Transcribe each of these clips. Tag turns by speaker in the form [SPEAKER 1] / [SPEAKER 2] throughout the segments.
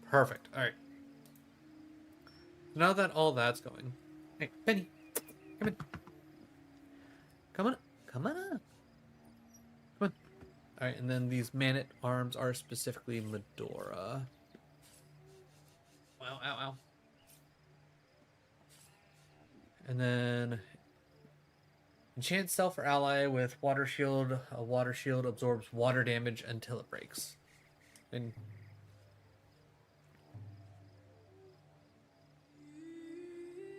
[SPEAKER 1] Perfect. All right. Now that all that's going, hey, Penny, come in. Come on, come on up. Come on. All right, and then these man-at arms are specifically Medora. Wow, ow, ow. And then enchant self or ally with water shield. A water shield absorbs water damage until it breaks. And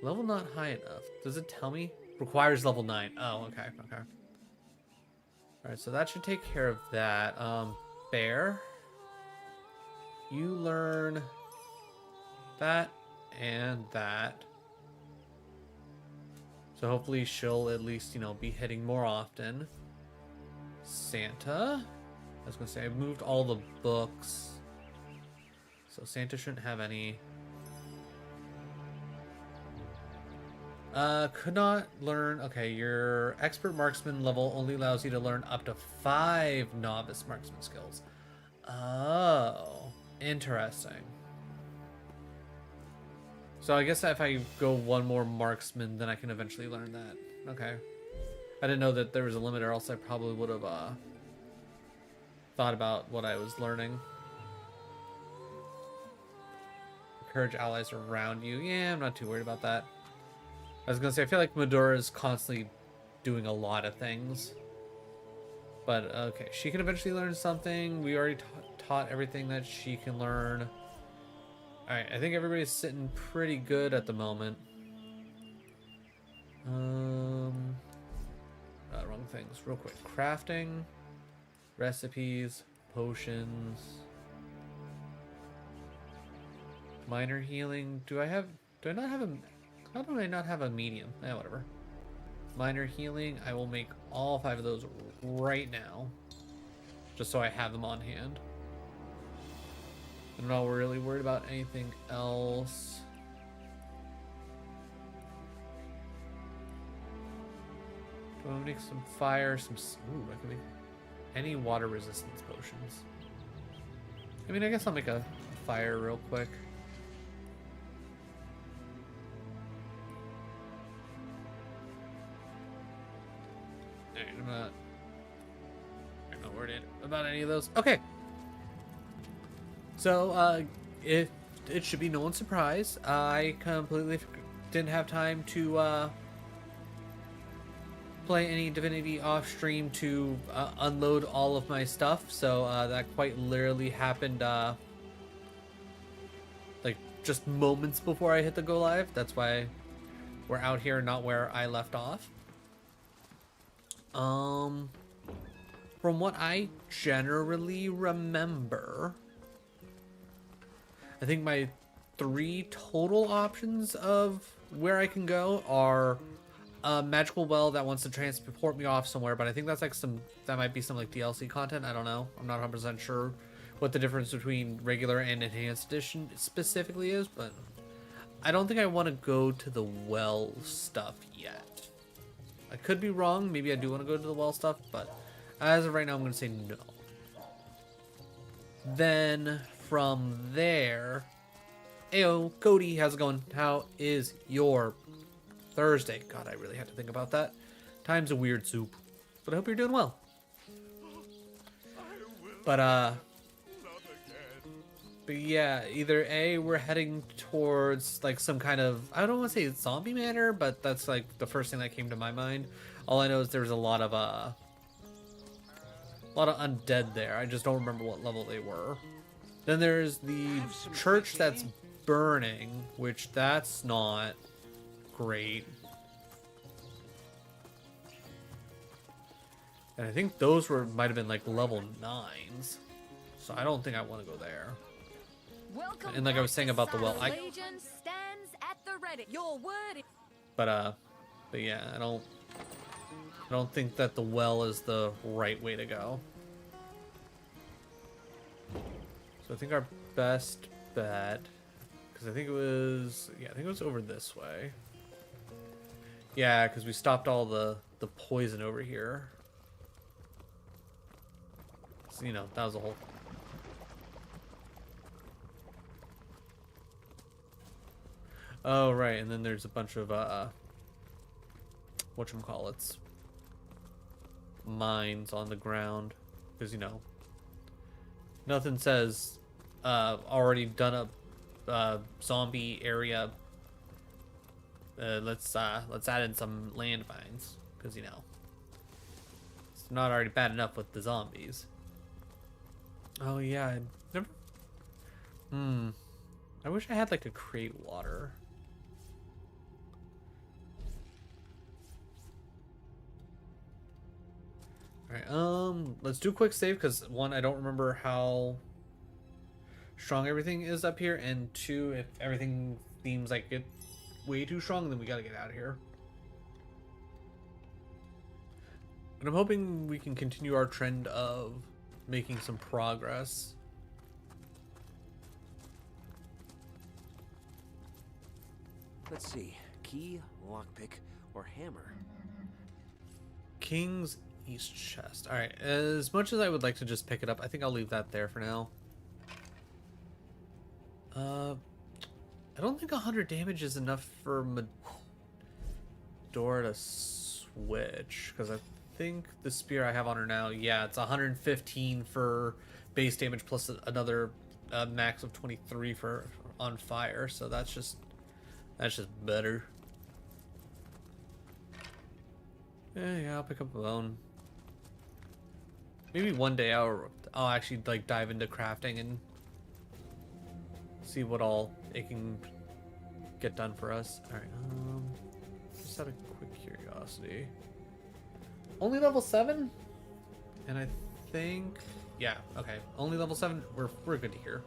[SPEAKER 1] level not high enough. Does it tell me? Requires level 9. Oh, okay, okay. Alright, so that should take care of that. Bear. You learn that and that. So hopefully she'll at least, you know, be hitting more often. Santa. I was gonna say, I moved all the books. So Santa shouldn't have any. Could not learn. Okay, your expert marksman level only allows you to learn up to 5 novice marksman skills. Oh, interesting. So I guess if I go one more marksman, then I can eventually learn that. Okay. I didn't know that there was a limit, or else I probably would have thought about what I was learning. Encourage allies around you. Yeah, I'm not too worried about that. I was gonna say, I feel like Medora is constantly doing a lot of things. But, okay, she can eventually learn something. We already taught everything that she can learn. Alright, I think everybody's sitting pretty good at the moment. Wrong things. Real quick. Crafting. Recipes. Potions. Minor healing. Do I not have a... How do I not have a medium? Eh, whatever. Minor healing. I will make all 5 of those right now. Just so I have them on hand. I'm not really worried about anything else. Do I want to make some fire? Ooh, I can make any water resistance potions. I mean, I guess I'll make a fire real quick. I'm not worried about any of those. Okay. So, it should be no one's surprise. I completely didn't have time to play any Divinity off stream to unload all of my stuff. So that quite literally happened like just moments before I hit the go live. That's why we're out here, not where I left off. From what I generally remember, I think my 3 total options of where I can go are a magical well that wants to transport me off somewhere, but I think that's like that might be some like DLC content. I don't know. I'm not 100% sure what the difference between regular and enhanced edition specifically is, but I don't think I want to go to the well stuff yet. I could be wrong. Maybe I do want to go to the well stuff, but as of right now, I'm going to say no. Then from there, ayo, Cody, how's it going? How is your Thursday? God, I really had to think about that. Time's a weird soup, but I hope you're doing well. But yeah, either A, we're heading towards like some kind of, I don't want to say zombie manor, but that's like the first thing that came to my mind. All I know is there was a lot of undead there. I just don't remember what level they were. Then there's the church that's burning, which that's not great. And I think those might have been like level 9s. So I don't think I want to go there.
[SPEAKER 2] Welcome,
[SPEAKER 1] and like I was saying about the well, but yeah, I don't think that the well is the right way to go. So I think our best bet, because I think it was over this way. Yeah, because we stopped all the poison over here. So, you know, that was a whole. Oh, right, and then there's a bunch of, whatchamacallits, mines on the ground. Because, you know, nothing says, already done a, zombie area. Let's add in some landmines. Because, you know, it's not already bad enough with the zombies. Oh, yeah, I never... I wish I had, like, a crate water. Alright, let's do a quick save, because, one, I don't remember how strong everything is up here, and two, if everything seems like it's way too strong, then we gotta get out of here. And I'm hoping we can continue our trend of making some progress.
[SPEAKER 2] Let's see. Key, lockpick, or hammer.
[SPEAKER 1] King's East chest. Alright, as much as I would like to just pick it up, I think I'll leave that there for now. I don't think 100 damage is enough for Medora to switch, because I think the spear I have on her now, yeah, it's 115 for base damage plus another max of 23 for on fire, so that's just better. Yeah, I'll pick up a bone. Maybe one day I'll actually like dive into crafting and see what all it can get done for us. All right, just out of quick curiosity. Only level 7, and I think, yeah, okay, only level 7. We're good to hear.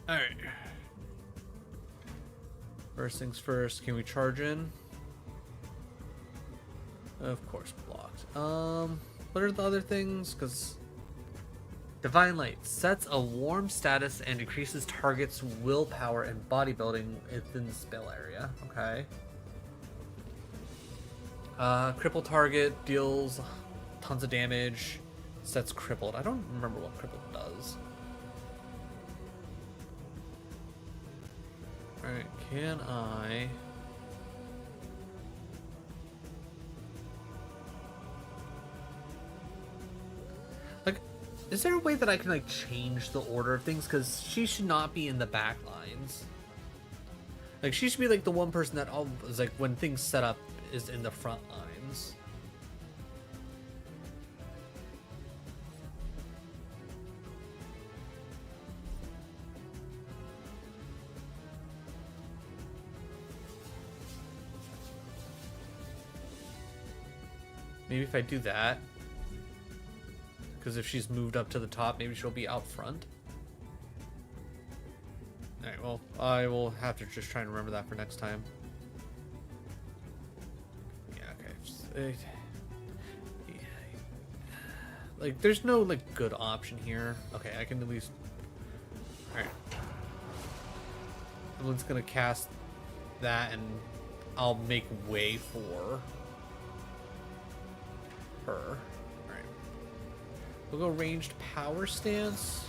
[SPEAKER 1] All right. First things first, can we charge in? Of course, blocked. What are the other things? Because Divine Light sets a warm status and decreases target's willpower and bodybuilding within the spell area. Okay. Cripple target deals tons of damage. Sets crippled. I don't remember what crippled does. Alright, can I... Like, is there a way that I can, like, change the order of things? Because she should not be in the back lines. Like, she should be, like, the one person that always, like, when things set up is in the front lines. Maybe if I do that, because if she's moved up to the top, maybe she'll be out front. Alright, well, I will have to just try and remember that for next time. Yeah, okay. Like, there's no, like, good option here. Okay, I can at least... Alright. Everyone's gonna cast that, and I'll make way for... her. Alright. We'll go ranged power stance.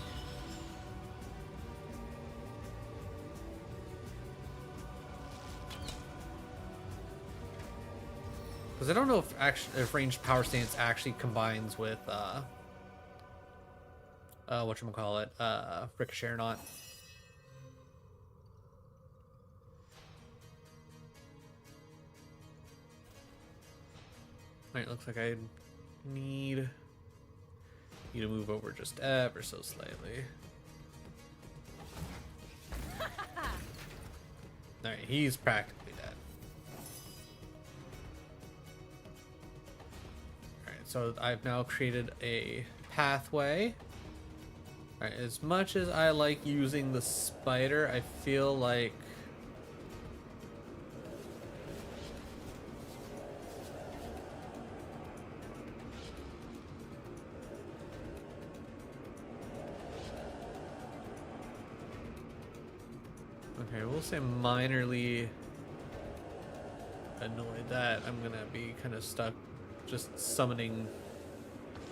[SPEAKER 1] Because I don't know if ranged power stance actually combines with whatchamacallit, ricochet or not. Alright, looks like I need you to move over just ever so slightly. Alright, he's practically dead. Alright, so I've now created a pathway. Alright, as much as I like using the spider, I feel like okay, we'll say minorly annoyed that I'm gonna be kind of stuck just summoning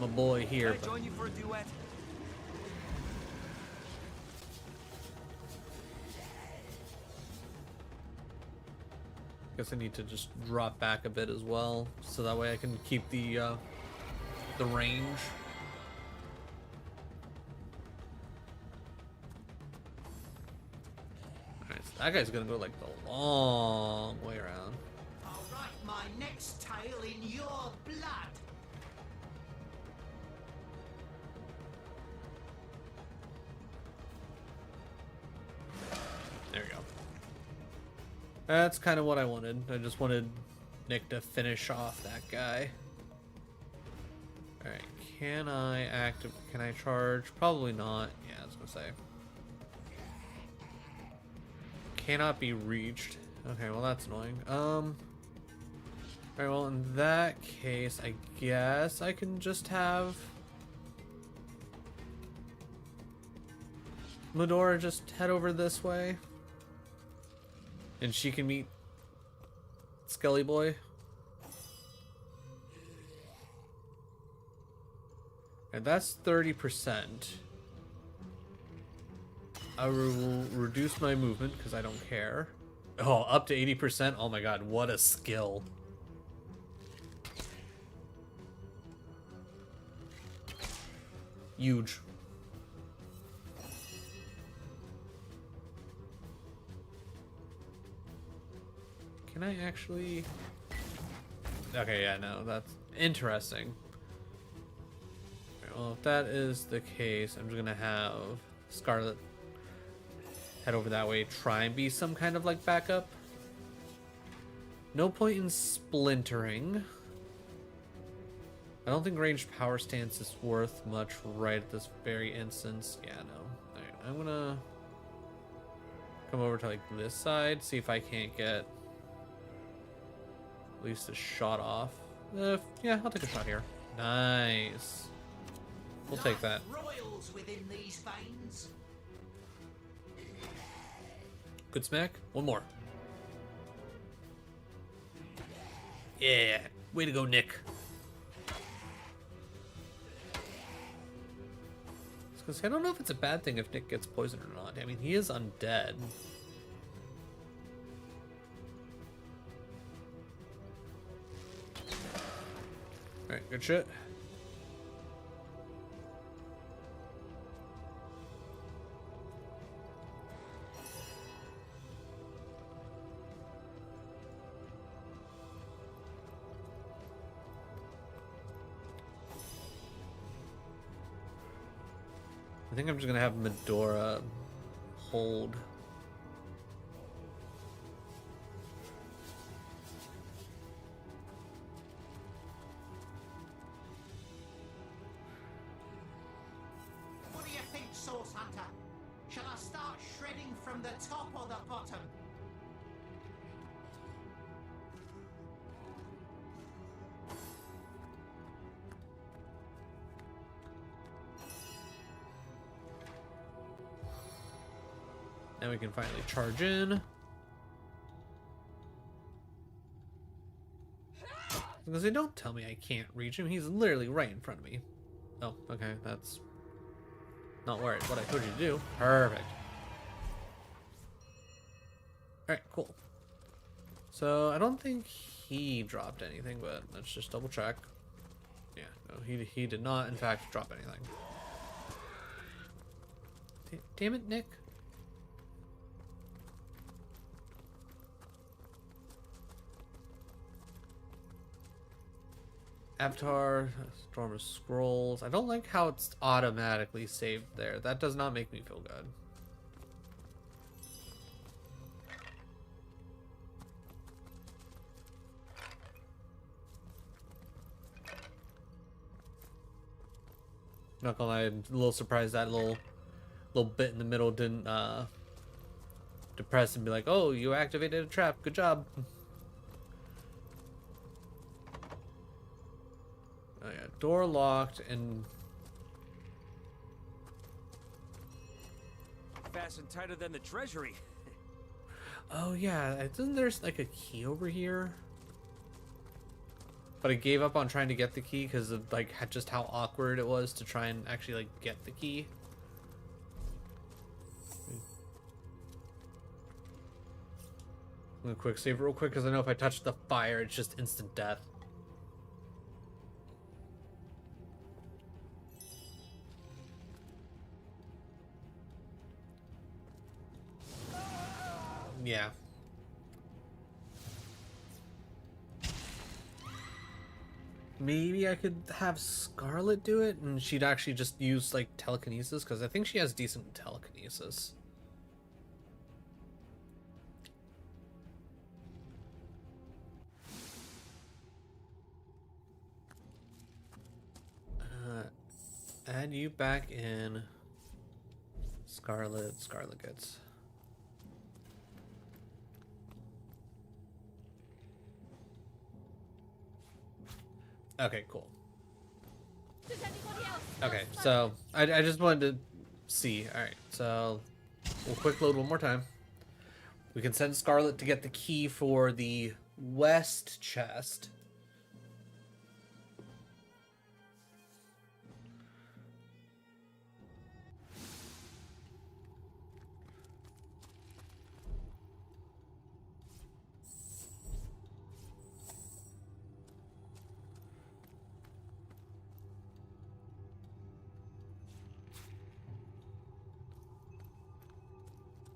[SPEAKER 1] my boy here.
[SPEAKER 2] Can I join you for a duet?
[SPEAKER 1] Guess I need to just drop back a bit as well, so that way I can keep the range. Alright, so that guy's gonna go like the long way around.
[SPEAKER 3] I'll write my next tale in your blood.
[SPEAKER 1] There we go. That's kind of what I wanted. I just wanted Nick to finish off that guy. Alright, can I charge? Probably not. Yeah, I was gonna say. Cannot be reached. Okay, well that's annoying. Alright, well in that case, I guess I can just have Medora just head over this way. And she can meet Skelly Boy. And that's 30%. I will reduce my movement because I don't care. Oh, up to 80%? Oh my god, what a skill. Huge. Can I actually... Okay, yeah, no, that's interesting. Well, if that is the case, I'm just gonna have Scarlet head over that way, try and be some kind of like backup. No point in splintering. I don't think ranged power stance is worth much right at this very instance. Yeah, no. Alright, I'm gonna come over to like this side, see if I can't get at least a shot off. Yeah, I'll take a shot here. Nice. We'll take that.
[SPEAKER 3] Royals within these veins.
[SPEAKER 1] Good smack. One more. Yeah. Way to go, Nick. Because I don't know if it's a bad thing if Nick gets poisoned or not. I mean, he is undead. Alright, good shit. I think I'm just gonna have Medora hold.
[SPEAKER 3] What do you think, Source Hunter? Shall I start shredding from the top or the bottom?
[SPEAKER 1] Now we can finally charge in. Because they don't tell me I can't reach him. He's literally right in front of me. Oh, okay. That's not what I told you to do. Perfect. Alright, cool. So, I don't think he dropped anything, but let's just double check. Yeah, no, he did not, in fact, drop anything. Damn it, Nick. Avatar, Storm of Scrolls. I don't like how it's automatically saved there. That does not make me feel good. Not gonna lie, I'm a little surprised that little bit in the middle didn't depress and be like, oh, you activated a trap. Good job. Oh yeah, door locked and
[SPEAKER 2] Fastened tighter than the treasury.
[SPEAKER 1] oh yeah, isn't there like a key over here? But I gave up on trying to get the key because of like just how awkward it was to try and actually like get the key. I'm gonna quick save real quick because I know if I touch the fire, it's just instant death. Yeah. Maybe I could have Scarlet do it and she'd actually just use like telekinesis because I think she has decent telekinesis. Add you back in. Scarlet gets. Okay, cool.
[SPEAKER 4] Does anybody else
[SPEAKER 1] Okay, so I just wanted to see. All right, so we'll quick load one more time. We can send Scarlet to get the key for the west chest.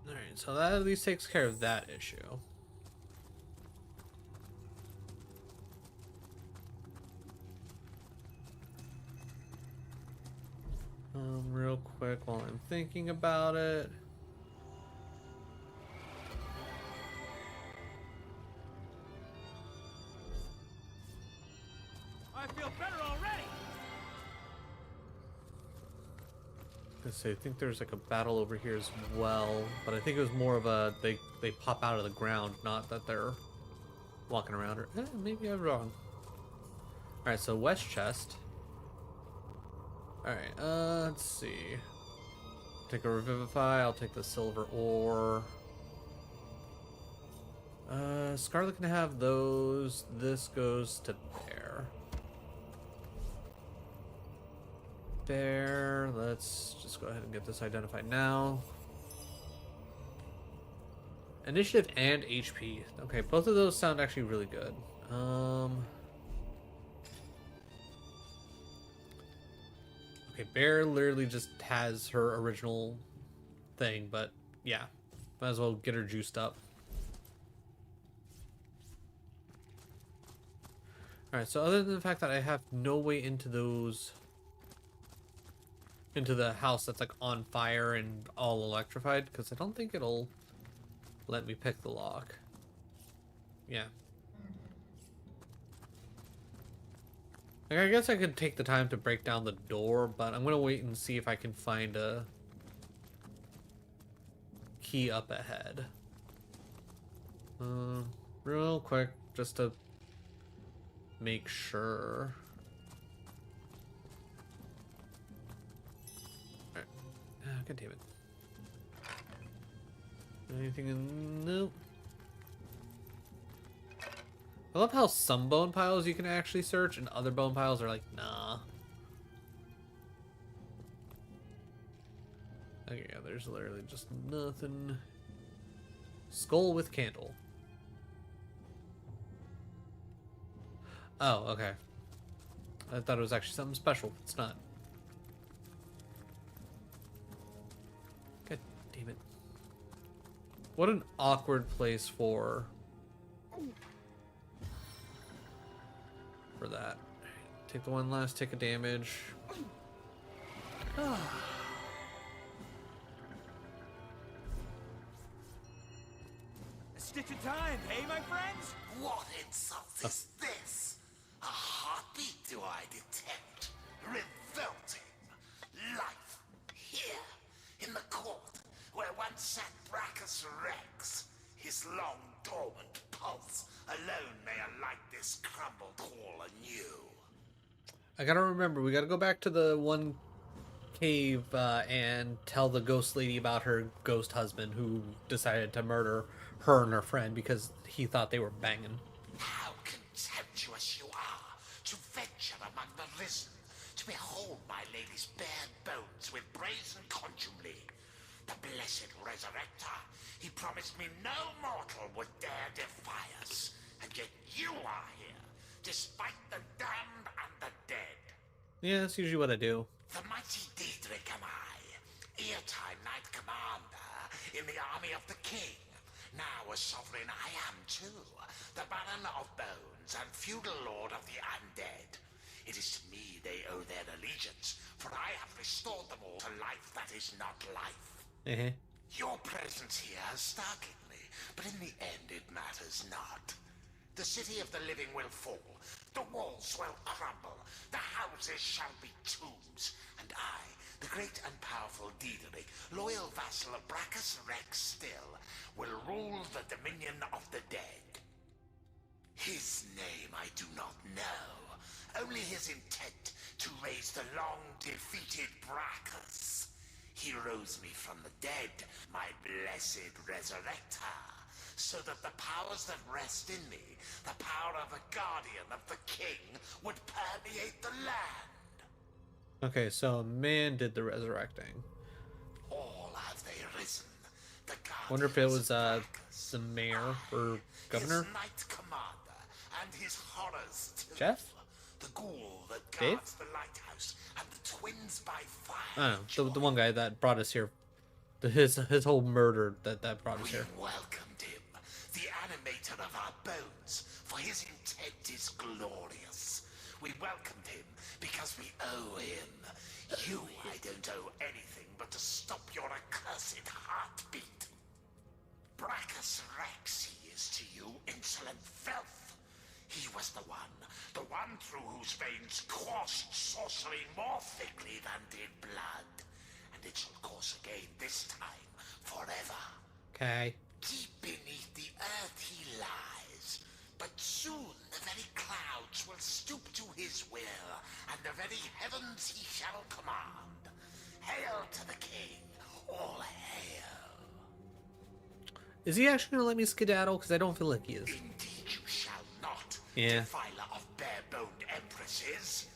[SPEAKER 1] All right, so that at least takes care of that issue. Real quick while I'm thinking about it.
[SPEAKER 2] I feel better already.
[SPEAKER 1] I think there's like a battle over here as well, but I think it was more of a they pop out of the ground, not that they're walking around. Or maybe I'm wrong. All right, so west chest. All right, let's see. Take a revivify. I'll take the silver ore. Scarlet can have those. This goes to Bear. Bear. Let's just go ahead and get this identified now. Initiative and HP. Okay, both of those sound actually really good. Okay, Bear literally just has her original thing, but yeah, might as well get her juiced up. Alright, so other than the fact that I have no way into those, into the house that's like on fire and all electrified, because I don't think it'll let me pick the lock. Yeah. Like, I guess I could take the time to break down the door, but I'm gonna wait and see if I can find a key up ahead. Real quick, just to make sure. Alright. God damn it. Anything in... Nope. I love how some bone piles you can actually search and other bone piles are like, nah. Okay, yeah, there's literally just nothing. Skull with candle. Oh, okay. I thought it was actually something special. It's not. God damn it. What an awkward place for that. Take the one last tick of damage.
[SPEAKER 2] A stitch of time, hey, my friends?
[SPEAKER 3] What insult is this? A heartbeat do I detect? Revolting. Life. Here. In the court. Where once sat Brachus Rex. His long dormant pulse alone may alight this crumbled hall anew.
[SPEAKER 1] I gotta remember, we gotta go back to the one cave and tell the ghost lady about her ghost husband who decided to murder her and her friend because he thought they were banging.
[SPEAKER 3] How contemptuous you are to venture among the risen, to behold my lady's bare bones with brazen contumely. the blessed resurrector. He promised me no mortal would dare defy us. And yet you are here, despite the damned and the dead.
[SPEAKER 1] Yeah, that's usually what I do.
[SPEAKER 3] The mighty Diedrich am I, ear-time knight commander in the army of the king. Now a sovereign I am too, the Baron of Bones and feudal lord of the undead. It is to me they owe their allegiance, for I have restored them all to life that is not life. Your presence here has startled me, but in the end it matters not. The city of the living will fall, the walls will crumble, the houses shall be tombs, and I, the great and powerful Diedrich, loyal vassal of Brachus Rex still, will rule the dominion of the dead. His name I do not know, only his intent to raise the long-defeated Brachus. He rose me from the dead, my blessed resurrector, so that the powers that rest in me, the power of a guardian of the king, would permeate the land.
[SPEAKER 1] Okay, so a man did the resurrecting.
[SPEAKER 3] All have they risen. The
[SPEAKER 1] Wonder if it was
[SPEAKER 3] guardians of Brachus.
[SPEAKER 1] the mayor or governor.
[SPEAKER 3] His knight commander and his horrors too.
[SPEAKER 1] Jeff?
[SPEAKER 3] The ghoul that
[SPEAKER 1] Dave?
[SPEAKER 3] guards the lighthouse and the twins by fire.
[SPEAKER 1] I don't know, the one guy that brought us here. His whole murder that brought us
[SPEAKER 3] We
[SPEAKER 1] here.
[SPEAKER 3] welcomed him, the animator of our bones, for his intent is glorious. We welcomed him because we owe him. You, I don't owe anything but to stop your accursed heartbeat. Brachus Rex he is to you, insolent filth. He was the one through whose veins coursed sorcery more thickly than did blood. And it shall course again this time, forever.
[SPEAKER 1] Okay.
[SPEAKER 3] Deep beneath the earth he lies, but soon the very clouds will stoop to his will, and the very heavens he shall command. Hail to the king, all hail.
[SPEAKER 1] Is he actually gonna let me skedaddle? Because I don't feel like he is.
[SPEAKER 3] Indeed you shall not,
[SPEAKER 1] Yeah.
[SPEAKER 3] defiler of bare-boned empresses.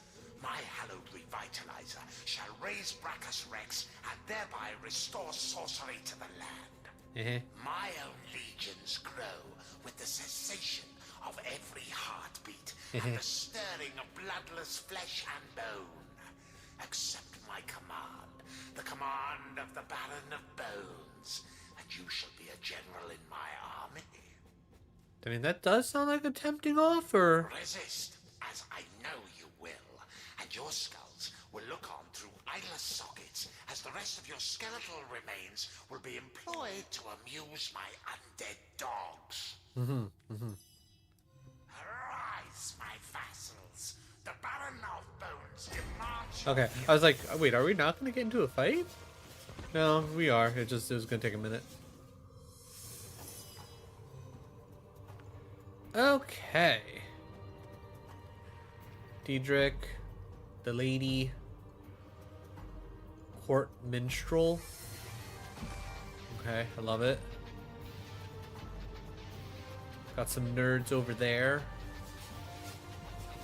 [SPEAKER 3] My hallowed revitalizer shall raise Brachus Rex and thereby restore sorcery to the land. My own legions grow with the cessation of every heartbeat and the stirring of bloodless flesh and bone. Accept my command, the command of the Baron of Bones, and you shall be a general in my army.
[SPEAKER 1] I mean, that does sound like a tempting offer.
[SPEAKER 3] Resist, as I know you will, and your skulls will look on through eyeless sockets as the rest of your skeletal remains will be employed to amuse my undead dogs. Arise, my vassals. The Baron of Bones demands your
[SPEAKER 1] Okay, I was like, wait, are we not gonna get into a fight? No, we are. It was gonna take a minute. Okay. Diedrich, the lady, court minstrel. Okay, I love it. Got some nerds over there.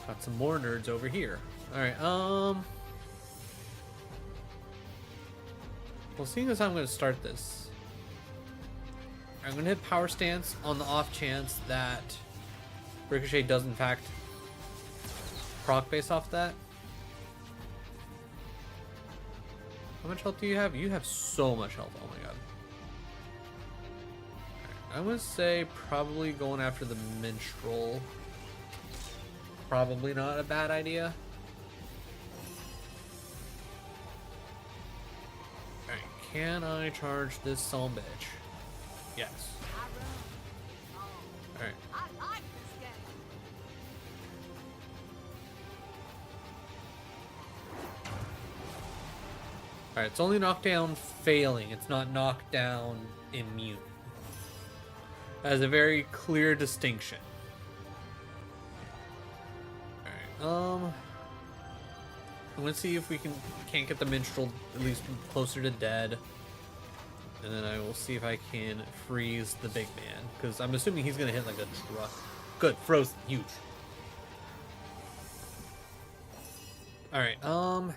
[SPEAKER 1] Got some more nerds over here. All right, well, seeing as I'm going to start this, I'm going to hit power stance on the off chance that Ricochet does in fact proc based off that. How much health do you have? You have so much health. Oh my god. I'm going to say probably going after the minstrel. Probably not a bad idea. Alright, can I charge this son bitch? Yes. Alright.
[SPEAKER 4] I like this game.
[SPEAKER 1] Alright, it's only knockdown failing. It's not knockdown immune. That is a very clear distinction. Alright, I'm gonna see if we can't get the minstrel at least closer to dead. And then I will see if I can freeze the big man. Because I'm assuming he's gonna hit like a truck. Good, frozen, huge. Alright, I'm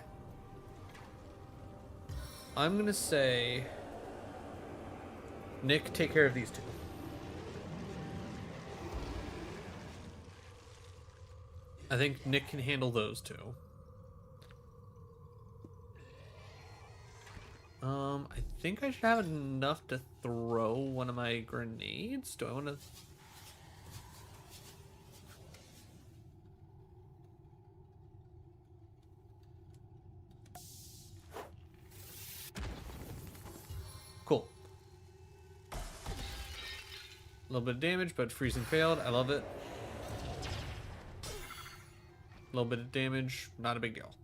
[SPEAKER 1] gonna say Nick, take care of these two. I think Nick can handle those two. I think I should have enough to throw one of my grenades. Do I want to... Cool. A little bit of damage, but freezing failed. I love it. A little bit of damage, not a big deal.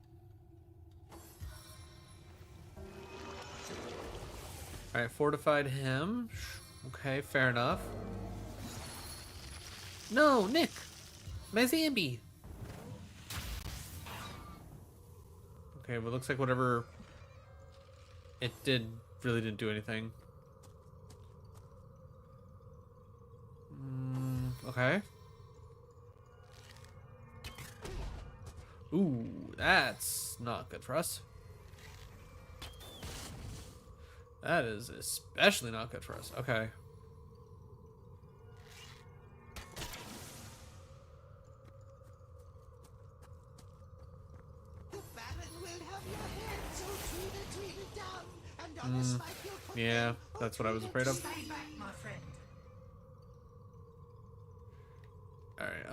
[SPEAKER 1] Alright, fortified him. Okay, fair enough. No, Nick! My Zambi! Okay, but looks like whatever it did really didn't do anything. Okay. Ooh, that's not good for us. That is especially not good for us. Okay.
[SPEAKER 3] The Baron will have your head, so tweedle down, and on a spike you'll put
[SPEAKER 1] Yeah,
[SPEAKER 3] them,
[SPEAKER 1] that's what I was afraid of.
[SPEAKER 3] Stay back, my friend.
[SPEAKER 1] Alright,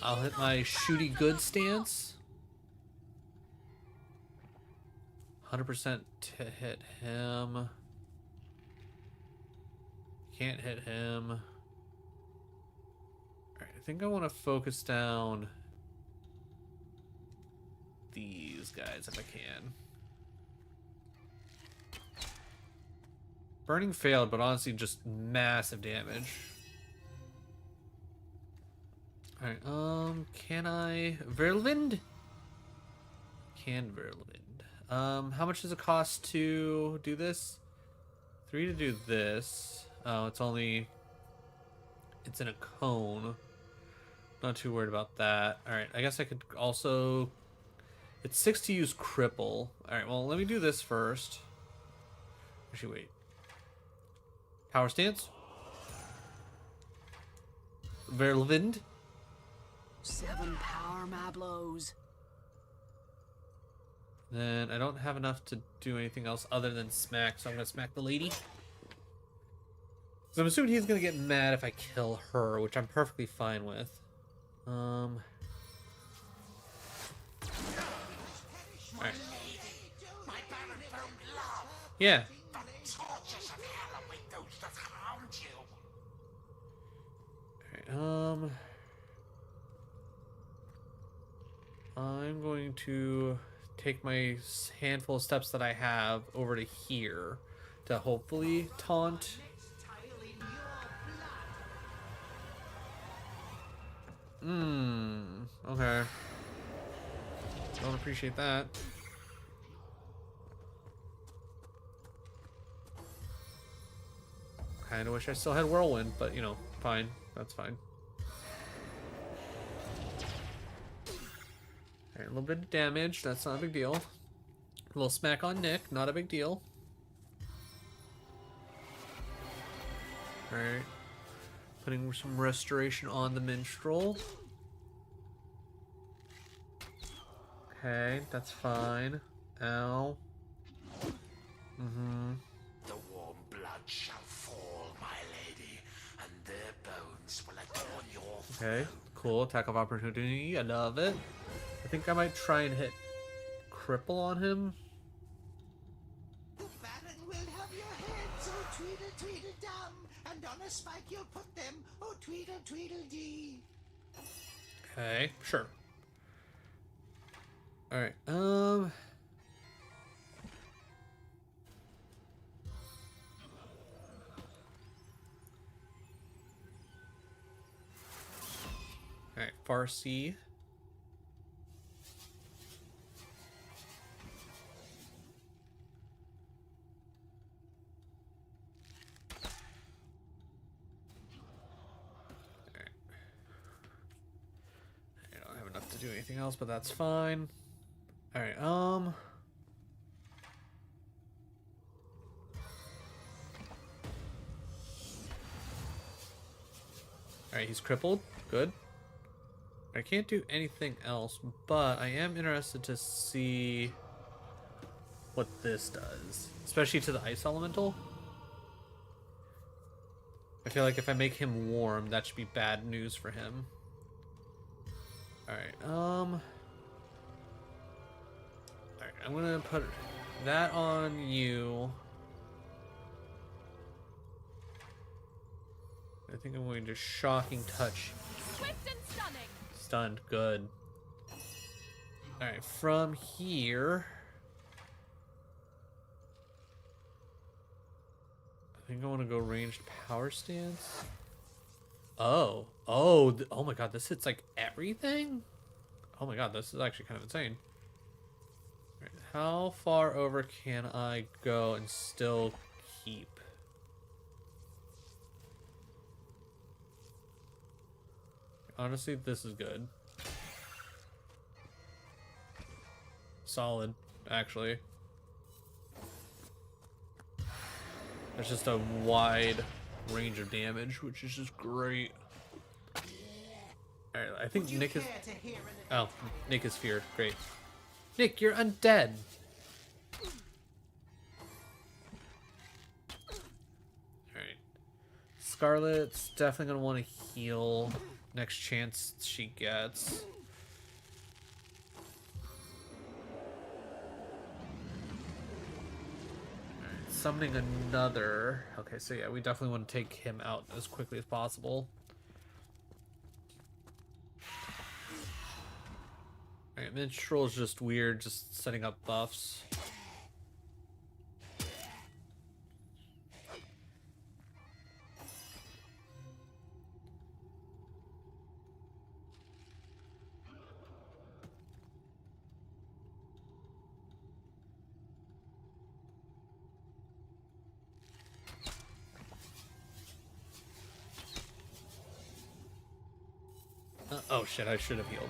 [SPEAKER 1] I'll hit my shooty good stance. 100% to hit him. Can't hit him. Alright, I think I want to focus down these guys if I can. Burning failed, but honestly just massive damage. Alright, can I... Whirlwind? Can Whirlwind. How much does it cost to do this? 3 to do this. Oh, it's only... It's in a cone. Not too worried about that. Alright, I guess I could also... It's 6 to use cripple. Alright, well, let me do this first. Actually, wait. Power stance. Whirlwind.
[SPEAKER 5] 7 power, my blows.
[SPEAKER 1] Then I don't have enough to do anything else other than smack, so I'm gonna smack the lady. So I'm assuming he's gonna get mad if I kill her, which I'm perfectly fine with. Alright.
[SPEAKER 3] My Baron found love.
[SPEAKER 1] Yeah.
[SPEAKER 3] The tortures of hell await those that harmed you.
[SPEAKER 1] Alright, I'm going to take my handful of steps that I have over to here to hopefully taunt. Okay. Don't appreciate that. Kinda wish I still had Whirlwind, but you know, fine. That's fine. Alright, a little bit of damage, that's not a big deal. A little smack on Nick, not a big deal. Alright. Putting some restoration on the minstrel. Okay, that's fine. Ow.
[SPEAKER 3] The warm blood shall fall, my lady, and their bones will adorn your
[SPEAKER 1] Okay, cool. Attack of opportunity. I love it. I think I might try and hit cripple on him.
[SPEAKER 3] The Baron will have your head, so tweedle down, and on a spike you'll put them, oh tweedle dee.
[SPEAKER 1] Okay, sure. Alright, Alright, Farsi. I don't have enough to do anything else, but that's fine. Alright, Alright, he's crippled. Good. I can't do anything else, but I am interested to see what this does. Especially to the ice elemental. I feel like if I make him warm, that should be bad news for him. Alright, alright, I'm gonna put that on you. I think I'm going to shocking touch.
[SPEAKER 4] Swift and stunning.
[SPEAKER 1] Stunned, good. Alright, from here, I think I want to go ranged power stance. Oh, oh my god, this hits like everything? Oh my god, this is actually kind of insane. Alright, how far over can I go and still keep? Honestly, this is good. Solid, actually. There's just a wide range of damage, which is just great. Alright, I think Nick is... Oh, Nick is feared. Great. Nick, you're undead! Alright. Scarlet's definitely gonna want to heal next chance she gets. Alright, summoning another. Okay, so yeah, we definitely want to take him out as quickly as possible. Alright, Minstrel is just weird, just setting up buffs. Oh shit, I should have healed.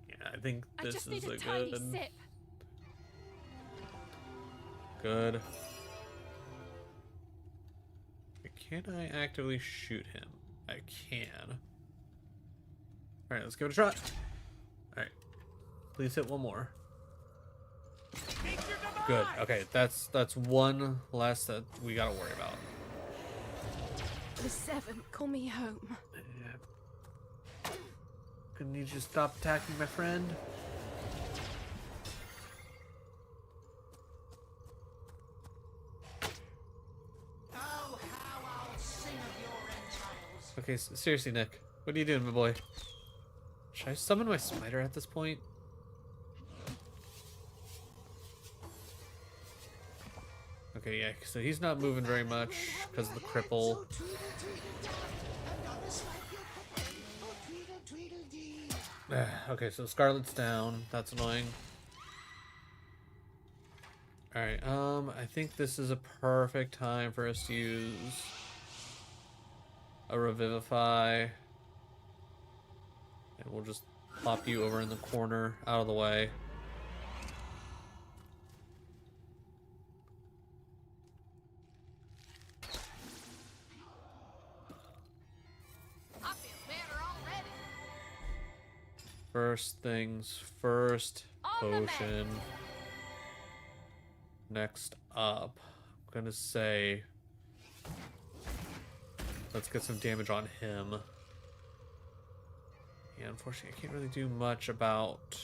[SPEAKER 1] Yeah, I think
[SPEAKER 4] I
[SPEAKER 1] this
[SPEAKER 4] just
[SPEAKER 1] is
[SPEAKER 4] need
[SPEAKER 1] a
[SPEAKER 4] a tiny
[SPEAKER 1] good.
[SPEAKER 4] sip.
[SPEAKER 1] Good. Can I actively shoot him? I can. Alright, let's give it a shot. Alright. Please hit one more. Good. Okay, that's one less that we gotta worry about.
[SPEAKER 5] The 7, call me home.
[SPEAKER 1] Yeah. Gonna need you to stop attacking my friend.
[SPEAKER 3] Oh, how I'll sing of your entrails.
[SPEAKER 1] Okay, seriously, Nick. What are you doing, my boy? Should I summon my spider at this point? Okay, yeah, so he's not moving very much because of the cripple. Okay, so Scarlet's down. That's annoying. Alright, I think this is a perfect time for us to use a Revivify. And we'll just plop you over in the corner, out of the way.
[SPEAKER 4] I feel better already.
[SPEAKER 1] First things first,
[SPEAKER 4] On the
[SPEAKER 1] potion. Next up, I'm gonna say, let's get some damage on him. Yeah, unfortunately, I can't really do much about.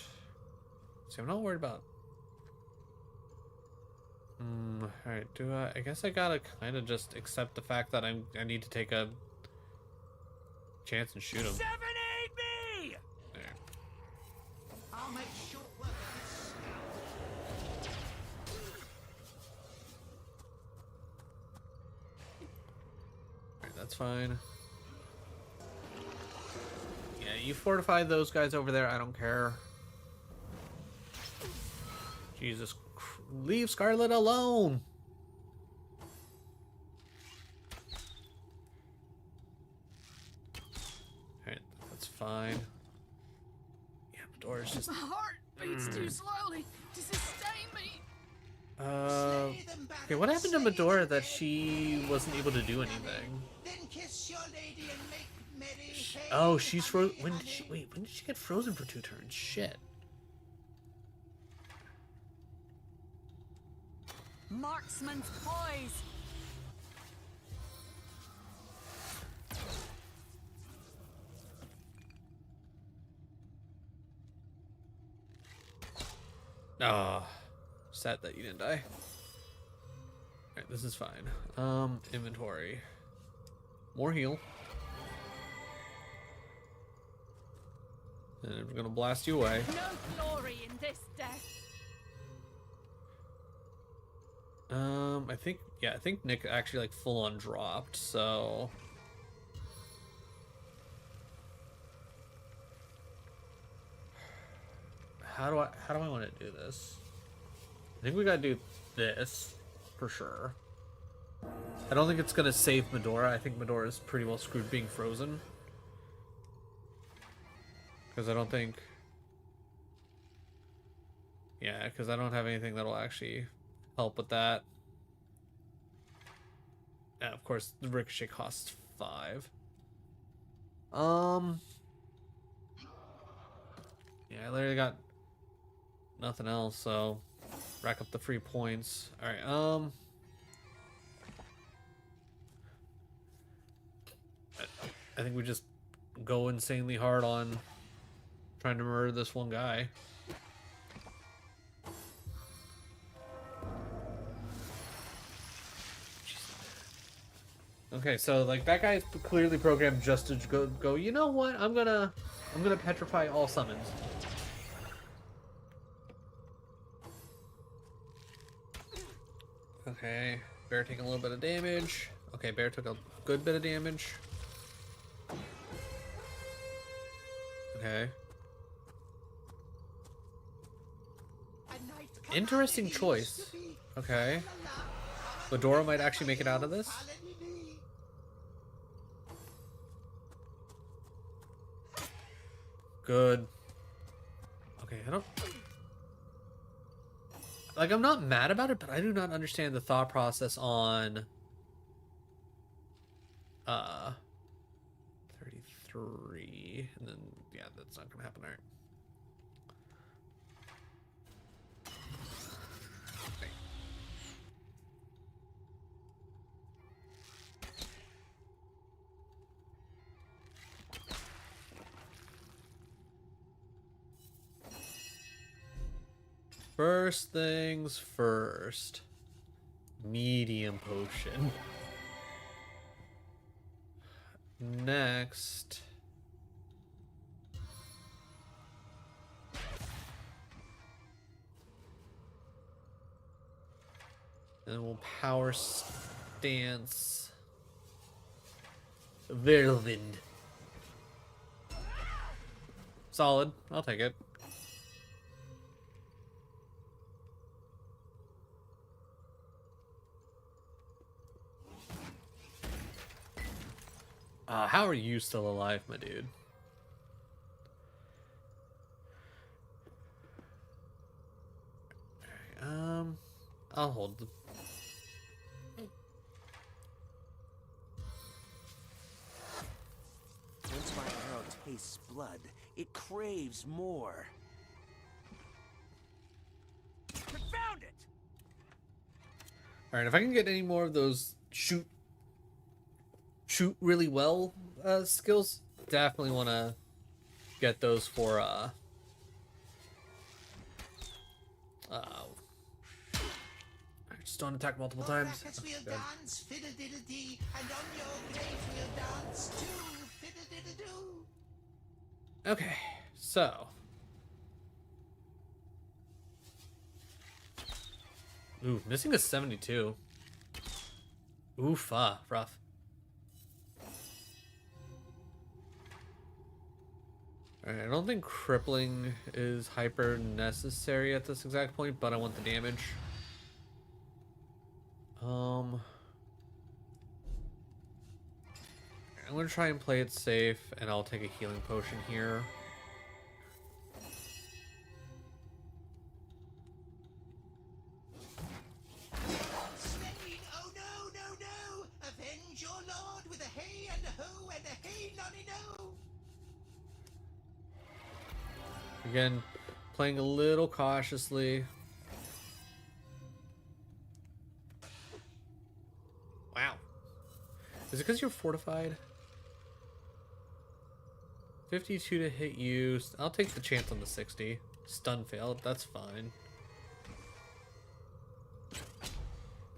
[SPEAKER 1] See, I'm not worried about. All right. Do I guess I gotta kind of just accept the fact that I need to take a chance and shoot him.
[SPEAKER 2] 7 aid me!
[SPEAKER 1] There.
[SPEAKER 3] I'll make short work of this.
[SPEAKER 1] All right, that's fine. Yeah, you fortify those guys over there. I don't care. Jesus, leave Scarlet alone. Alright, that's fine. Yeah, Dora's just.
[SPEAKER 5] My heart beats too slowly to sustain me.
[SPEAKER 3] Slay them,
[SPEAKER 1] Okay,
[SPEAKER 3] Baron,
[SPEAKER 1] what happened to
[SPEAKER 3] slay
[SPEAKER 1] Medora
[SPEAKER 3] them,
[SPEAKER 1] that
[SPEAKER 3] then
[SPEAKER 1] she wasn't able to do anything?
[SPEAKER 3] Then kiss your lady and make merry. Hey,
[SPEAKER 1] Oh, she's
[SPEAKER 3] honey,
[SPEAKER 1] when did she
[SPEAKER 3] honey.
[SPEAKER 1] wait? When did she get frozen for 2 turns? Shit.
[SPEAKER 6] Marksman's poise.
[SPEAKER 1] Ah, sad that you didn't die. Alright, this is fine. Inventory. More heal. And we're gonna blast you away.
[SPEAKER 4] No glory in this death.
[SPEAKER 1] I think Nick actually like full on dropped, so how do I want to do this? I think we gotta do this for sure. I don't think it's gonna save Medora. I think Medora is pretty well screwed being frozen. Because I don't think... Yeah, because I don't have anything that'll actually help with that. Yeah, of course, the ricochet costs 5. Yeah, I literally got nothing else, so rack up the free points. Alright, I think we just go insanely hard on trying to murder this one guy. Okay, so like that guy's clearly programmed just to go, you know what? I'm gonna petrify all summons. Okay, bear taking a little bit of damage. Okay, bear took a good bit of damage. Okay. Interesting choice. Okay. Medora might actually make it out of this. Good. Okay, I don't... Like, I'm not mad about it, but I do not understand the thought process on... 33. And then, yeah, that's not gonna happen. Alright. First things first. Medium potion. Next. And we'll power stance. Whirlwind. Solid. I'll take it. How are you still alive, my dude? I'll hold the...
[SPEAKER 2] Once my arrow tastes blood, it craves more. Confound it!
[SPEAKER 1] Alright, if I can get any more of those shoot really well skills, definitely want to get those for just don't attack multiple times.
[SPEAKER 3] Maracas will
[SPEAKER 1] Good.
[SPEAKER 3] dance, fiddle-diddle-dee, and on your grave will dance too, fiddle-diddle-doo.
[SPEAKER 1] Okay, so ooh, missing a 72. Oof, rough. Alright, I don't think crippling is hyper necessary at this exact point, but I want the damage. I'm gonna try and play it safe, and I'll take a healing potion here. Again, playing a little cautiously. Wow. Is it because you're fortified? 52 to hit you. I'll take the chance on the 60. Stun failed. That's fine.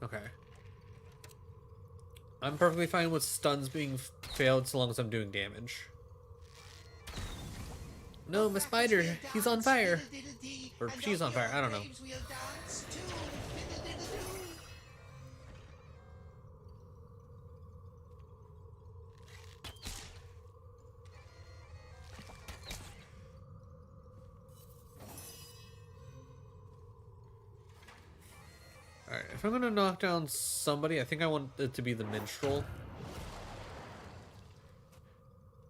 [SPEAKER 1] Okay. I'm perfectly fine with stuns being failed so long as I'm doing damage. No, my spider. He's on fire. Or she's on fire. I don't know. Alright, if I'm gonna knock down somebody, I think I want it to be the minstrel.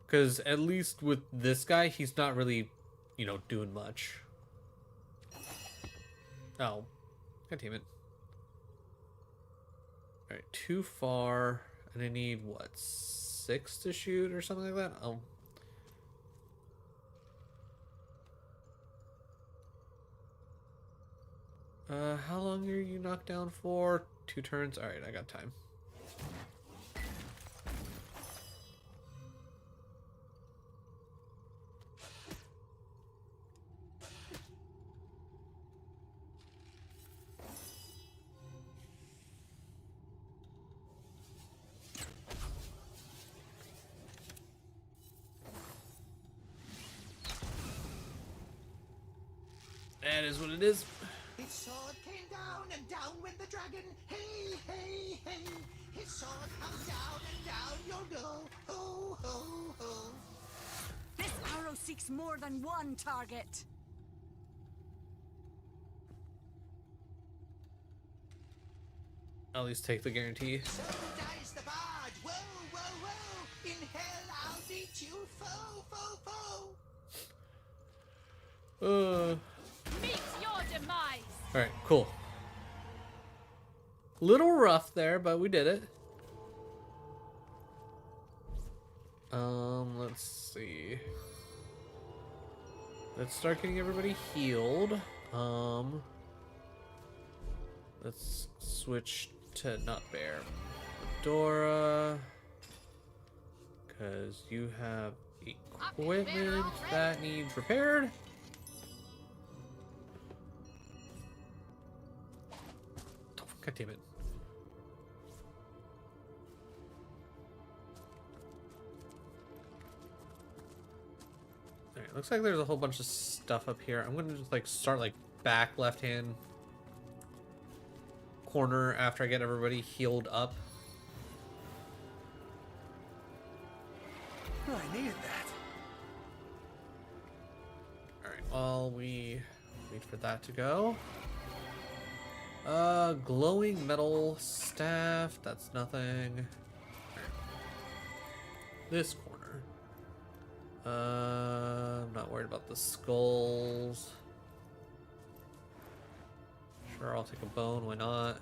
[SPEAKER 1] Because at least with this guy, he's not really, you know, doing much. Oh. God damn it. Alright, too far. And I need, what, 6 to shoot or something like that? Oh. How long are you knocked down for? 2 turns? Alright, I got time. That is what it is.
[SPEAKER 3] His sword came down, and down went the dragon. Hey, hey, hey. His sword comes down, and down you'll go. Ho, ho, ho.
[SPEAKER 6] This arrow seeks more than one target.
[SPEAKER 1] At least take the guarantee.
[SPEAKER 3] So dies the bard. Whoa, whoa, whoa. In hell I'll beat you. Foe, foe, foe.
[SPEAKER 4] Meet your demise.
[SPEAKER 1] Alright, cool. Little rough there, but we did it. Let's see. Let's start getting everybody healed. Let's switch to not bear. Dora. Because you have equipment that needs repaired. God damn it. Alright, looks like there's a whole bunch of stuff up here. I'm gonna just like start like back left hand corner after I get everybody healed up.
[SPEAKER 2] Oh, I needed that.
[SPEAKER 1] Alright, while we wait for that to go. Glowing metal staff, that's nothing. Right. This corner. I'm not worried about the skulls. Sure, I'll take a bone, why not?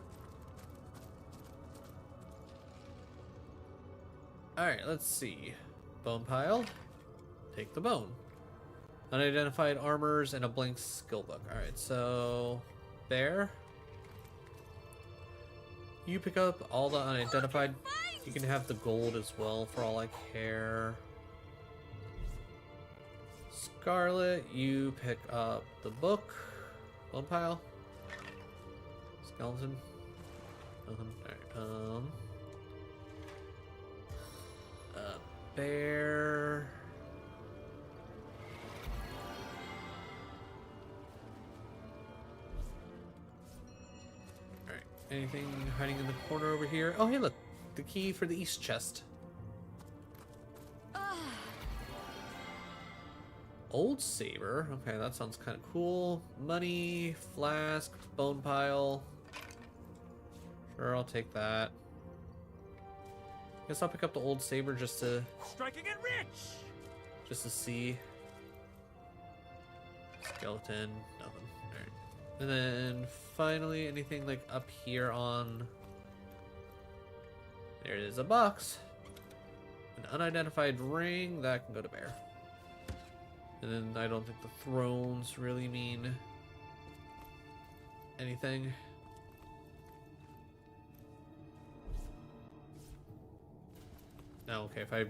[SPEAKER 1] Alright, let's see. Bone pile. Take the bone. Unidentified armors and a blank skill book. Alright, so bear. You pick up all the unidentified. You can have the gold as well for all I care. Scarlet, you pick up the book. Bone pile. Skeleton. Nothing. Alright, bear. Alright, anything hiding in the corner over here? Oh, hey, look. The key for the east chest. Old saber. Okay, that sounds kind of cool. Money, flask, bone pile. Sure, I'll take that. Guess I'll pick up the old saber just to
[SPEAKER 2] Striking it rich!
[SPEAKER 1] just to see. Skeleton, nothing. Alright. And then finally anything like up here on, there it is, a box. An unidentified ring that can go to bear. And then I don't think the thrones really mean anything. No, okay, if I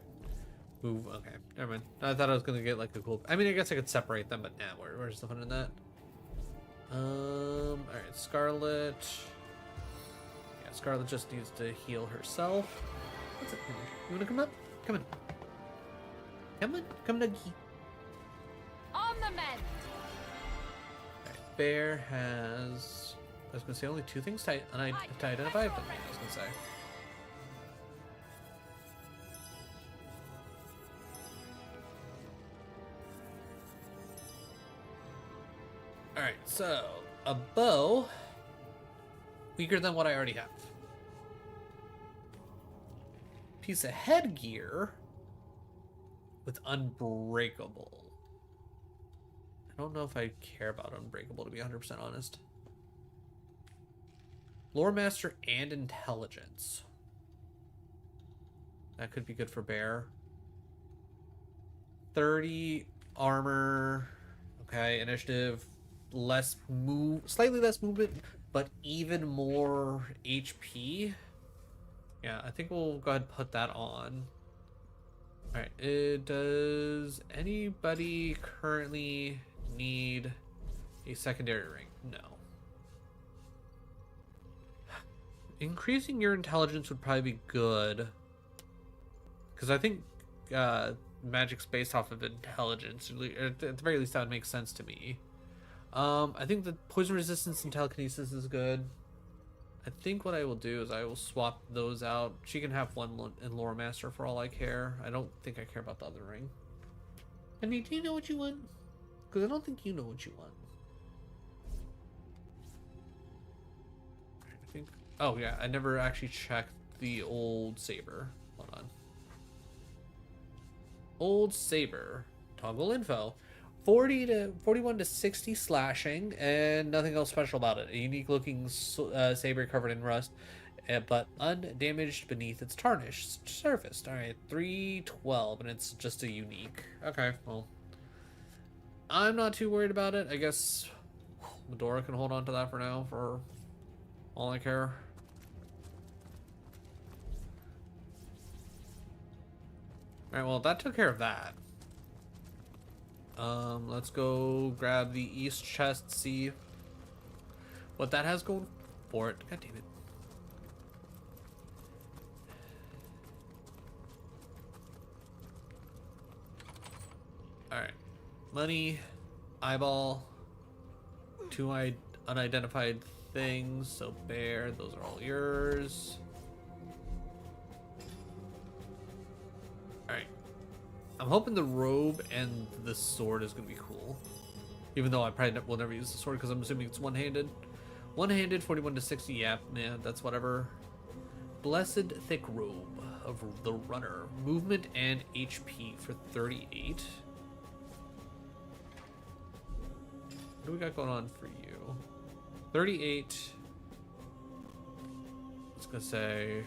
[SPEAKER 1] move, okay, never mind. I thought I was gonna get like a cool, I mean, I guess I could separate them, but nah, where's the fun in that? Alright, Scarlet. Yeah, Scarlet just needs to heal herself. What's up, Penny? You wanna come up? Come on. Come on, come Nuggy.
[SPEAKER 4] On the mend.
[SPEAKER 1] Alright, Bear has, I was gonna say only 2 things to identify, but I was gonna say. Alright, so a bow, weaker than what I already have. Piece of headgear with unbreakable. I don't know if I care about unbreakable, to be 100% honest. Lore master and intelligence. That could be good for Bear. 30 armor. Okay, initiative. Less move, slightly less movement, but even more HP. Yeah, I think we'll go ahead and put that on. All right. Does anybody currently need a secondary ring? No. Increasing your intelligence would probably be good, because I think magic's based off of intelligence. At the very least, that would make sense to me. I think the poison resistance and telekinesis is good. I think what I will do is I will swap those out. She can have one in Lore Master for all I care. I don't think I care about the other ring. Penny, do you know what you want? Because I don't think you know what you want. I think. Oh yeah, I never actually checked the old saber. Hold on. Old saber. Toggle info. 41 to 60 slashing, and nothing else special about it. A unique looking saber covered in rust, but undamaged beneath its tarnished surface. Alright, 312, and it's just a unique. Okay, well, I'm not too worried about it. I guess Medora can hold on to that for now, for all I care. Alright, well, that took care of that. Let's go grab the east chest, see what that has going for it. God damn it. Alright. Money, eyeball, 2 unidentified things, so Bear, those are all yours. Alright. I'm hoping the robe and the sword is going to be cool. Even though I probably will never use the sword because I'm assuming it's one-handed. One-handed, 41 to 60, yeah, man, that's whatever. Blessed thick robe of the runner. Movement and HP for 38. What do we got going on for you? 38. I was going to say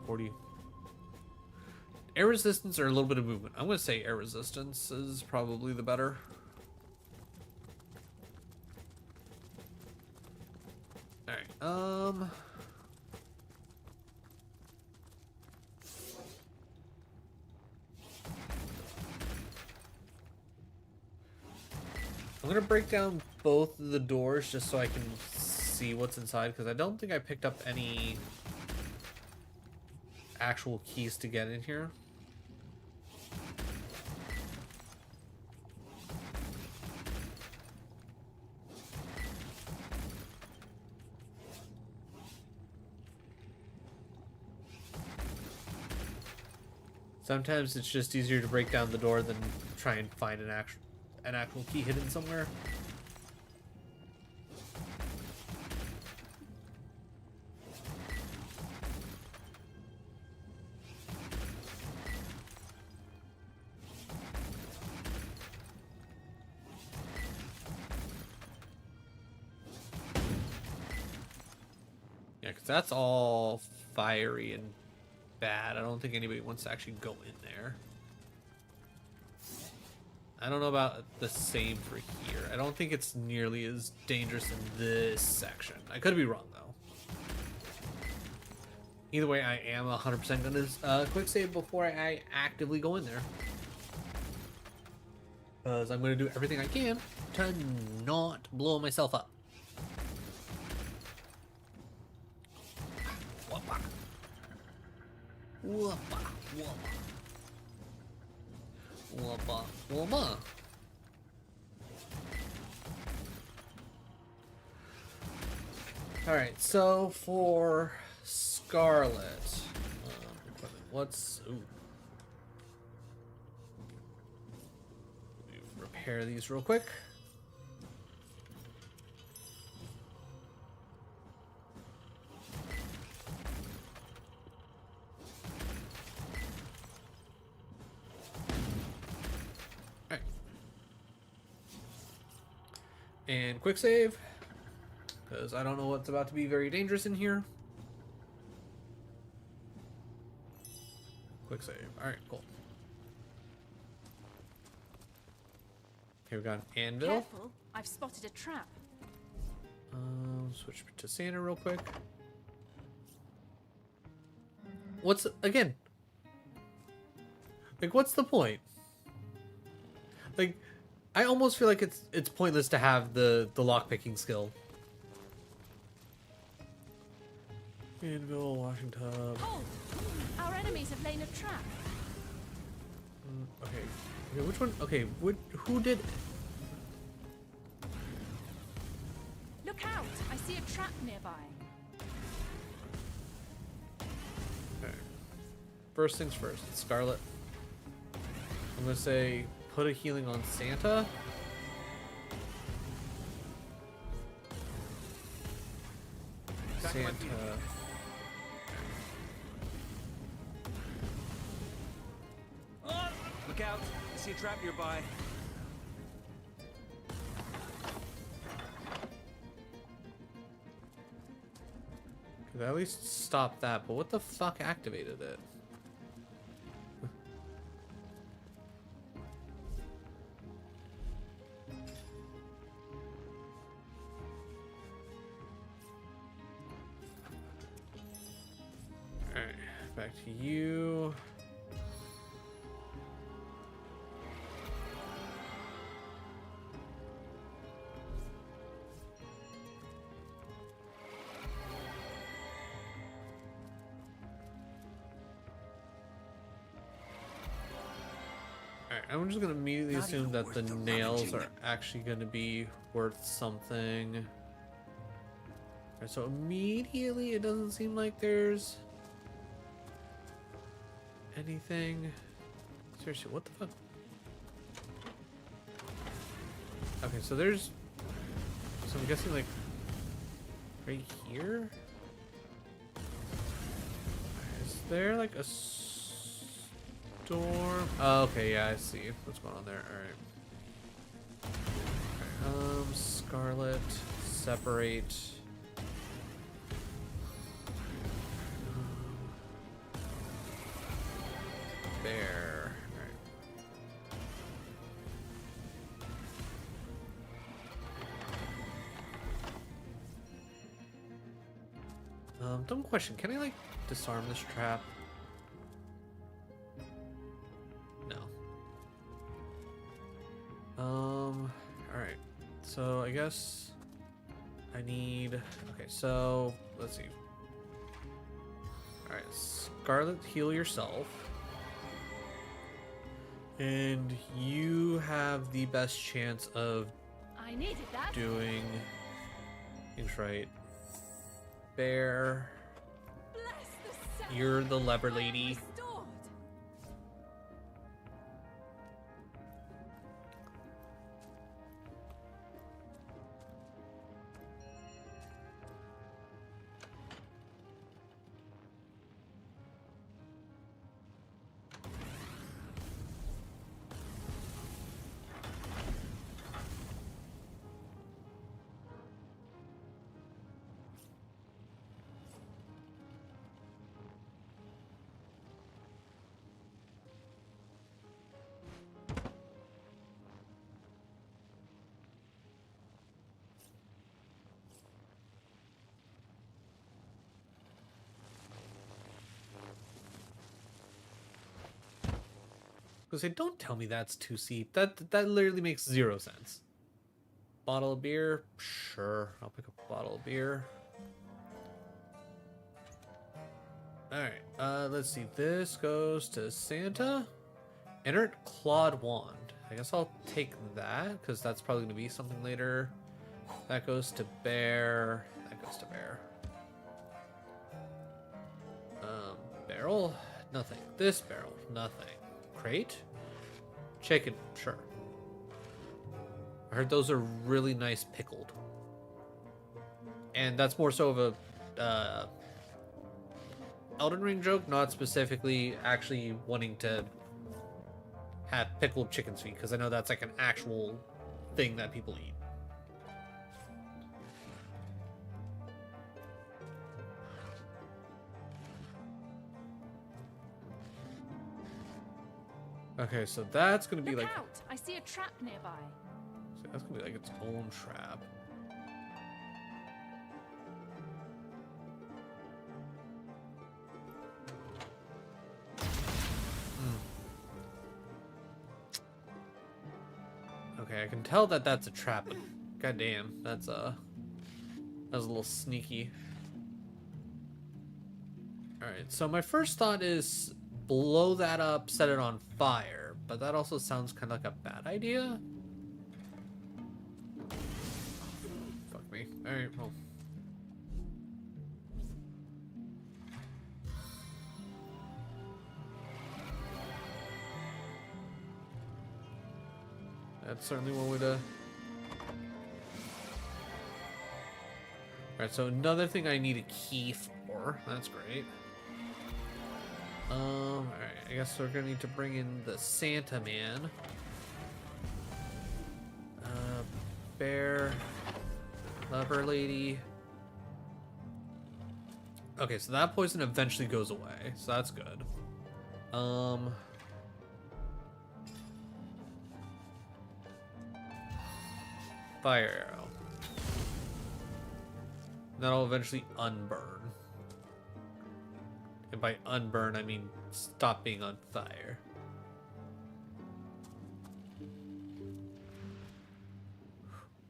[SPEAKER 1] 40. Air resistance or a little bit of movement? I'm going to say air resistance is probably the better. Alright, I'm going to break down both of the doors just so I can see what's inside, because I don't think I picked up any actual keys to get in here. Sometimes it's just easier to break down the door than try and find an actual key hidden somewhere. Yeah, because that's all fiery and bad. I don't think anybody wants to actually go in there. I don't know about the same for here. I don't think it's nearly as dangerous in this section. I could be wrong, though. Either way, I am 100% going to quick save before I actively go in there. Because I'm going to do everything I can to not blow myself up. Whoppa. Whoppa. Whoppa. Whoppa. Whoppa. Alright, so for Scarlet, what's... Ooh. Repair these real quick. Alright. And quick save, because I don't know what's about to be very dangerous in here. Quick save. Alright, cool. Okay, we got an anvil.
[SPEAKER 4] Careful, I've spotted a trap.
[SPEAKER 1] Switch to Santa real quick. What's again? Like, what's the point? Like, I almost feel like it's pointless to have the lockpicking skill. Anvil, washing tub.
[SPEAKER 4] Hold! Our enemies have laid a trap.
[SPEAKER 1] Okay. Okay, which one? Okay, who did?
[SPEAKER 4] Look out! I see a trap nearby.
[SPEAKER 1] Okay. First things first, Scarlet. I'm gonna say put a healing on Santa. Santa.
[SPEAKER 2] Look out! I see a trap nearby.
[SPEAKER 1] Could I at least stop that? But what the fuck activated it? Alright, back to you. Alright, I'm just gonna immediately
[SPEAKER 3] Not
[SPEAKER 1] assume
[SPEAKER 3] even
[SPEAKER 1] that
[SPEAKER 3] worth
[SPEAKER 1] the
[SPEAKER 3] the
[SPEAKER 1] nails
[SPEAKER 3] rummaging.
[SPEAKER 1] are actually gonna be worth something. Alright, so immediately it doesn't seem like there's anything. Seriously, what the fuck? Okay, so there's... So I'm guessing like right here? Is there like a storm? Oh, okay, yeah, I see what's going on there. Alright. Okay, Scarlet, separate. Bear. Alright. Dumb question. Can I like disarm this trap? No. Alright. So I guess I need... Okay, so let's see. Alright, Scarlet, heal yourself. And you have the best chance of
[SPEAKER 4] I needed that.
[SPEAKER 1] doing things right. Bear,
[SPEAKER 4] Bless the sun.
[SPEAKER 1] you're the lever lady.
[SPEAKER 4] Restored.
[SPEAKER 1] Because they don't tell me that's 2C. That literally makes 0 sense. Bottle of beer? Sure. I'll pick up a bottle of beer. Alright, let's see. This goes to Santa. Inert Clawed Wand. I guess I'll take that, because that's probably going to be something later. That goes to Bear. That goes to Bear. Barrel? Nothing. This barrel? Nothing. Crate? Chicken? Sure. I heard those are really nice pickled. And that's more so of a Elden Ring joke, not specifically actually wanting to have pickled chicken's feet, because I know that's like an actual thing that people eat. Okay, so that's gonna be
[SPEAKER 4] Look
[SPEAKER 1] like
[SPEAKER 4] out! I see a trap nearby.
[SPEAKER 1] so that's gonna be like its own trap. Okay, I can tell that that's a trap, but goddamn, that was a little sneaky. All right, so my first thought is blow that up, set it on fire, but that also sounds kind of like a bad idea. Fuck me. All right, well. That's certainly one way to... Alright, so another thing I need a key for. That's great. Alright, I guess we're gonna need to bring in the Santa Man. Bear. Lover lady. Okay, so that poison eventually goes away, so that's good. Fire arrow. That'll eventually unburn. And by unburn, I mean stop being on fire.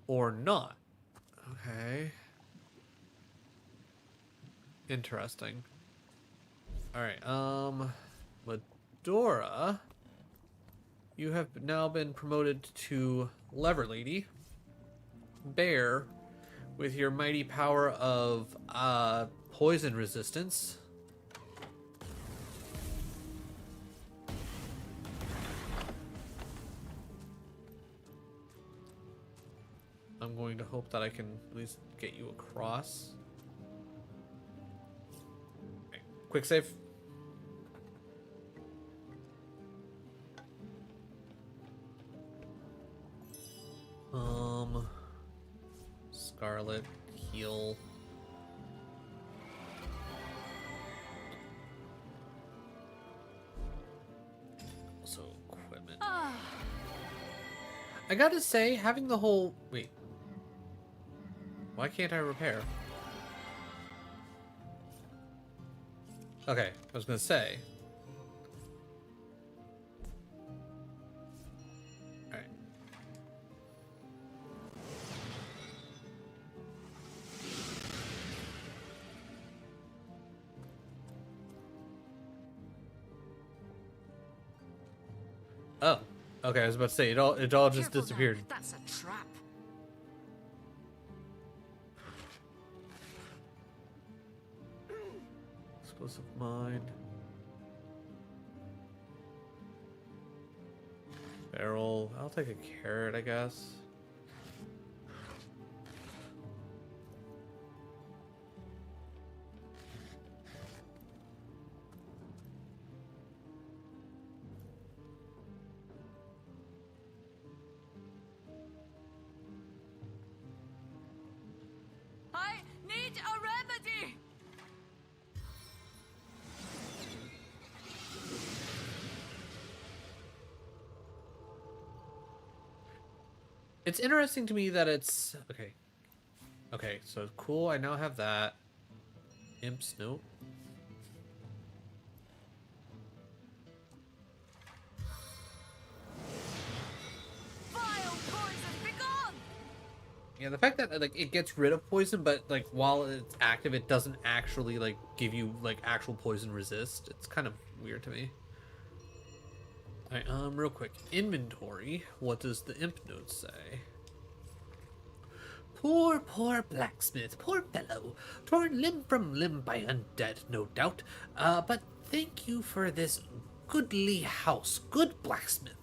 [SPEAKER 1] Or not. Okay. Interesting. Alright, Medora, you have now been promoted to Lever Lady. Bear, with your mighty power of poison resistance. I'm going to hope that I can at least get you across. Okay, quick save. Scarlet, heal. Also equipment. I gotta say, having the whole... Wait. Why can't I repair? Okay, I was gonna say. Alright. Oh, okay. I was about to say it all just
[SPEAKER 6] Careful
[SPEAKER 1] disappeared.
[SPEAKER 6] now, that's a trap.
[SPEAKER 1] Explosive mine. Barrel. I'll take a carrot, I guess.
[SPEAKER 6] I need a remedy.
[SPEAKER 1] It's interesting to me that it's okay. Okay, so cool. I now have that. Imp's note. Yeah, the fact that like it gets rid of poison, but like while it's active, it doesn't actually like give you like actual poison resist. It's kind of weird to me. All right, real quick, inventory. What does the imp note say? Poor, poor blacksmith, poor fellow, torn limb from limb by undead, no doubt. But thank you for this goodly house, good blacksmith.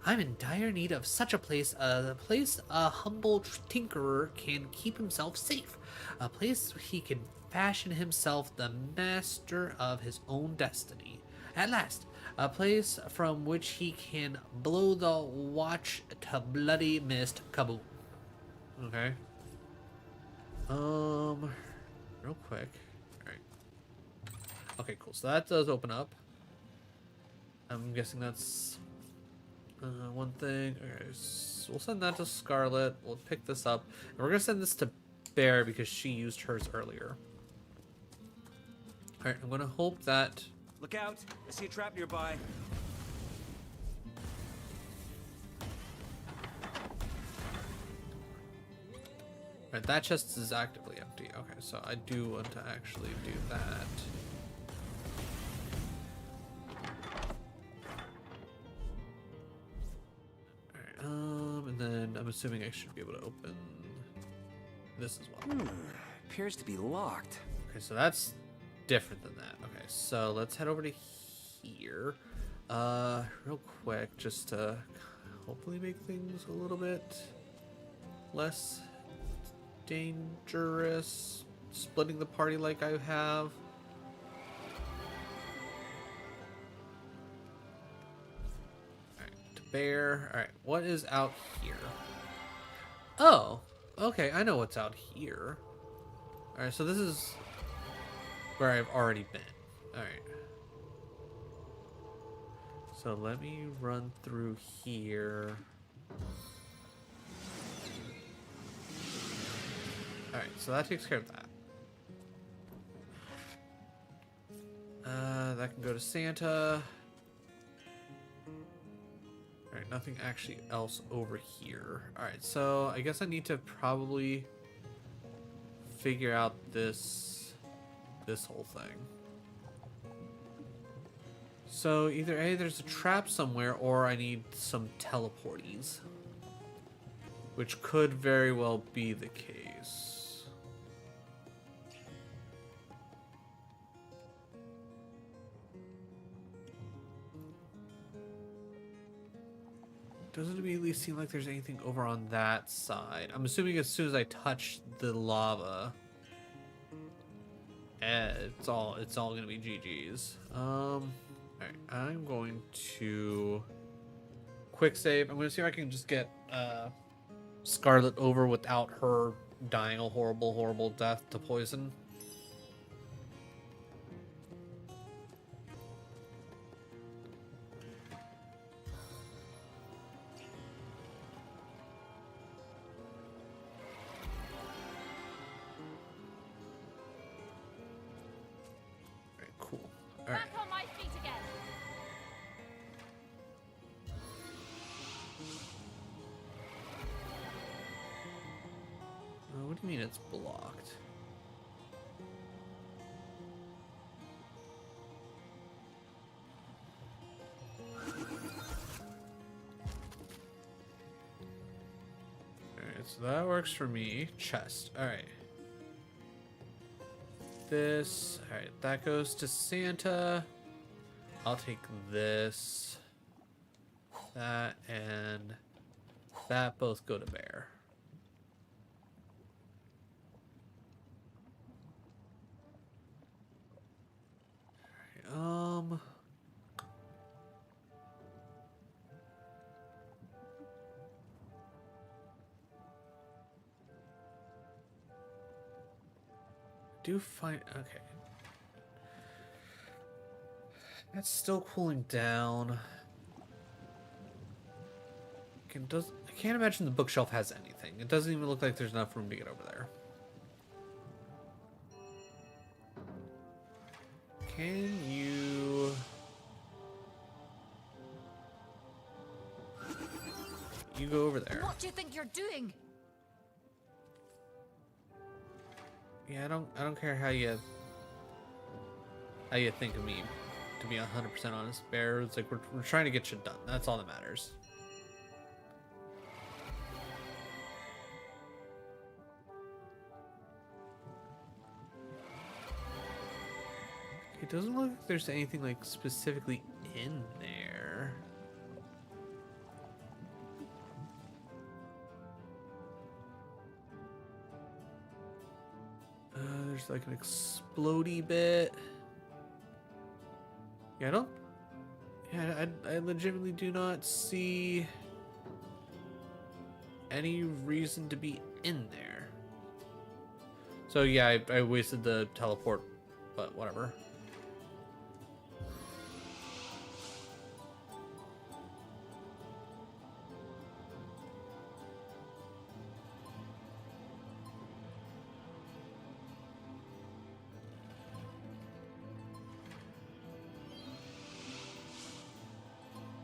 [SPEAKER 1] I'm in dire need of such a place a humble tinkerer can keep himself safe, a place he can fashion himself the master of his own destiny. At last, a place from which he can blow the watch to bloody mist kaboom. Okay. Real quick. Alright. Okay, cool. So that does open up. I'm guessing that's one thing. Okay, so we'll send that to Scarlet. We'll pick this up. And we're gonna send this to Bear because she used hers earlier. Alright, I'm gonna hope that...
[SPEAKER 2] Look out! I see a trap nearby.
[SPEAKER 1] Alright, that chest is actively empty. Okay, so I do want to actually do that. Alright, and then I'm assuming I should be able to open this as well.
[SPEAKER 2] Appears to be locked.
[SPEAKER 1] Okay, so that's different than that. Okay, so let's head over to here. Real quick, just to hopefully make things a little bit less dangerous. Splitting the party like I have. Alright, to Bear. Alright, what is out here? Oh, okay, I know what's out here. Alright, so this is where I've already been. Alright. So let me run through here. Alright, so that takes care of that. That can go to Santa. Alright, nothing actually else over here. Alright, so I guess I need to probably figure out this whole thing. So either A, there's a trap somewhere, or I need some teleporties. Which could very well be the case. Doesn't immediately seem like there's anything over on that side. I'm assuming as soon as I touch the lava, it's all gonna be GG's. Alright, I'm going to quick save. I'm gonna see if I can just get Scarlet over without her dying a horrible, horrible death to poison.
[SPEAKER 4] Back on my feet again.
[SPEAKER 1] What do you mean it's blocked? Alright, so that works for me. Chest. Alright. This. Alright, that goes to Santa. I'll take this. That and that both go to Bear. Alright, do find okay. That's still cooling down. I can't imagine the bookshelf has anything. It doesn't even look like there's enough room to get over there. Can you go over there?
[SPEAKER 6] What do you think you're doing?
[SPEAKER 1] Yeah, I don't care how you think of me, to be 100% honest. Bear, it's like we're trying to get shit done. That's all that matters. It doesn't look like there's anything like specifically in there. There's like an explodey bit. Yeah, I don't. Yeah, I legitimately do not see any reason to be in there. So yeah, I wasted the teleport, but whatever.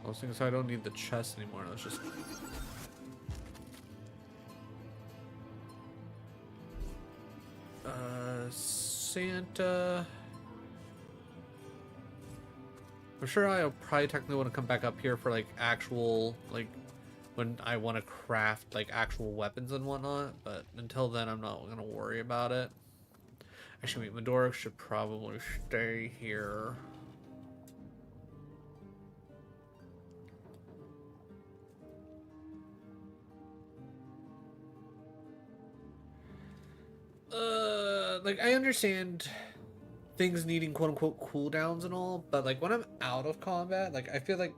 [SPEAKER 1] I was thinking, so I don't need the chest anymore. Let's just. Santa. I'm sure I'll probably technically want to come back up here for like actual, like, when I want to craft like actual weapons and whatnot. But until then, I'm not gonna worry about it. Actually, wait, Medora should probably stay here. Like, I understand things needing quote unquote cooldowns and all, but like when I'm out of combat, like I feel like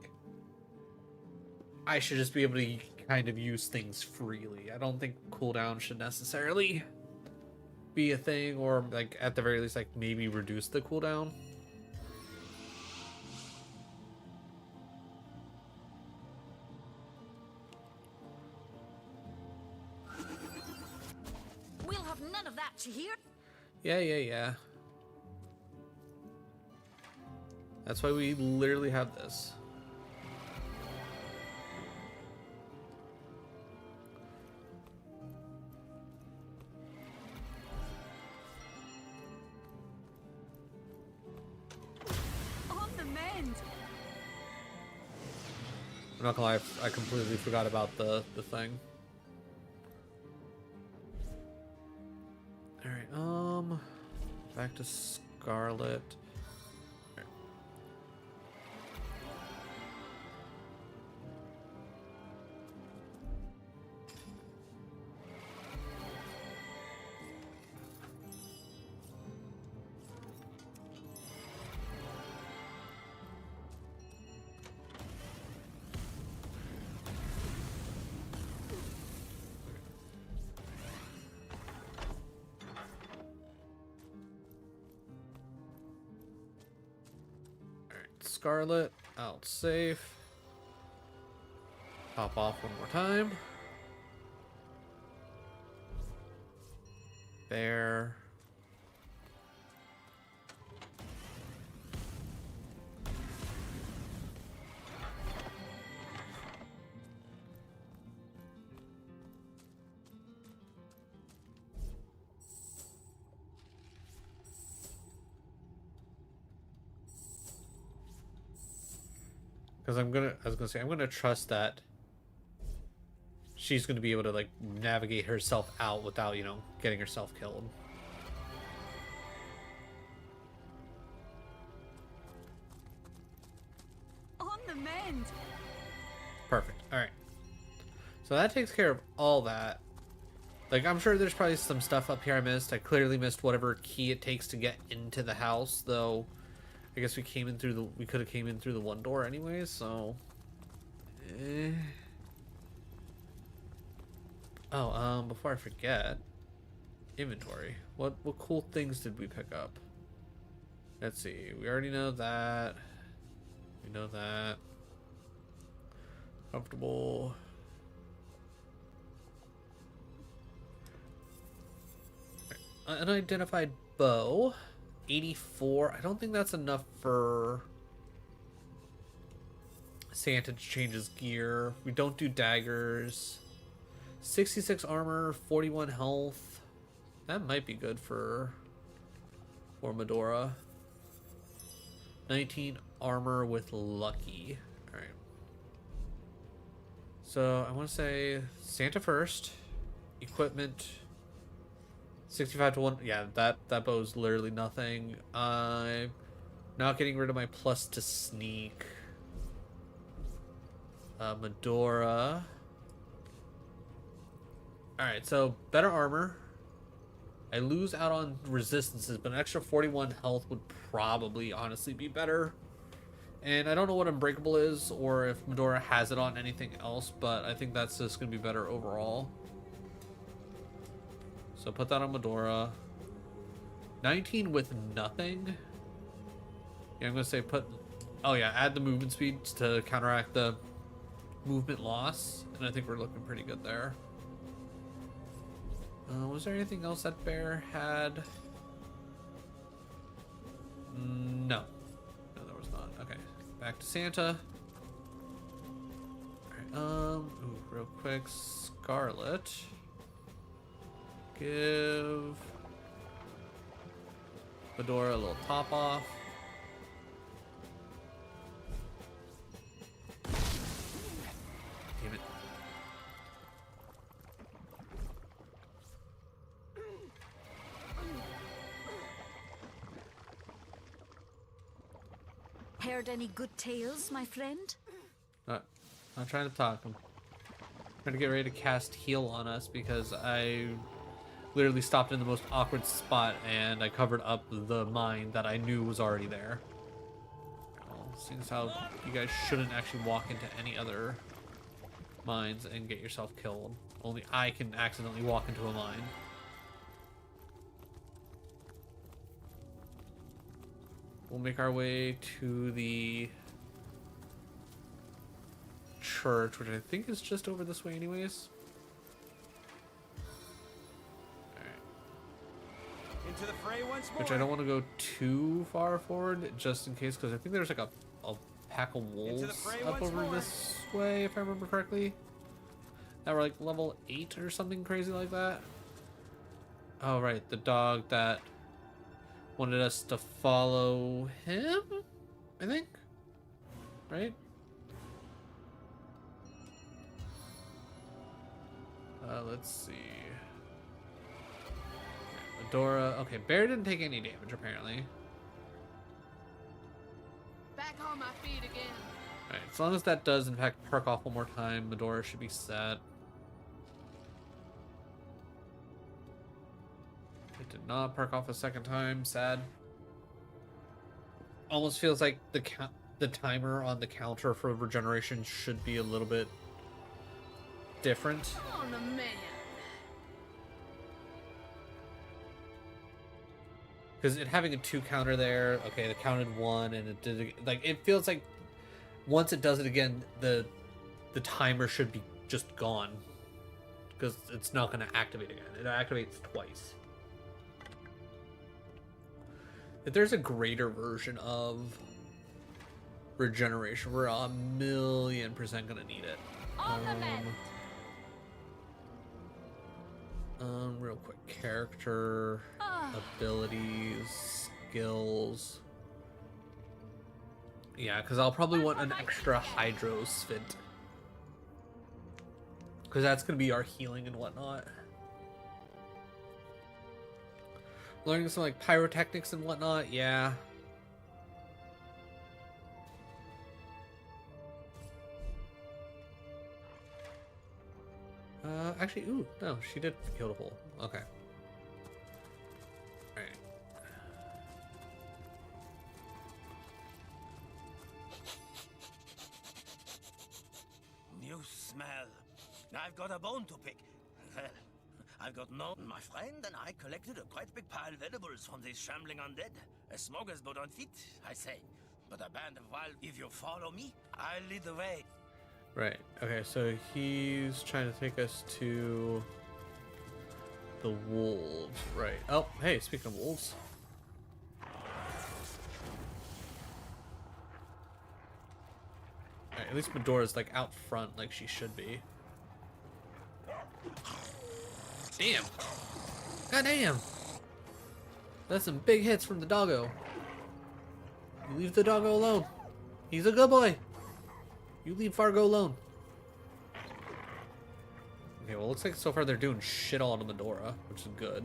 [SPEAKER 1] I should just be able to kind of use things freely. I don't think cooldown should necessarily be a thing, or like at the very least, like maybe reduce the cooldown.
[SPEAKER 6] We'll have none of that, you hear?
[SPEAKER 1] Yeah. That's why we literally have this.
[SPEAKER 6] On the mend.
[SPEAKER 1] I'm not gonna lie, I completely forgot about the thing. Alright, back to Scarlet. Scarlet, out safe. Pop off one more time. Bear. Because I was gonna say, I'm gonna trust that she's gonna be able to like navigate herself out without, you know, getting herself killed.
[SPEAKER 6] On the mend.
[SPEAKER 1] Perfect. All right. So that takes care of all that. Like, I'm sure there's probably some stuff up here I missed. I clearly missed whatever key it takes to get into the house, though. I guess we could have came in through the one door anyway, so. Oh, before I forget, inventory. What cool things did we pick up? Let's see. We already know that. We know that. Comfortable. Unidentified bow. 84. I don't think that's enough for Santa to change his gear. We don't do daggers. 66 armor, 41 health. That might be good for Medora. 19 armor with lucky. Alright. So I want to say Santa first. Equipment. 65 to 1. Yeah, that bow's literally nothing. I'm not getting rid of my plus to sneak. Medora. Alright, so better armor. I lose out on resistances, but an extra 41 health would probably honestly be better. And I don't know what Unbreakable is, or if Medora has it on anything else, but I think that's just going to be better overall. So put that on Medora. 19 with nothing. Yeah, I'm going to say put... Oh yeah, add the movement speed to counteract the movement loss. And I think we're looking pretty good there. Was there anything else that bear had? No. No, there was not. Okay. Back to Santa. Alright, ooh, real quick. Scarlet. Give Fedora a little top off. Damn it.
[SPEAKER 6] Heard any good tales, my friend?
[SPEAKER 1] Not trying to talk. I'm trying to get ready to cast heal on us because I literally stopped in the most awkward spot and I covered up the mine that I knew was already there. Well, seeing as how you guys shouldn't actually walk into any other mines and get yourself killed. Only I can accidentally walk into a mine. We'll make our way to the church, which I think is just over this way anyways. Alright.
[SPEAKER 2] Into the fray once more.
[SPEAKER 1] Which I don't want to go too far forward, just in case, because I think there's like a pack of wolves up over this way, if I remember correctly. That were like level 8 or something crazy like that. Oh, right, the dog that wanted us to follow him, I think, right? Let's see. Medora. Okay, Bear didn't take any damage apparently.
[SPEAKER 5] Back on my feet again.
[SPEAKER 1] Alright, as long as that does in fact perk off one more time, Medora should be set. It did not perk off a second time, sad. Almost feels like the timer on the counter for regeneration should be a little bit different.
[SPEAKER 5] On the man.
[SPEAKER 1] Because it having a 2 counter there, okay, it counted 1 and it did, like, it feels like once it does it again, the timer should be just gone. Because it's not going to activate again. It activates twice. If there's a greater version of regeneration, we're 1,000,000% going to need it.
[SPEAKER 5] On the mend.
[SPEAKER 1] Real quick, character, abilities, skills. Yeah, because I'll probably want an extra Hydro Sphinx. Because that's going to be our healing and whatnot. Learning some like pyrotechnics and whatnot, yeah. Actually, ooh, no, she did kill the hole. Okay. Alright.
[SPEAKER 3] You smell. I've got a bone to pick. Well, I've got no... My friend and I collected a quite big pile of edibles from these shambling undead. A smorgasbord on feet, I say. But a band of wild... If you follow me, I'll lead the way.
[SPEAKER 1] Right. Okay, so he's trying to take us to the wolves. Right. Oh, hey, speaking of wolves. Alright, at least Medora's like out front like she should be. Damn. God damn. That's some big hits from the doggo. You leave the doggo alone. He's a good boy. You leave Fargo alone. Okay, well, it looks like so far they're doing shit all to Medora, which is good.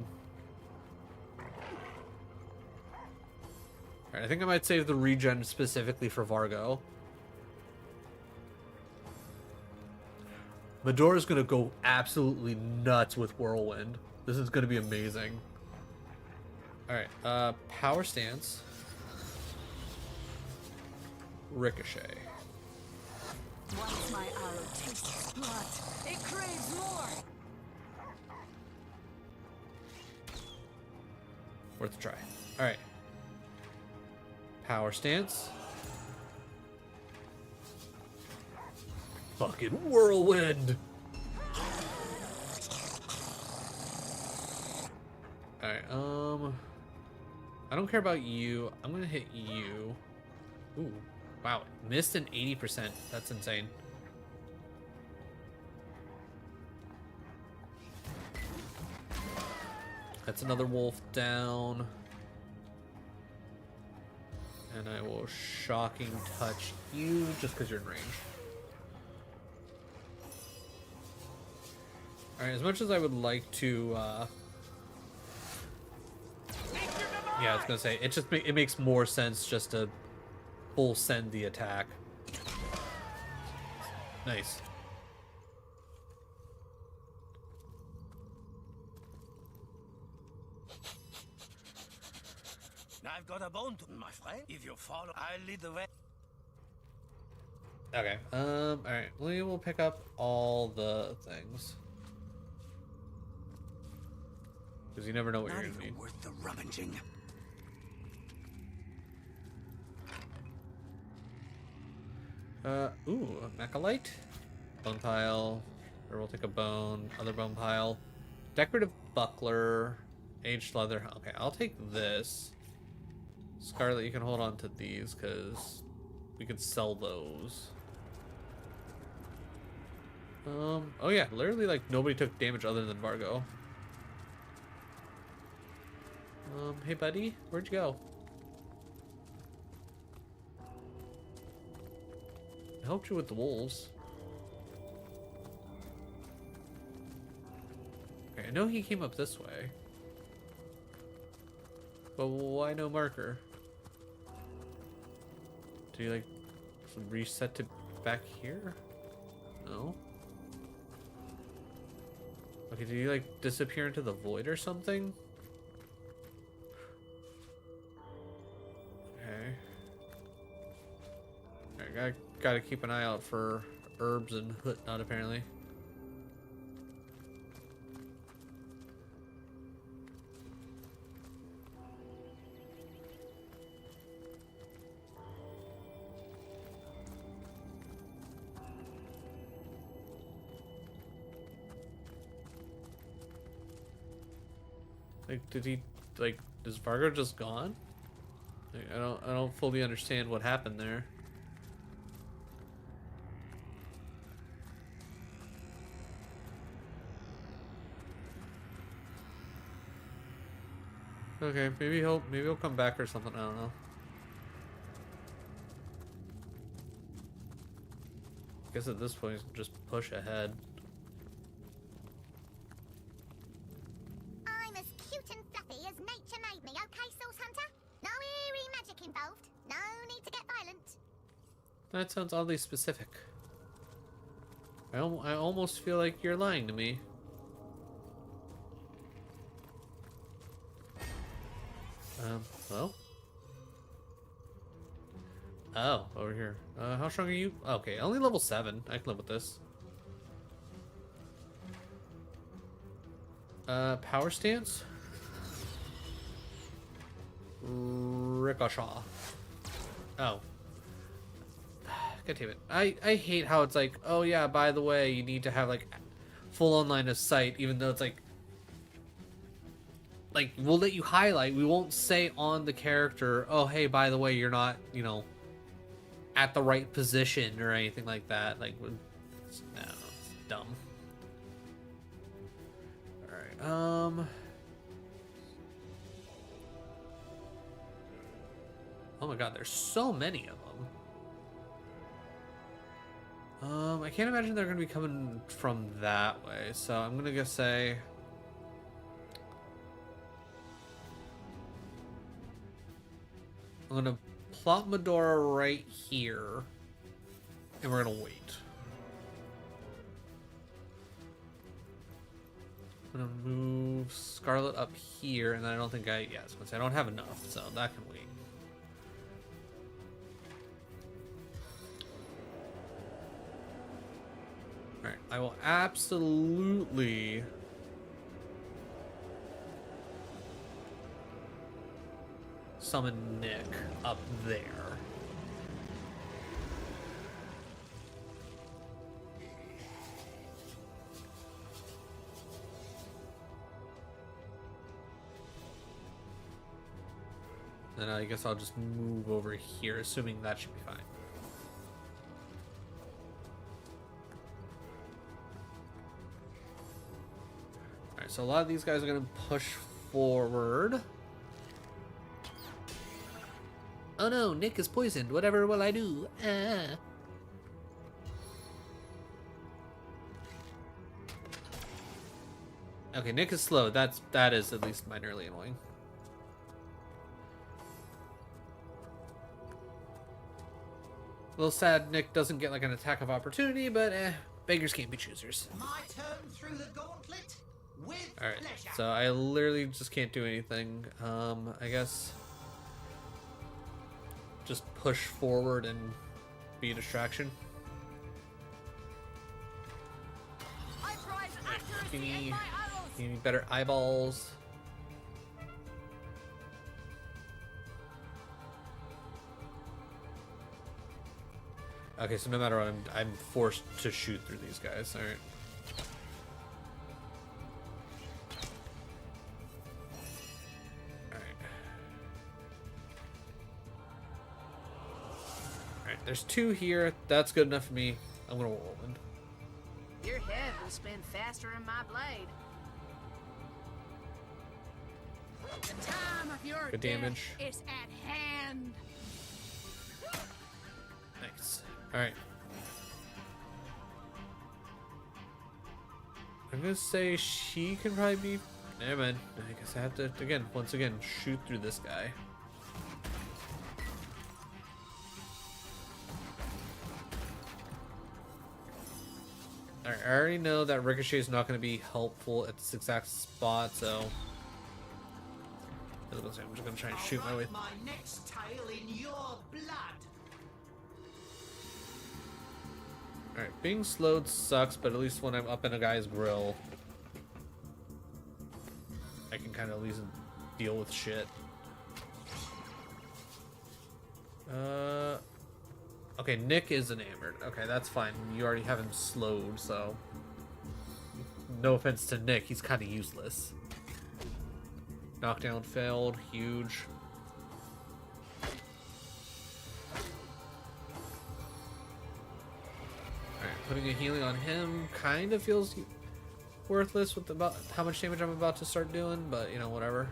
[SPEAKER 1] Alright, I think I might save the regen specifically for Vargo. Medora's gonna go absolutely nuts with Whirlwind. This is gonna be amazing. Alright, Power Stance. Ricochet.
[SPEAKER 6] Once my arrow tastes blood, it craves more.
[SPEAKER 1] Worth a try. Alright. Power Stance. Fucking Whirlwind! Alright, I don't care about you. I'm gonna hit you. Ooh. Wow, missed an 80%. That's insane. That's another wolf down. And I will shocking touch you just because you're in range. Alright, as much as I would like to, yeah, I was gonna say, it makes more sense just to full send the attack. Nice.
[SPEAKER 2] I've got a bone to my friend. If you follow, I'll lead the way.
[SPEAKER 1] Okay, alright, we will pick up all the things. Because you never know what
[SPEAKER 2] Not
[SPEAKER 1] you're gonna
[SPEAKER 2] even
[SPEAKER 1] need.
[SPEAKER 2] worth the rummaging.
[SPEAKER 1] Ooh, a Mechalite. Bone pile. Or we'll take a bone. Other bone pile. Decorative buckler. Aged leather. Okay, I'll take this. Scarlet, you can hold on to these because we could sell those. Oh yeah, literally like nobody took damage other than Vargo. Hey buddy, where'd you go? I helped you with the wolves. Okay, I know he came up this way. But why no marker? Do you like reset to back here? No. Okay, did you like disappear into the void or something? Okay. Alright, gotta keep an eye out for herbs and whatnot apparently. Like, did he, like, is Vargo just gone? Like, I don't fully understand what happened there. Okay, maybe he'll come back or something. I don't know. I guess at this point, just push ahead.
[SPEAKER 7] I'm as cute and fluffy as nature made me, okay, Source Hunter? No eerie magic involved. No need to get violent.
[SPEAKER 1] That sounds oddly specific. I almost feel like you're lying to me. Well? Oh, over here. How strong are you? Okay, only level 7. I can live with this. Power stance? Ricochet. Oh. God damn it. I hate how it's like, oh yeah, by the way, you need to have like full on line of sight, even though it's like we'll let you highlight. We won't say on the character, oh hey, by the way, you're not, you know, at the right position or anything like that. Like, it's, no, it's dumb. All right. Oh my god, there's so many of them. I can't imagine they're gonna be coming from that way, so I'm gonna just say I'm gonna plot Medora right here, and we're gonna wait. I'm gonna move Scarlet up here, and then I don't think I was gonna say I don't have enough, so that can wait. Alright, I will absolutely summon Nick up there. Then I guess I'll just move over here, assuming that should be fine. Alright, so a lot of these guys are going to push forward. Oh no, Nick is poisoned. Whatever will I do? Okay, Nick is slow. That is at least minorly annoying. A little sad Nick doesn't get like an attack of opportunity, but beggars can't be choosers.
[SPEAKER 3] My turn through the gauntlet with
[SPEAKER 1] Alright,
[SPEAKER 3] pleasure.
[SPEAKER 1] so I literally just can't do anything. I guess just push forward and be a distraction.
[SPEAKER 6] I prize
[SPEAKER 1] Give
[SPEAKER 6] accuracy in
[SPEAKER 1] me,
[SPEAKER 6] my arrows.
[SPEAKER 1] give me better eyeballs. Okay, so no matter what, I'm forced to shoot through these guys. All right. All right, there's two here. That's good enough for me. I'm gonna whirlwind.
[SPEAKER 5] Your head will spin faster in my blade. The time of your
[SPEAKER 1] Good
[SPEAKER 5] death
[SPEAKER 1] damage.
[SPEAKER 5] is at hand.
[SPEAKER 1] Nice. All right. I'm gonna say she can probably be. Never mind. I guess I have to once again shoot through this guy. Alright, I already know that Ricochet is not going to be helpful at this exact spot, so I'm just going to try and shoot my way.
[SPEAKER 3] My next tale in your blood.
[SPEAKER 1] Alright, being slowed sucks, but at least when I'm up in a guy's grill, I can kind of at least deal with shit. Okay, Nick is enamored. Okay, that's fine. You already have him slowed, so no offense to Nick, he's kind of useless. Knockdown failed, huge. Alright, putting a healing on him kind of feels worthless with about how much damage I'm about to start doing, but you know, whatever.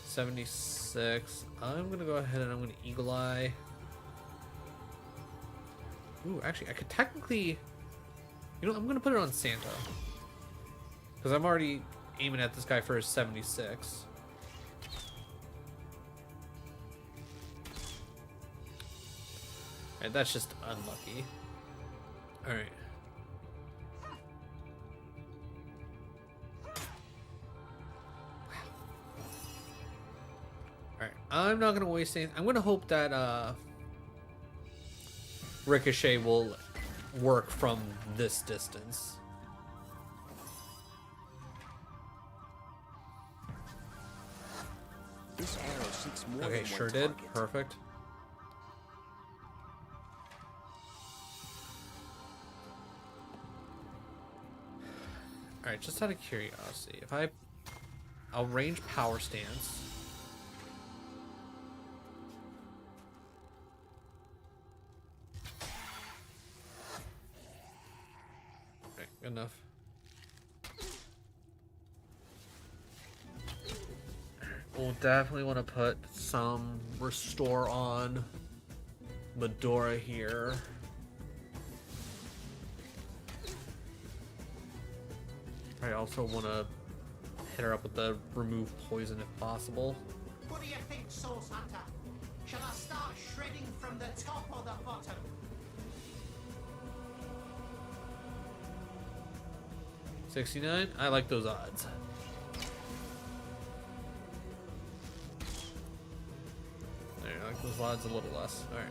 [SPEAKER 1] 76. I'm gonna go ahead and I'm gonna Eagle Eye. Ooh, actually, I could technically... You know, I'm gonna put it on Santa. Because I'm already aiming at this guy for his 76. Alright, that's just unlucky. Alright. Alright, I'm not gonna waste anything. I'm gonna hope that Ricochet will work from this distance.
[SPEAKER 2] This arrow seeks more
[SPEAKER 1] Okay,
[SPEAKER 2] than
[SPEAKER 1] sure
[SPEAKER 2] one
[SPEAKER 1] did.
[SPEAKER 2] target.
[SPEAKER 1] Perfect. Alright, just out of curiosity, if I'll range power stance. Okay, good enough. we'll definitely want to put some restore on Medora here. I also want to hit her up with the remove poison if possible.
[SPEAKER 3] What do you think, Source Hunter? Shall I start shredding from the top or the bottom?
[SPEAKER 1] 69. I like those odds. There, I like those odds a little less. Alright.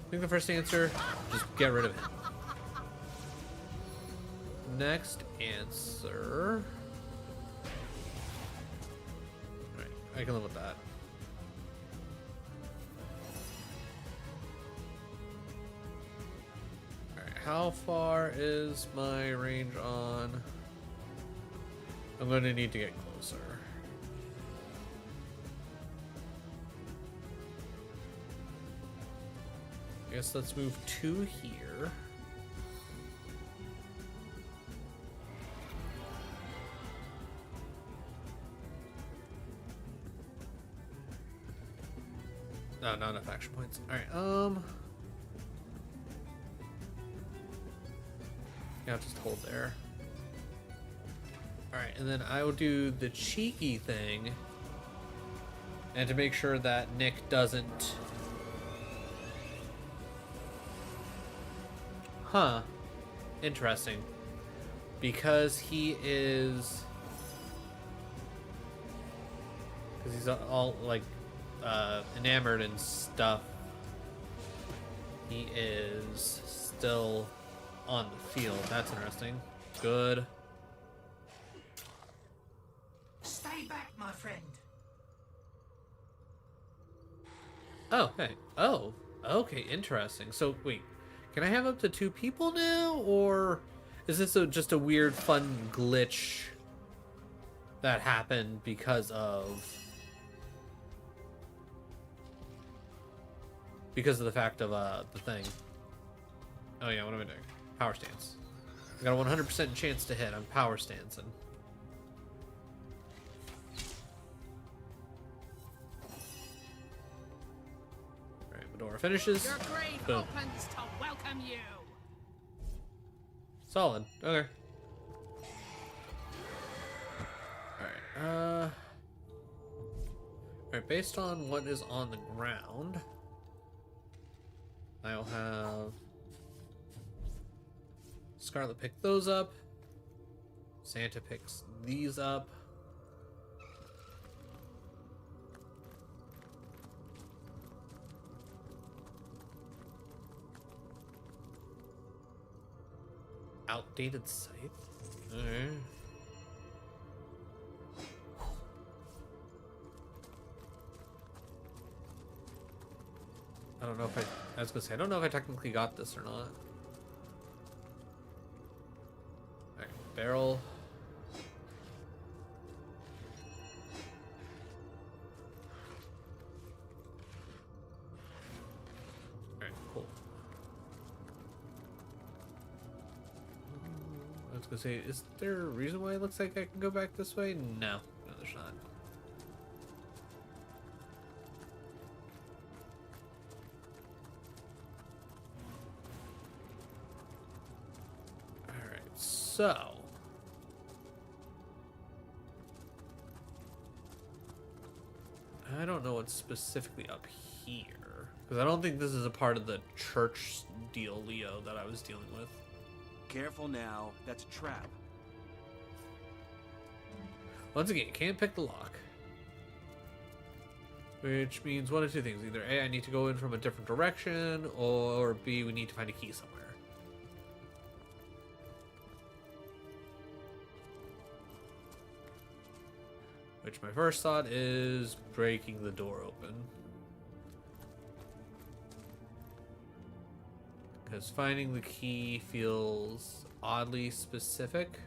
[SPEAKER 1] I think the first answer, just get rid of him. Next answer. Alright, I can live with that. Alright, how far is my range on? I'm going to need to get closer. I guess let's move 2 here. No, not enough action points. Alright, yeah, I'll just hold there. Alright, and then I will do the cheeky thing. And to make sure that Nick doesn't... Huh. Interesting. Because he is... Because he's all, like... enamored and stuff, he is still on the field. That's interesting. Good.
[SPEAKER 3] Stay back, my friend.
[SPEAKER 1] Oh, hey. Oh, okay, interesting. So, wait, can I have up to 2 people now, or is this just a weird, fun glitch that happened because of the fact of the thing? Oh yeah, what am I doing? Power stance. I got a 100% chance to hit. I'm power stancing. Alright, Medora finishes.
[SPEAKER 5] Your grave
[SPEAKER 1] Boom.
[SPEAKER 5] opens to welcome you.
[SPEAKER 1] Solid. Okay. Alright, Alright, based on what is on the ground, I'll have Scarlet pick those up. Santa picks these up. Outdated scythe. Alright. I don't know if I was gonna say, I don't know if I technically got this or not. Alright, barrel. Alright, cool. I was gonna say, is there a reason why it looks like I can go back this way? No, there's not. So, I don't know what's specifically up here, because I don't think this is a part of the church deal, Leo, that I was dealing with.
[SPEAKER 2] Careful now, that's a trap.
[SPEAKER 1] Once again, can't pick the lock. Which means one of 2 things. Either A, I need to go in from a different direction, or B, we need to find a key somewhere. Which my first thought is breaking the door open. Because finding the key feels oddly specific.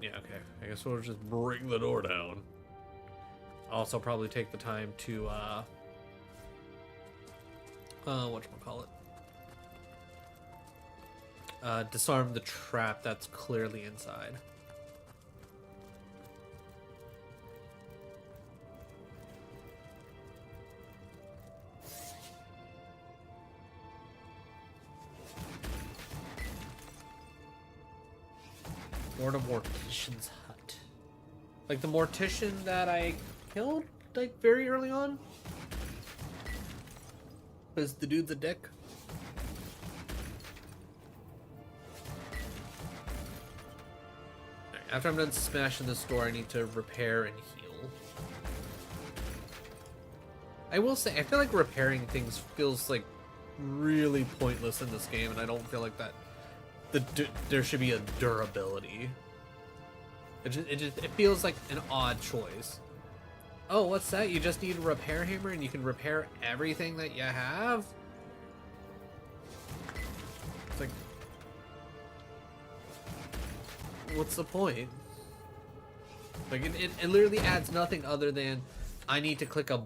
[SPEAKER 1] Yeah, okay. I guess we'll just break the door down. Also probably take the time to Whatchamacallit? Disarm the trap that's clearly inside. Or the Mortician's hut. Like the Mortician that I killed, like, very early on? Is the dude the dick? Alright, after I'm done smashing this door, I need to repair and heal. I will say, I feel like repairing things feels like really pointless in this game, and I don't feel like that there should be a durability. It feels like an odd choice. Oh, what's that? You just need a repair hammer and you can repair everything that you have? It's like, what's the point? Like, it literally adds nothing other than I need to click a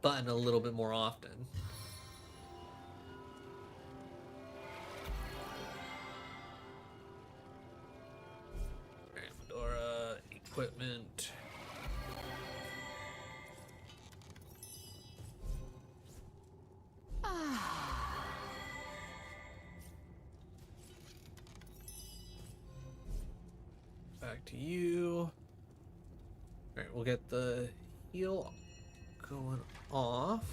[SPEAKER 1] button a little bit more often. Fedora, equipment. Back to you. Alright, we'll get the heal going off.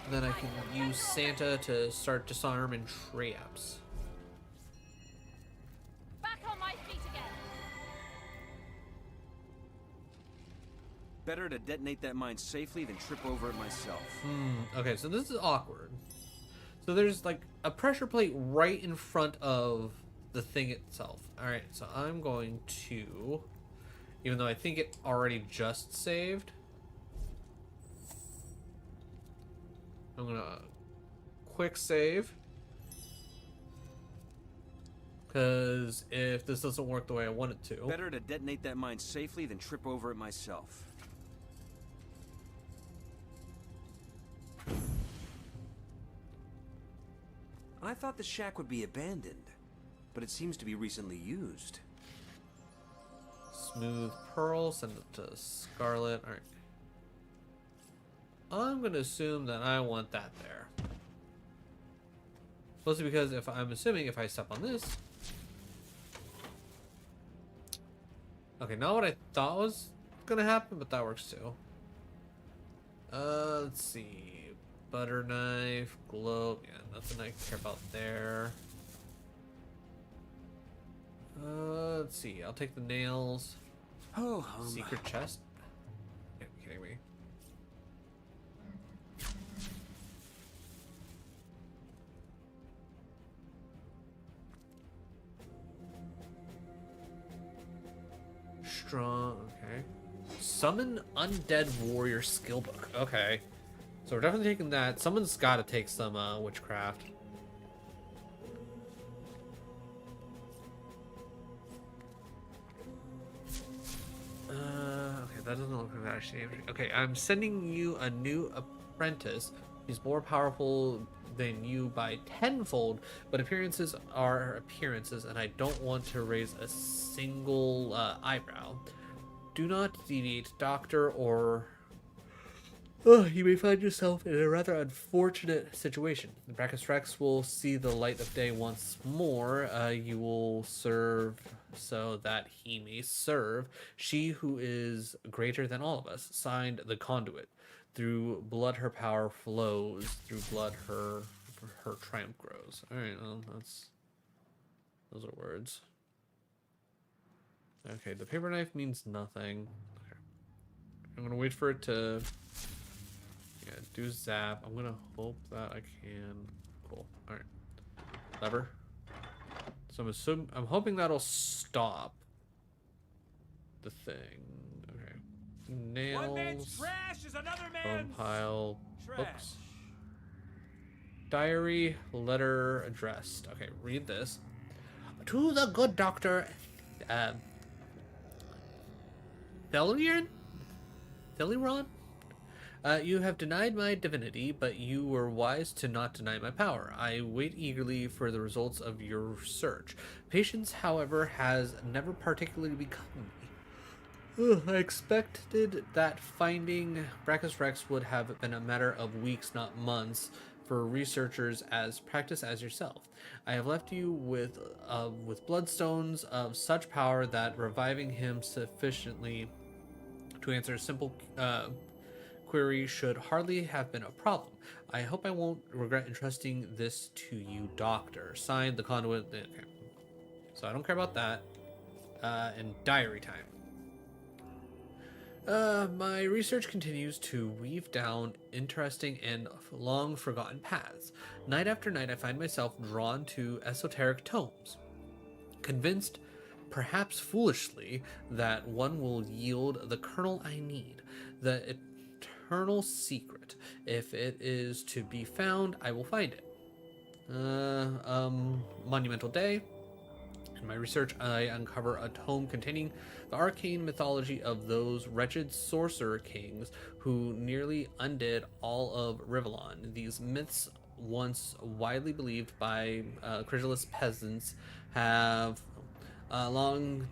[SPEAKER 1] Then I can use Santa to start disarming traps.
[SPEAKER 4] Back on my feet again.
[SPEAKER 2] Better to detonate that mine safely than trip over it myself.
[SPEAKER 1] Okay, so this is awkward. So there's like a pressure plate right in front of the thing itself. Alright, so I'm going to, even though I think it already just saved, I'm gonna quick save, because if this doesn't work the way I want it to.
[SPEAKER 2] Better to detonate that mine safely than trip over it myself. I thought the shack would be abandoned, but it seems to be recently used.
[SPEAKER 1] Smooth pearl, send it to Scarlet. Alright. I'm gonna assume that I want that there. Mostly because I'm assuming if I step on this. Okay, not what I thought was gonna happen, but that works too. Let's see. Butter knife, globe. Yeah, nothing I care about there. Let's see. I'll take the nails.
[SPEAKER 2] Oh,
[SPEAKER 1] Secret chest? Are you kidding me? Strong, okay. Summon Undead Warrior skill book. Okay. So we're definitely taking that. Someone's got to take some witchcraft. Okay, that doesn't look like that actually. Okay, I'm sending you a new apprentice. He's more powerful than you by tenfold, but appearances are appearances, and I don't want to raise a single eyebrow. Do not deviate, doctor, or you may find yourself in a rather unfortunate situation. The Brachus Rex will see the light of day once more. You will serve so that he may serve. She who is greater than all of us. Signed, the Conduit. Through blood her power flows. Through blood her triumph grows. Alright, well, those are words. Okay, the paper knife means nothing. Okay. I'm gonna wait for it to... Yeah, do zap. I'm gonna hope that I can. Cool. All right. Lever. So I'm hoping that'll stop the thing. Okay. Nails.
[SPEAKER 2] One man's trash is another
[SPEAKER 1] Bone
[SPEAKER 2] man's
[SPEAKER 1] pile.
[SPEAKER 2] trash.
[SPEAKER 1] Books. Diary. Letter addressed. Okay. Read this. To the good doctor, Theliron. You have denied my divinity, but you were wise to not deny my power. I wait eagerly for the results of your search. Patience, however, has never particularly become me. Ugh, I expected that finding Brachus Rex would have been a matter of weeks, not months, for researchers as practiced as yourself. I have left you with bloodstones of such power that reviving him sufficiently to answer a simple query should hardly have been a problem. I hope I won't regret entrusting this to you, Doctor. Signed, the conduit. Okay. So I don't care about that. And diary time. My research continues to weave down interesting and long forgotten paths. Night after night, I find myself drawn to esoteric tomes, convinced, perhaps foolishly, that one will yield the kernel I need, the eternal secret. If it is to be found, I will find it. Monumental day. In my research, I uncover a tome containing the arcane mythology of those wretched sorcerer kings who nearly undid all of Rivellon. These myths, once widely believed by credulous peasants, have long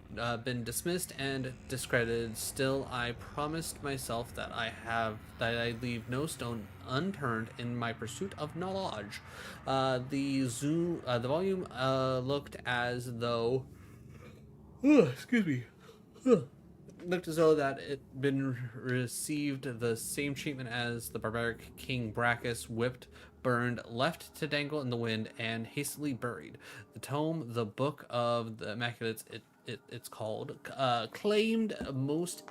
[SPEAKER 1] been dismissed and discredited. Still, I promised myself that I leave no stone unturned in my pursuit of knowledge. The volume looked as though, excuse me, looked as though that it been received the same treatment as the barbaric King Brachus, whipped, burned, left to dangle in the wind, and hastily buried. The tome, the Book of the Immaculates, it's called, claimed most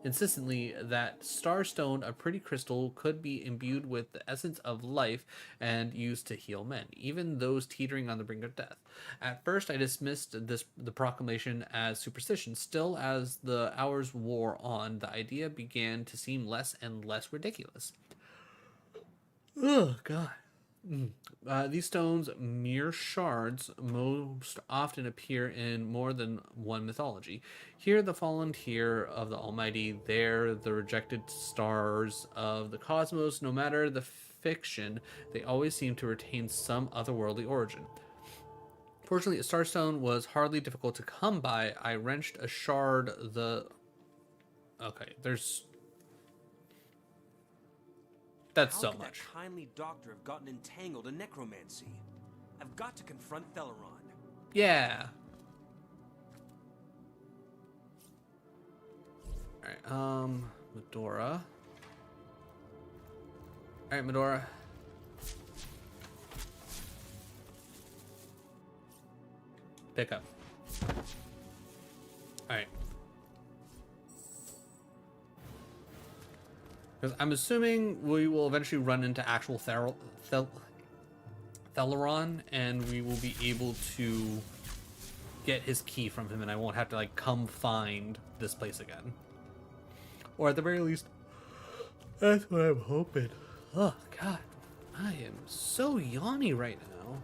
[SPEAKER 1] insistently that Starstone, a pretty crystal, could be imbued with the essence of life and used to heal men, even those teetering on the brink of death. At first, I dismissed the proclamation as superstition. Still, as the hours wore on, the idea began to seem less and less ridiculous. Oh, God. These stones, mere shards, most often appear in more than one mythology. Here, the fallen tier of the Almighty; there, the rejected stars of the cosmos. No matter the fiction, they always seem to retain some otherworldly origin. Fortunately, a starstone was hardly difficult to come by. I wrenched a shard. That's so
[SPEAKER 2] How could
[SPEAKER 1] much.
[SPEAKER 2] that kindly doctor have gotten entangled in necromancy? I've got to confront Theleron.
[SPEAKER 1] Yeah. Alright, Medora. Alright, Medora. Pick up. Alright. Because I'm assuming we will eventually run into actual Theleron, and we will be able to get his key from him, and I won't have to, like, come find this place again. Or at the very least, that's what I'm hoping. Oh, God. I am so yawny right now.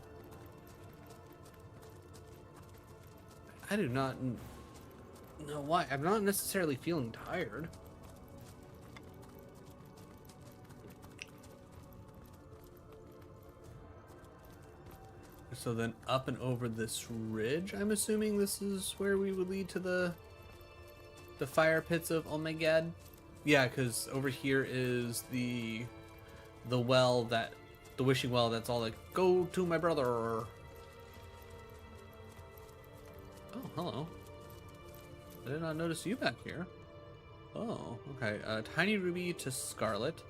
[SPEAKER 1] I do not know why. I'm not necessarily feeling tired. So then up and over this ridge, I'm assuming this is where we would lead to the fire pits of oh my god. Yeah, because over here is the well, that the wishing well that's all like, go to my brother. Oh, hello. I did not notice you back here. Oh, okay. Tiny ruby to scarlet.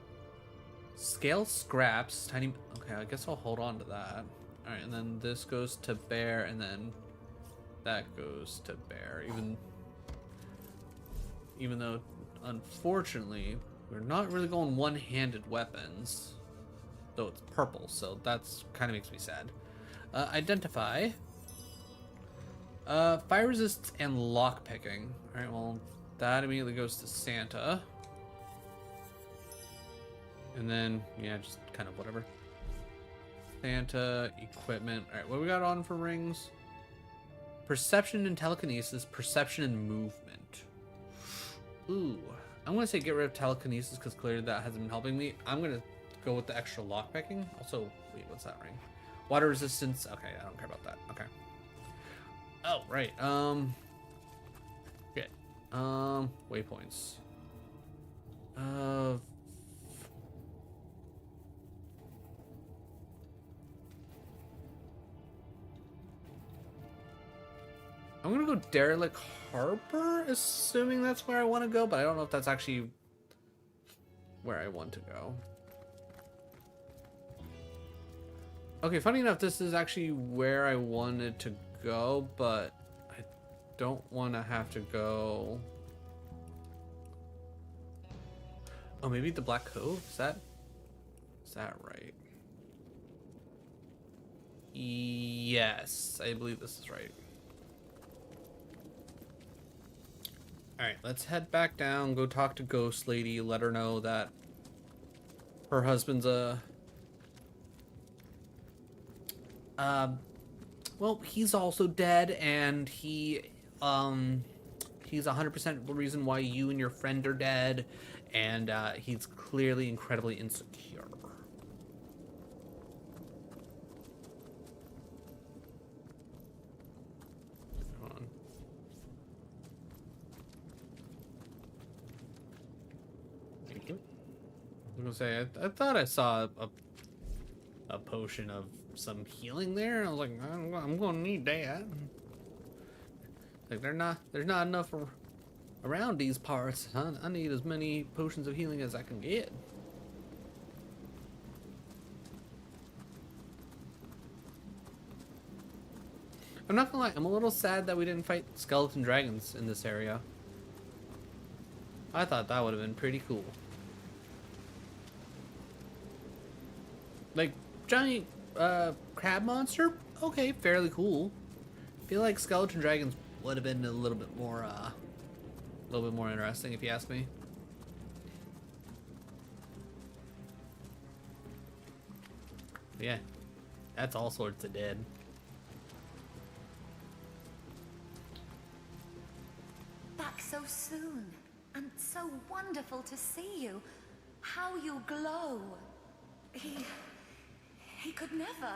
[SPEAKER 1] Scale scraps. Tiny. Okay, I guess I'll hold on to that. All right, and then this goes to bear, and then that goes to bear. Even though, unfortunately, we're not really going one-handed weapons, though it's purple, so that's kind of makes me sad. Identify. Fire resist and lock picking. All right, well, that immediately goes to Santa, and then yeah, just kind of whatever. Santa, equipment. All right, what we got on for rings? Perception and telekinesis, perception and movement. Ooh, I'm gonna say get rid of telekinesis because clearly that hasn't been helping me. I'm gonna go with the extra lockpicking. Also, wait, what's that ring? Water resistance. Okay, I don't care about that. Okay. Oh, right. Okay. Waypoints. I'm gonna go Derelict Harbor, assuming that's where I want to go, but I don't know if that's actually where I want to go. Okay, funny enough, this is actually where I wanted to go, but I don't want to have to go. Oh, maybe the Black Cove? Is that right? Yes, I believe this is right. Alright, let's head back down, go talk to Ghost Lady, let her know that her husband's well, he's also dead, and he's 100% the reason why you and your friend are dead, and he's clearly incredibly insecure. Hold on. Thank you. I'm gonna say I thought I saw a potion of some healing there. I was like, I'm gonna need that. Like there's not enough around these parts. I need as many potions of healing as I can get. I'm not gonna lie, I'm a little sad that we didn't fight skeleton dragons in this area. I thought that would have been pretty cool. Like giant crab monster, okay, fairly cool. I feel like skeleton dragons would have been a little bit more interesting if you ask me. But yeah, that's all sorts of dead.
[SPEAKER 6] Back so soon, and so wonderful to see you. How you glow. He could never.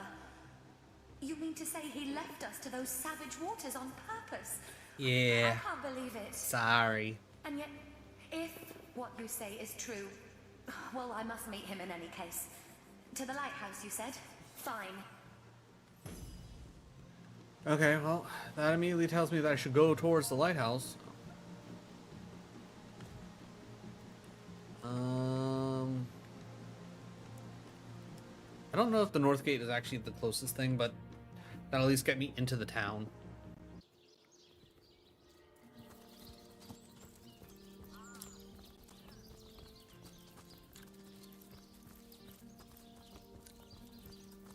[SPEAKER 6] You mean to say he left us to those savage waters on purpose?
[SPEAKER 1] Yeah.
[SPEAKER 6] I can't believe it.
[SPEAKER 1] Sorry.
[SPEAKER 6] And yet, if what you say is true, well, I must meet him in any case. To the lighthouse, you said? Fine.
[SPEAKER 1] Okay, well, that immediately tells me that I should go towards the lighthouse. I don't know if the North Gate is actually the closest thing, but that'll at least get me into the town.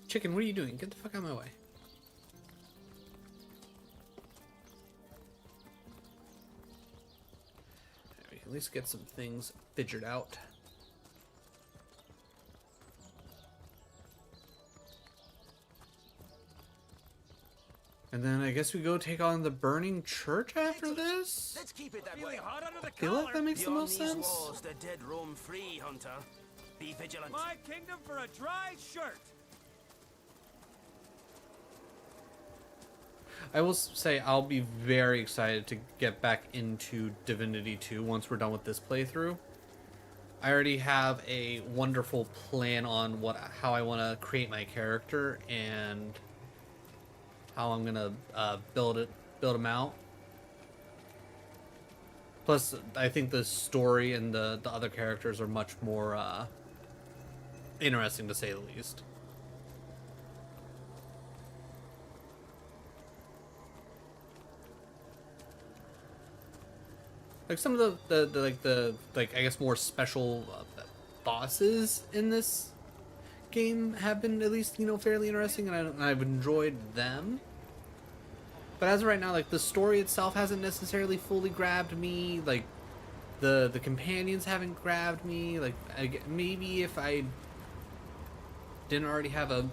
[SPEAKER 1] Chicken, what are you doing? Get the fuck out of my way. We can at least get some things figured out. And then I guess we go take on the burning church after this?
[SPEAKER 8] Let's keep it that way.
[SPEAKER 2] Hot under the
[SPEAKER 1] I feel like that makes the
[SPEAKER 8] Beyond
[SPEAKER 1] most
[SPEAKER 8] these
[SPEAKER 1] sense.
[SPEAKER 8] walls, the dead roam free, Hunter. Be vigilant.
[SPEAKER 2] My kingdom for a dry shirt.
[SPEAKER 1] I will say I'll be very excited to get back into Divinity 2 once we're done with this playthrough. I already have a wonderful plan on how I want to create my character and how I'm gonna build him out. Plus, I think the story and the other characters are much more interesting, to say the least. Like some of the I guess more special bosses in this game have been at least, you know, fairly interesting, and I've enjoyed them. But as of right now, like the story itself hasn't necessarily fully grabbed me. Like the companions haven't grabbed me. Like maybe if I didn't already have a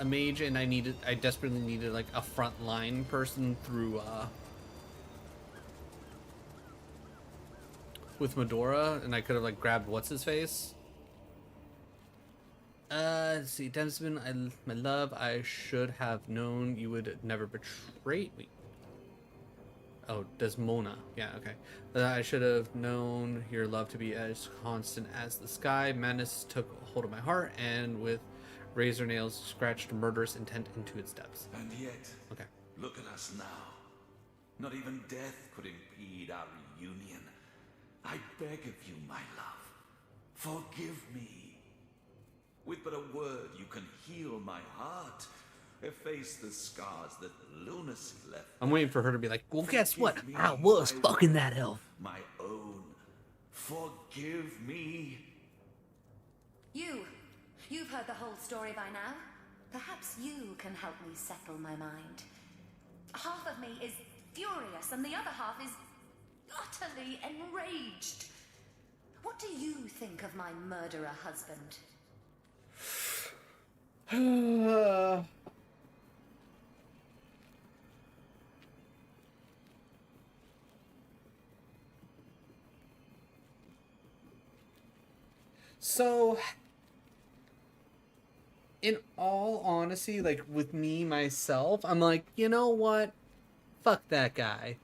[SPEAKER 1] mage and I desperately needed like a frontline person through with Medora, and I could have like grabbed what's his face. Let's see, Desmond, my love, I should have known you would never betray me. Oh, Desmona. Yeah, okay. I should have known your love to be as constant as the sky. Madness took hold of my heart, and with razor nails scratched murderous intent into its depths.
[SPEAKER 3] And yet,
[SPEAKER 1] Okay.
[SPEAKER 3] look at us now. Not even death could impede our reunion. I beg of you, my love, forgive me. With but a word, you can heal my heart. Efface the scars that lunacy left.
[SPEAKER 1] I'm waiting for her to be like, well, guess what?
[SPEAKER 3] Forgive me,
[SPEAKER 1] I was
[SPEAKER 3] my
[SPEAKER 1] fucking
[SPEAKER 3] wife,
[SPEAKER 1] that elf.
[SPEAKER 3] My own. Forgive me.
[SPEAKER 6] You've heard the whole story by now. Perhaps you can help me settle my mind. Half of me is furious and the other half is utterly enraged. What do you think of my murderer husband?
[SPEAKER 1] So, in all honesty, like with me, myself, I'm like, you know what? Fuck that guy.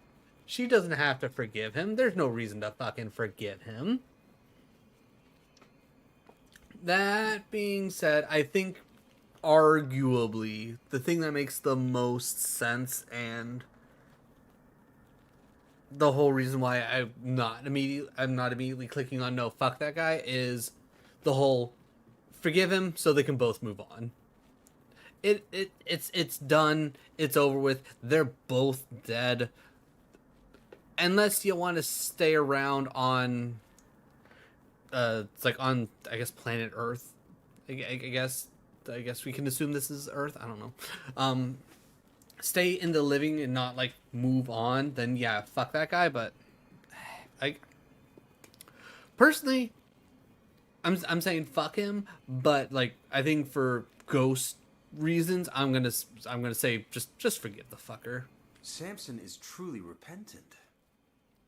[SPEAKER 1] She doesn't have to forgive him. There's no reason to fucking forgive him. That being said, I think arguably the thing that makes the most sense and the whole reason why I'm not immediately clicking on no, fuck that guy is the whole forgive him so they can both move on. It's done. It's over with. They're both dead. Unless you want to stay around on it's like on, I guess, planet Earth. I guess we can assume this is Earth. I don't know. Stay in the living and not like move on, then yeah, fuck that guy. But I personally, I'm saying fuck him. But like, I think for ghost reasons, I'm gonna say just forgive the fucker.
[SPEAKER 2] Samson is truly repentant.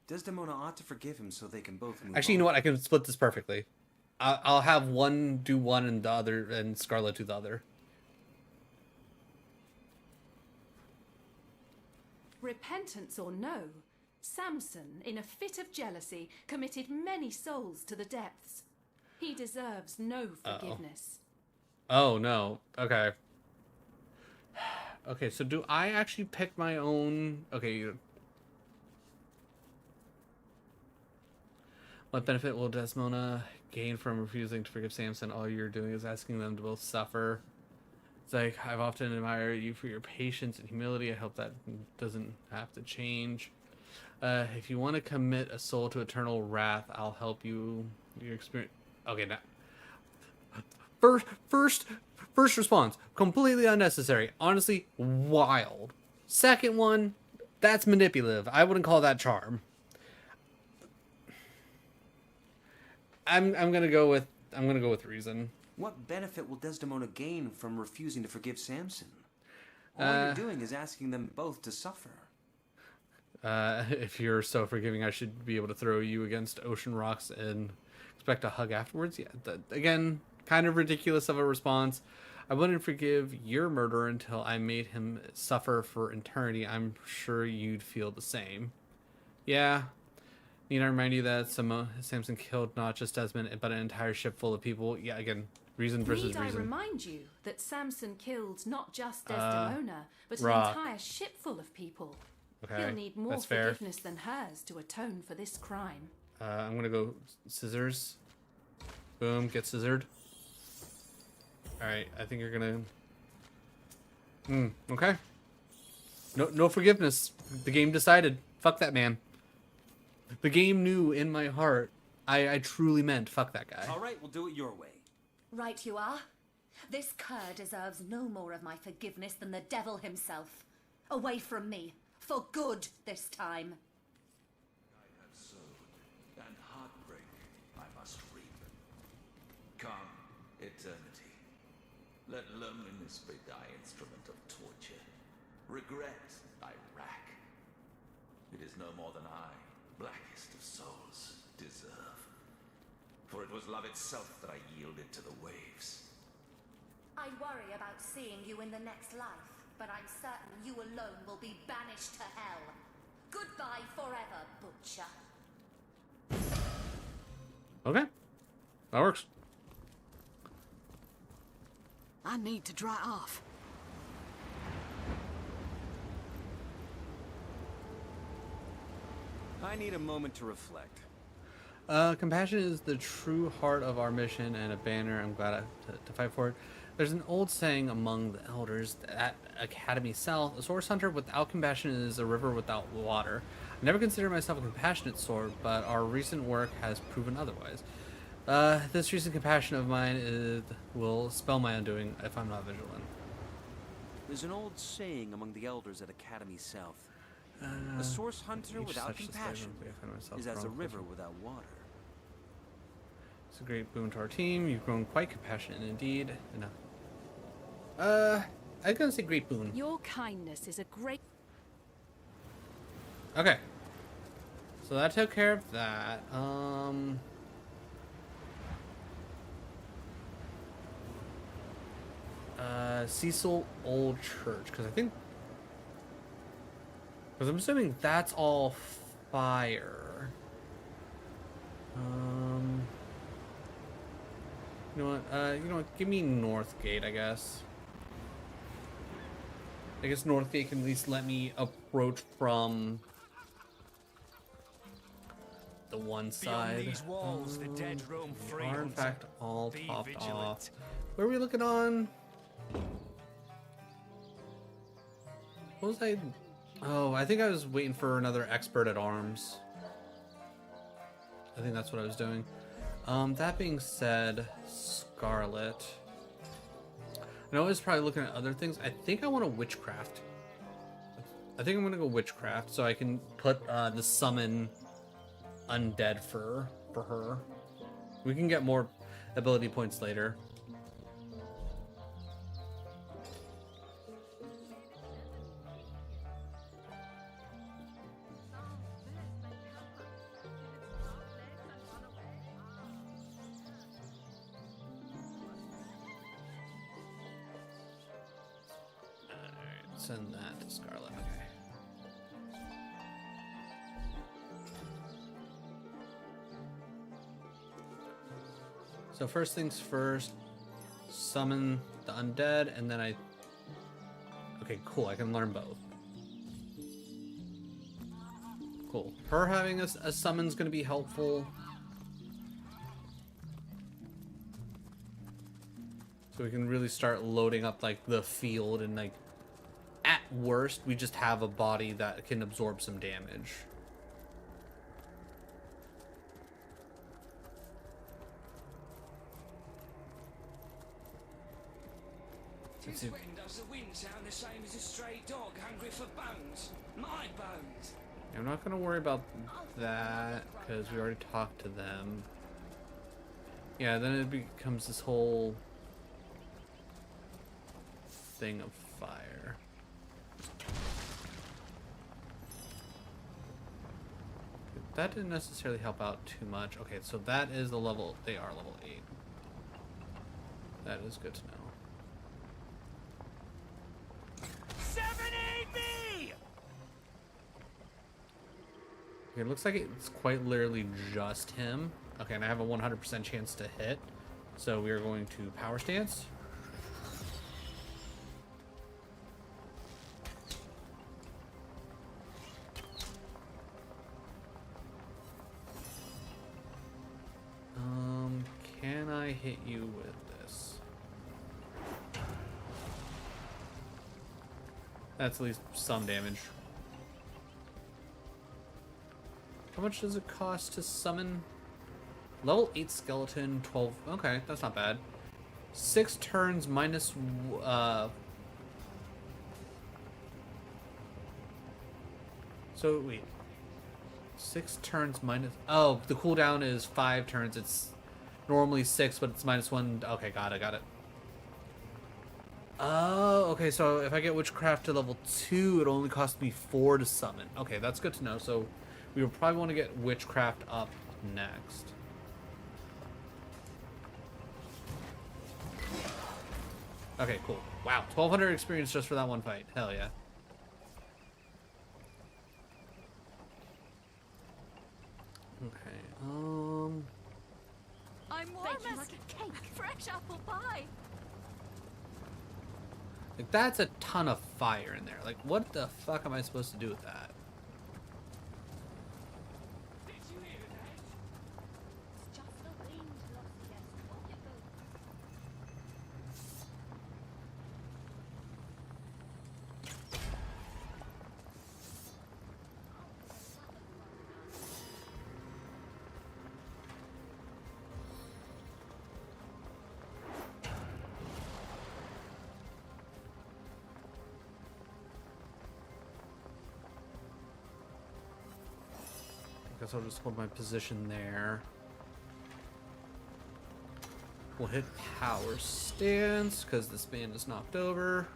[SPEAKER 2] Desdemona ought to forgive him so they can both move
[SPEAKER 1] Actually, you
[SPEAKER 2] on.
[SPEAKER 1] know what? I can split this perfectly. I'll have one do one and the other, and Scarlet do the other.
[SPEAKER 4] Repentance or no, Samson, in a fit of jealousy, committed many souls to the depths. He deserves no forgiveness.
[SPEAKER 1] Oh no. Okay. Okay, so do I actually pick my own? Okay. What benefit will Desmona gain from refusing to forgive Samson? All you're doing is asking them to both suffer. It's like, I've often admired you for your patience and humility. I hope that doesn't have to change. If you want to commit a soul to eternal wrath, I'll help you. Your experience. Okay, now. First response, completely unnecessary. Honestly, wild. Second one, that's manipulative. I wouldn't call that charm. I'm gonna go with reason.
[SPEAKER 2] What benefit will Desdemona gain from refusing to forgive Samson? All you're doing is asking them both to suffer.
[SPEAKER 1] If you're so forgiving, I should be able to throw you against ocean rocks and expect a hug afterwards. Yeah, again, kind of ridiculous of a response. I wouldn't forgive your murderer until I made him suffer for eternity. I'm sure you'd feel the same. Yeah. Need I remind you that Samson killed not just Desmond, but an entire ship full of people? Yeah, again, reason versus
[SPEAKER 4] Need
[SPEAKER 1] reason.
[SPEAKER 4] I remind you that Samson killed not just Desdemona, but
[SPEAKER 1] rock.
[SPEAKER 4] an entire ship full of people.
[SPEAKER 1] Okay,
[SPEAKER 4] He'll need more
[SPEAKER 1] that's fair.
[SPEAKER 4] forgiveness than hers to atone for this crime.
[SPEAKER 1] I'm gonna go scissors. Boom, get scissored. Alright, I think you're gonna... okay. No forgiveness. The game decided. Fuck that man. The game knew in my heart I truly meant fuck that guy.
[SPEAKER 2] All right, we'll do it your way.
[SPEAKER 6] Right you are. This cur deserves no more of my forgiveness than the devil himself. Away from me. For good this time.
[SPEAKER 3] I have sowed, and heartbreak I must reap. Come, eternity. Let loneliness be thy instrument of torture. Regret thy rack. It is no more than I, blackest of souls. deserve. For it was love itself that I yielded to the waves.
[SPEAKER 6] I worry about seeing you in the next life, but I'm certain you alone will be banished to hell. Goodbye forever, Butcher.
[SPEAKER 1] Okay. That works.
[SPEAKER 5] I need to dry off.
[SPEAKER 2] I need a moment to reflect.
[SPEAKER 1] Compassion is the true heart of our mission and a banner I'm glad to fight for it. There's an old saying among the elders at Academy South, a source hunter without compassion is a river without water. I never considered myself a compassionate sword, but our recent work has proven otherwise. This recent compassion of mine will spell my undoing if I'm not vigilant.
[SPEAKER 2] There's an old saying among the elders at Academy South. A source hunter without compassion is as a river without water.
[SPEAKER 1] It's a great boon to our team. You've grown quite compassionate indeed. Enough. I was gonna say great boon.
[SPEAKER 4] Your kindness is a great...
[SPEAKER 1] Okay. So that took care of that. Cecil Old Church, because I'm assuming that's all fire. You know what? Give me Northgate, I guess. I guess Northgate can at least let me approach from the one side.
[SPEAKER 8] These walls, the dead roam free.
[SPEAKER 1] Are in fact all
[SPEAKER 8] Be
[SPEAKER 1] topped
[SPEAKER 8] vigilant.
[SPEAKER 1] off. Where are we looking on? What was I? Oh, I think I was waiting for another expert at arms. I think that's what I was doing. That being said, Scarlet. I know I was probably looking at other things. I think I want a witchcraft. I think I'm gonna go witchcraft so I can put the summon undead for her. We can get more ability points later. Send that to Scarlet. Okay. So first things first, summon the undead, and then okay, cool. I can learn both. Cool. Her having a summon's gonna be helpful. So we can really start loading up like the field and like. At worst, we just have a body that can absorb some damage.
[SPEAKER 8] Since when does the wind sound the same as a stray dog hungry for bones? My bones.
[SPEAKER 1] I'm not going to worry about that because we already talked to them. Yeah, then it becomes this whole thing of fire. That didn't necessarily help out too much. Okay, so that is the level. They are level 8. That is good to know.
[SPEAKER 8] 780!
[SPEAKER 1] Okay, it looks like it's quite literally just him. Okay, and I have a 100% chance to hit. So we are going to power stance. Can I hit you with this? That's at least some damage. How much does it cost to summon? Level 8 skeleton, 12. Okay, that's not bad. 6 turns minus. So wait. 6 turns minus. Oh, the cooldown is 5 turns. It's normally 6, but it's -1. Okay, got it. Oh, okay. So if I get witchcraft to level 2, it only costs me 4 to summon. Okay, that's good to know. So we will probably want to get witchcraft up next. Okay, cool. Wow, 1,200 experience just for that one fight. Hell yeah. Okay,
[SPEAKER 4] I'm warm as like a cake. Fresh apple pie.
[SPEAKER 1] like that's a ton of fire in there. Like, what the fuck am I supposed to do with that?
[SPEAKER 8] Did you hear that?
[SPEAKER 4] It's just the wind, Lucius. Wonderful.
[SPEAKER 1] I guess I'll just hold my position there. We'll hit power stance because this man is knocked over.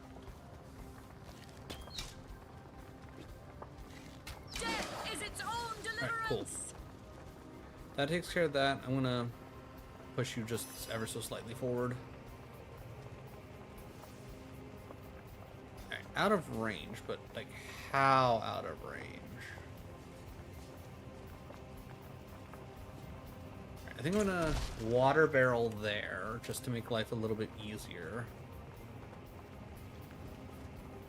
[SPEAKER 4] Death is its own deliverance.
[SPEAKER 1] Alright, cool. That takes care of that. I'm gonna push you just ever so slightly forward. Alright, out of range, but like how out of range? Alright, I think I'm gonna water barrel there just to make life a little bit easier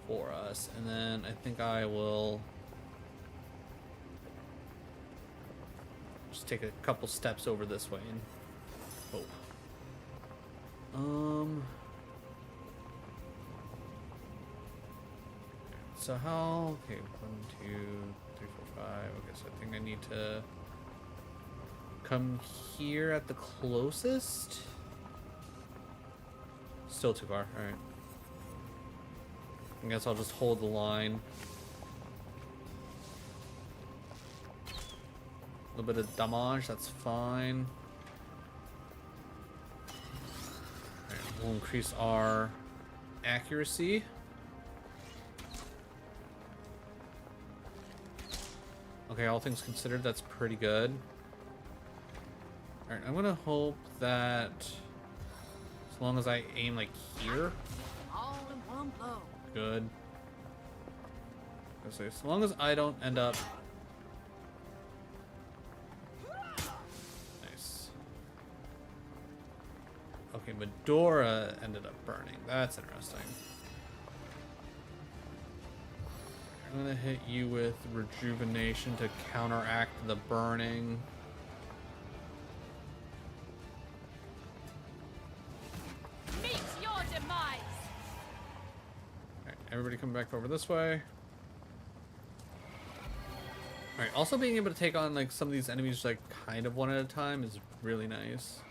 [SPEAKER 1] for us. And then I think I will just take a couple steps over this way and hope. So how? Okay, 1, 2, 3, 4, 5. Okay, so I think I need to come here at the closest. Still too far. All right. I guess I'll just hold the line. A little bit of damage, that's fine. Alright, we'll increase our accuracy. Okay, all things considered, that's pretty good. Alright, I'm gonna hope that as long as I aim like here.
[SPEAKER 5] All in one blow.
[SPEAKER 1] Good. As long as I don't end up. Nice. Okay, Medora ended up burning. That's interesting. I'm gonna hit you with rejuvenation to counteract the burning.
[SPEAKER 4] Meet your demise.
[SPEAKER 1] Alright, everybody come back over this way. Alright, also being able to take on like some of these enemies like kind of one at a time is really nice.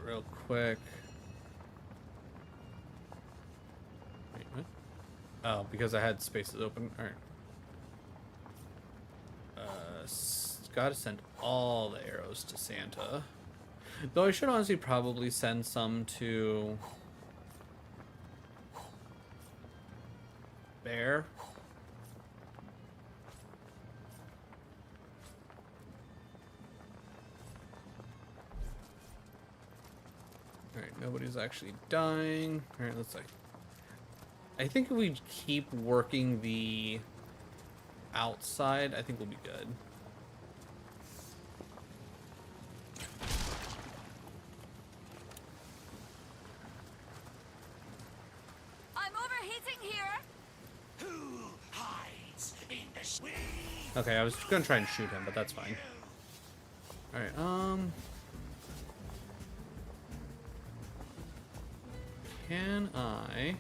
[SPEAKER 1] Real quick. Wait, what? Oh, because I had spaces open. Alright. Gotta send all the arrows to Santa. Though I should honestly probably send some to Bear. Alright, nobody's actually dying. Alright, let's like. I think if we keep working the outside, I think we'll be good.
[SPEAKER 4] I'm overheating here.
[SPEAKER 3] Who hides in the sweet?
[SPEAKER 1] Okay, I was gonna try and shoot him, but that's fine. Alright, can I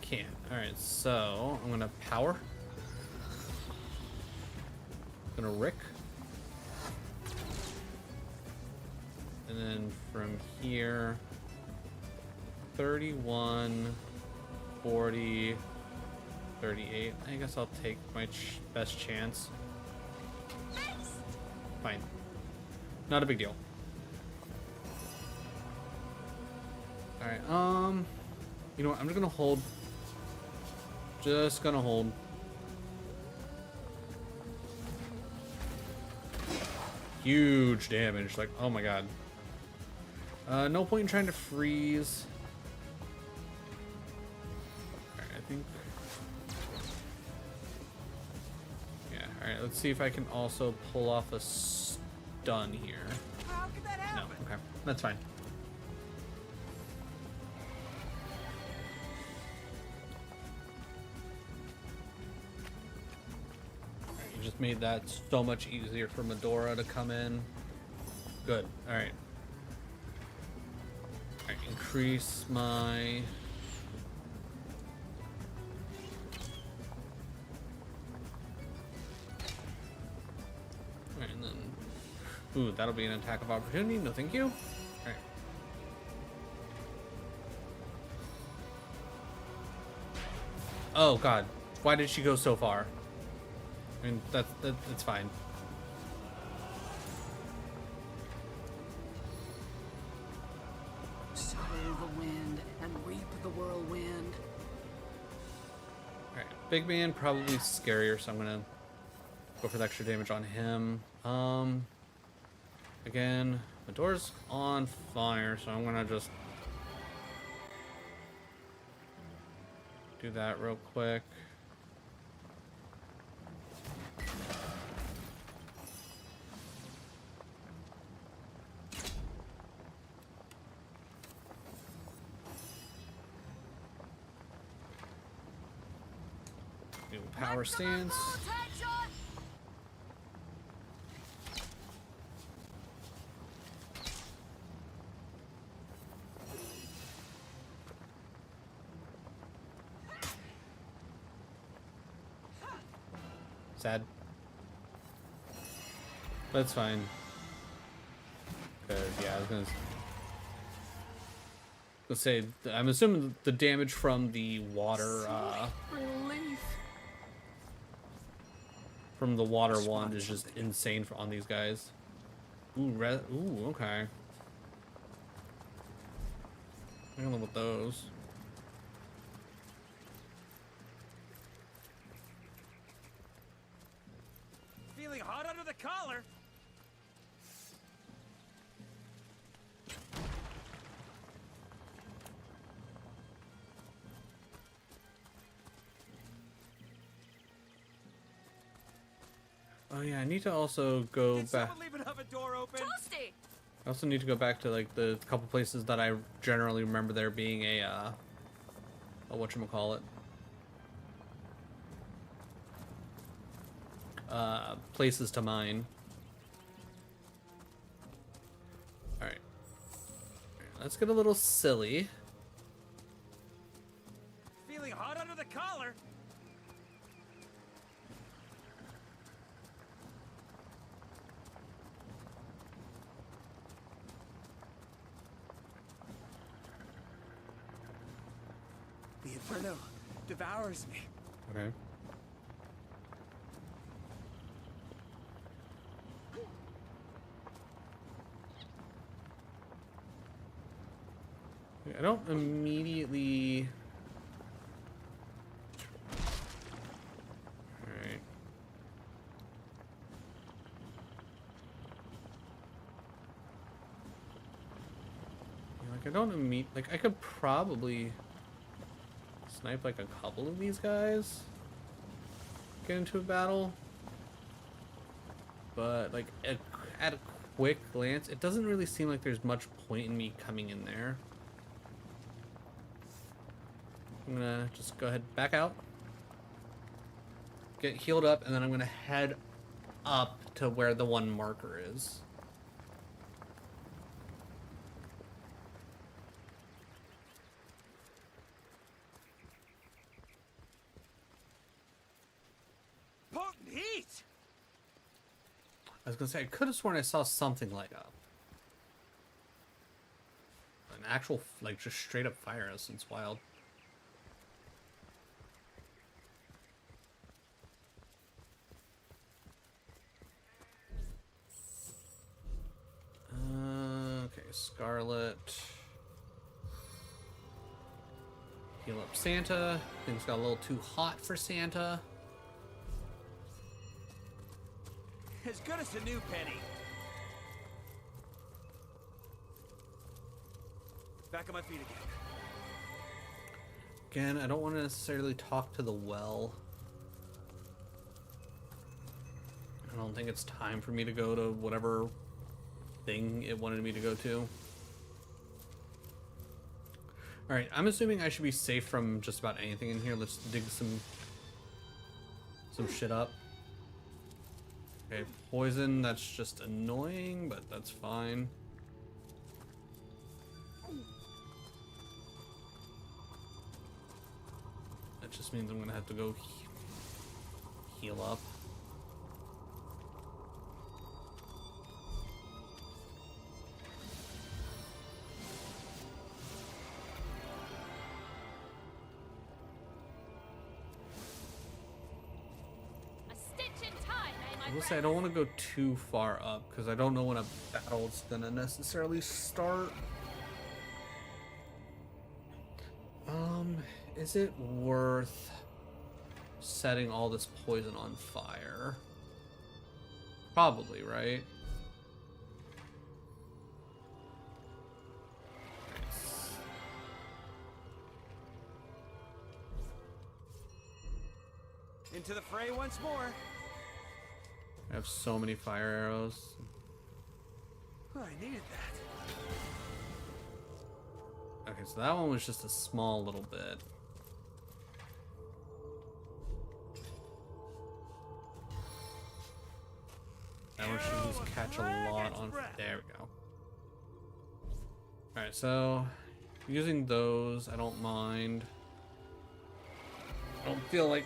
[SPEAKER 1] can't. Alright, so I'm gonna power. Gonna Rick. And then from here 31, 40, 38. I guess I'll take my best chance. Fine. Not a big deal. Alright, you know what? I'm just gonna hold. Just gonna hold. Huge damage. Like, oh my god. No point in trying to freeze. Alright, I think. Yeah, alright, let's see if I can also pull off a stun here.
[SPEAKER 2] How could that happen?
[SPEAKER 1] No, okay. That's fine. You just made that so much easier for Medora to come in. Good. Alright. Alright, increase my... Alright, and then... Ooh, that'll be an attack of opportunity. No, thank you. Alright. Oh, God. Why did she go so far? I mean, that's fine.
[SPEAKER 5] Sow the wind and reap the whirlwind.
[SPEAKER 1] Alright, big man probably scarier, so I'm gonna go for the extra damage on him. Again, the door's on fire, so I'm gonna just do that real quick. New power stance. Sad. That's fine. Cause yeah, I was gonna say I'm assuming the damage from the water
[SPEAKER 5] Relief.
[SPEAKER 1] from the water wand is just insane on these guys. Ooh, ooh, okay. I don't know about those.
[SPEAKER 2] Feeling hot under the collar.
[SPEAKER 1] Oh yeah, I need to also go
[SPEAKER 2] Did
[SPEAKER 1] back.
[SPEAKER 2] someone leave another door open?
[SPEAKER 5] Toasty.
[SPEAKER 1] I also need to go back to like the couple places that I generally remember there being a whatchamacallit. Places to mine. Alright. Let's get a little silly.
[SPEAKER 2] Feeling hot under the collar. The inferno devours me.
[SPEAKER 1] Okay. I don't immediately... Alright. Like, I don't like, I could probably snipe, like, a couple of these guys. Get into a battle. But, like, at a quick glance, it doesn't really seem like there's much point in me coming in there. I'm gonna just go ahead, back out, get healed up, and then I'm gonna head up to where the one marker is.
[SPEAKER 2] Potent heat.
[SPEAKER 1] I was gonna say, I could have sworn I saw something like an actual, like, just straight up fire essence. Wild. Okay, Scarlet. Heal up Santa. Things got a little too hot for Santa.
[SPEAKER 2] As good as a new penny. Back on my feet again.
[SPEAKER 1] Again, I don't want to necessarily talk to the well. I don't think it's time for me to go to whatever thing it wanted me to go to. Alright, I'm assuming I should be safe from just about anything in here. Let's dig some shit up. Okay, poison, that's just annoying, but that's fine. That just means I'm gonna have to go heal up. I will say I don't want to go too far up because I don't know when a battle's gonna necessarily start. Is it worth setting all this poison on fire? Probably, right?
[SPEAKER 2] Into the fray once more.
[SPEAKER 1] I have so many fire arrows.
[SPEAKER 2] Oh, I needed that.
[SPEAKER 1] Okay, so that one was just a small little bit. That one should just catch a lot on. There we go. Alright, so using those, I don't mind. I don't feel like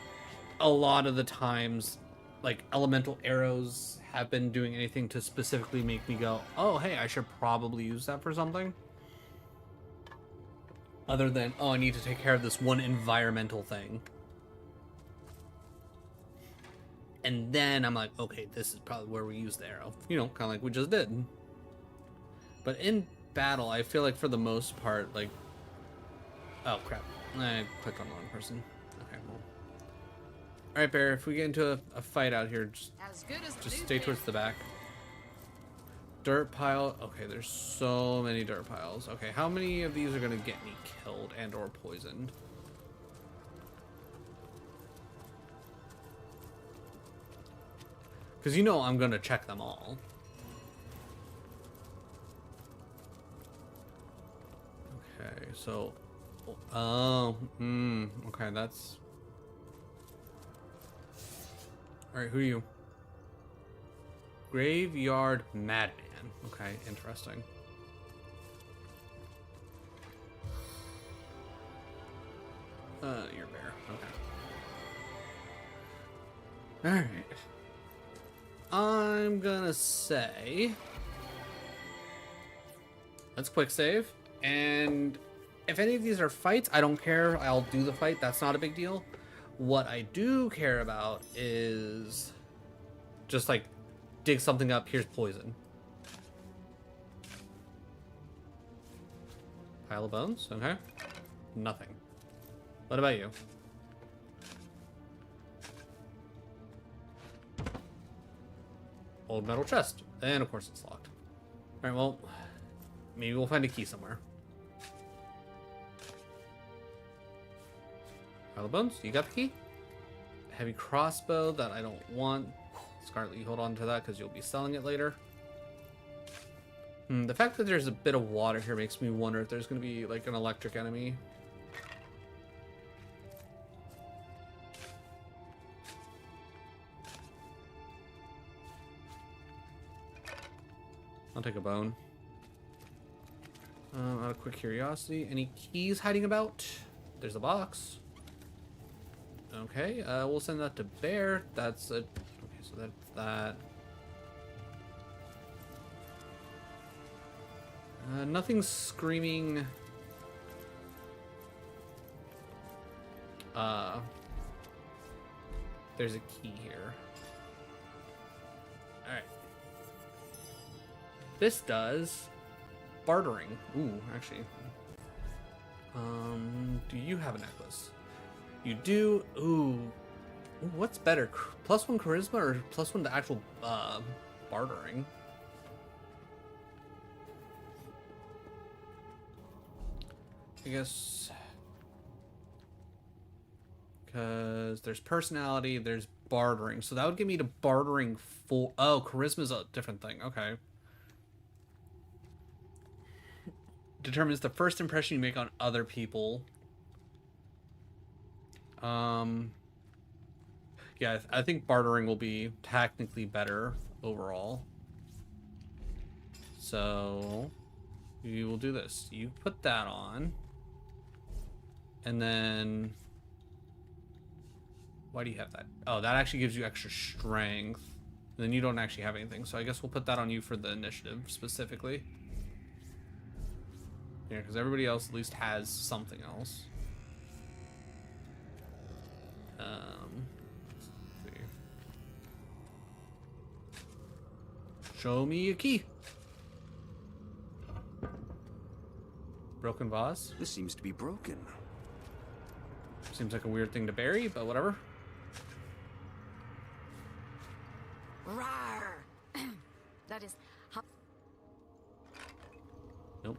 [SPEAKER 1] a lot of the times like elemental arrows have been doing anything to specifically make me go, oh hey, I should probably use that for something. Other than, oh, I need to take care of this one environmental thing. And then I'm like, okay, this is probably where we use the arrow. You know, kind of like we just did. But in battle, I feel like for the most part, like... Oh, crap. I clicked on the wrong person. Okay, well... Alright, Bear, if we get into a fight out here, just stay towards the back. Dirt pile. Okay, there's so many dirt piles. Okay, how many of these are going to get me killed and or poisoned? Because you know I'm going to check them all. Okay, so... okay, that's... Alright, who are you? Graveyard Madman. Okay, interesting. You're a bear. Okay. Alright. I'm gonna say... Let's quick save. And if any of these are fights, I don't care. I'll do the fight. That's not a big deal. What I do care about is just like dig something up. Here's poison. Pile of bones. Okay. Nothing. What about you? Old metal chest. And of course it's locked. Alright, well, maybe we'll find a key somewhere. Pile of bones. You got the key? Heavy crossbow that I don't want. Scarlet, you hold on to that because you'll be selling it later. The fact that there's a bit of water here makes me wonder if there's going to be like an electric enemy. I'll take a bone. Out of quick curiosity, any keys hiding about? There's a box. Okay, we'll send that to Bear. That's it. Okay, so that's that. Nothing's screaming. There's a key here. Alright. This does bartering. Ooh, actually. Do you have a necklace? You do. Ooh, what's better? +1 charisma or +1 to actual bartering? I guess because there's personality, there's bartering, so that would give me to bartering for. Oh, charisma's a different thing. Okay. Determines the first impression you make on other people. Yeah, I think bartering will be technically better overall. So you will do this. You put that on. And then why do you have that? Oh, that actually gives you extra strength. And then you don't actually have anything. So I guess we'll put that on you for the initiative specifically. Yeah, because everybody else at least has something else. Let's see. Show me a key. Broken vase.
[SPEAKER 2] This seems to be broken.
[SPEAKER 1] Seems like a weird thing to bury, but whatever.
[SPEAKER 5] Rawr! That is.
[SPEAKER 1] Nope.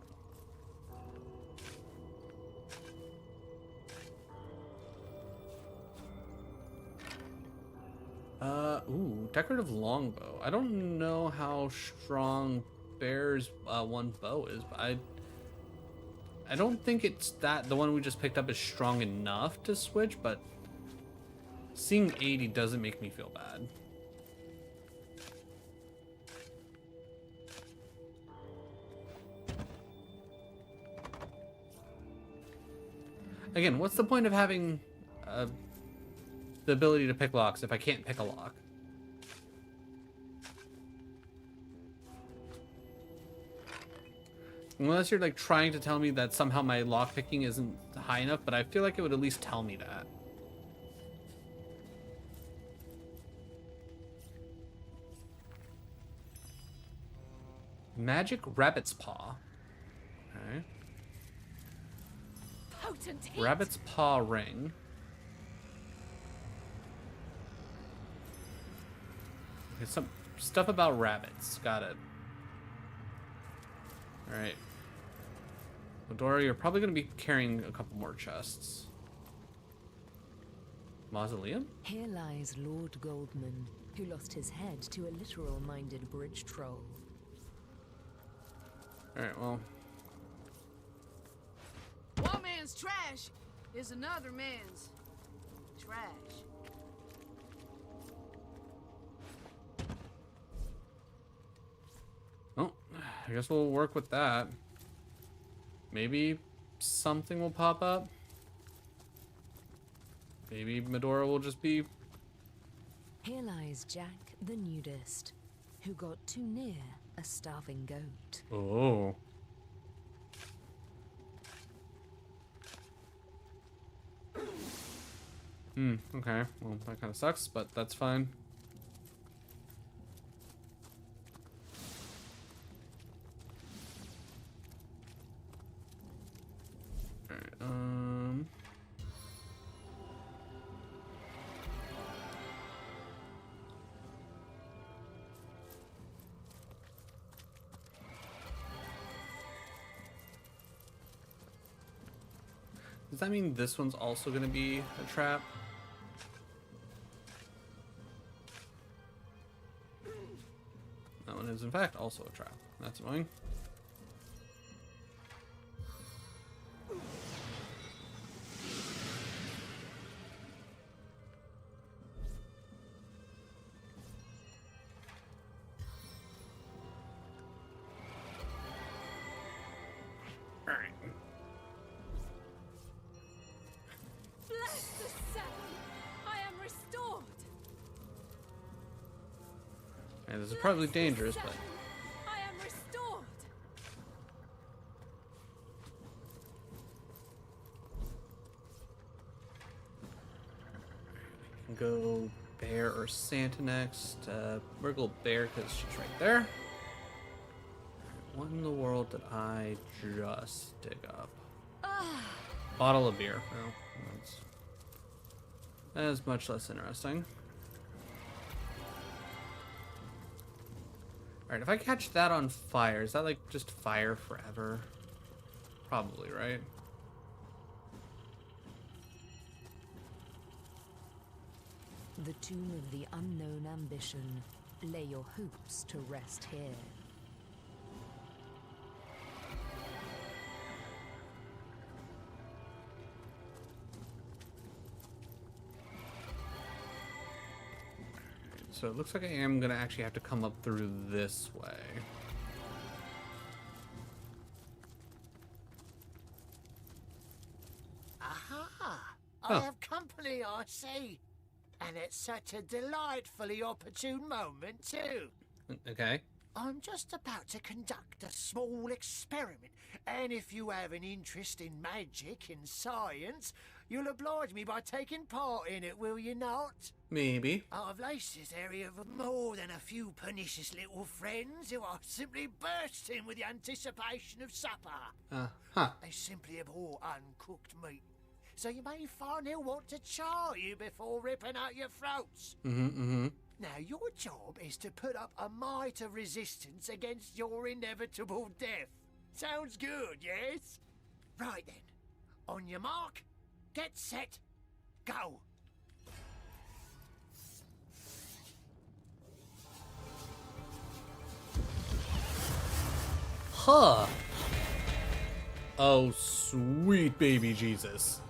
[SPEAKER 1] Ooh, decorative longbow. I don't know how strong Bear's one bow is, but I don't think it's that the one we just picked up is strong enough to switch, but seeing 80 doesn't make me feel bad. Again, what's the point of having the ability to pick locks if I can't pick a lock? Unless you're like trying to tell me that somehow my lock picking isn't high enough, but I feel like it would at least tell me that. Magic rabbit's paw. Okay.
[SPEAKER 4] Potent heat.
[SPEAKER 1] Rabbit's paw ring. Okay, some stuff about rabbits. Got it. All right. Medora, you're probably going to be carrying a couple more chests. Mausoleum?
[SPEAKER 9] Here lies Lord Goldman, who lost his head to a literal-minded bridge troll.
[SPEAKER 1] Alright, well.
[SPEAKER 5] One man's trash is another man's trash.
[SPEAKER 1] Oh, I guess we'll work with that. Maybe something will pop up. Maybe Medora will just be...
[SPEAKER 9] Here lies Jack the nudist, who got too near a starving goat.
[SPEAKER 1] Oh. Okay. Well, that kind of sucks, but that's fine. Alright, does that mean this one's also going to be a trap? That one is in fact also a trap. That's annoying. Alright.
[SPEAKER 4] Bless the Seven! I am restored!
[SPEAKER 1] And this is probably dangerous, but...
[SPEAKER 4] I am restored!
[SPEAKER 1] Go Bear or Santa next. We're gonna go Bear because she's right there. What in the world did I just dig up? Bottle of beer. Oh, that is much less interesting. Alright, if I catch that on fire, is that like just fire forever? Probably, right?
[SPEAKER 9] The tomb of the unknown ambition. Lay your hopes to rest here.
[SPEAKER 1] So it looks like I am going to actually have to come up through this way.
[SPEAKER 10] Aha!
[SPEAKER 1] Oh.
[SPEAKER 10] I have company, I see. And it's such a delightfully opportune moment, too.
[SPEAKER 1] Okay.
[SPEAKER 10] I'm just about to conduct a small experiment, and if you have an interest in magic and science, you'll oblige me by taking part in it, will you not?
[SPEAKER 1] Maybe.
[SPEAKER 10] I've laced this area with more than a few pernicious little friends who are simply bursting with the anticipation of supper. They simply abhor uncooked meat, so you may find he'll want to char you before ripping out your throats. Now, your job is to put up a mite of resistance against your inevitable death. Sounds good, yes? Right then. On your mark, get set, go.
[SPEAKER 1] Huh. Oh, sweet baby Jesus.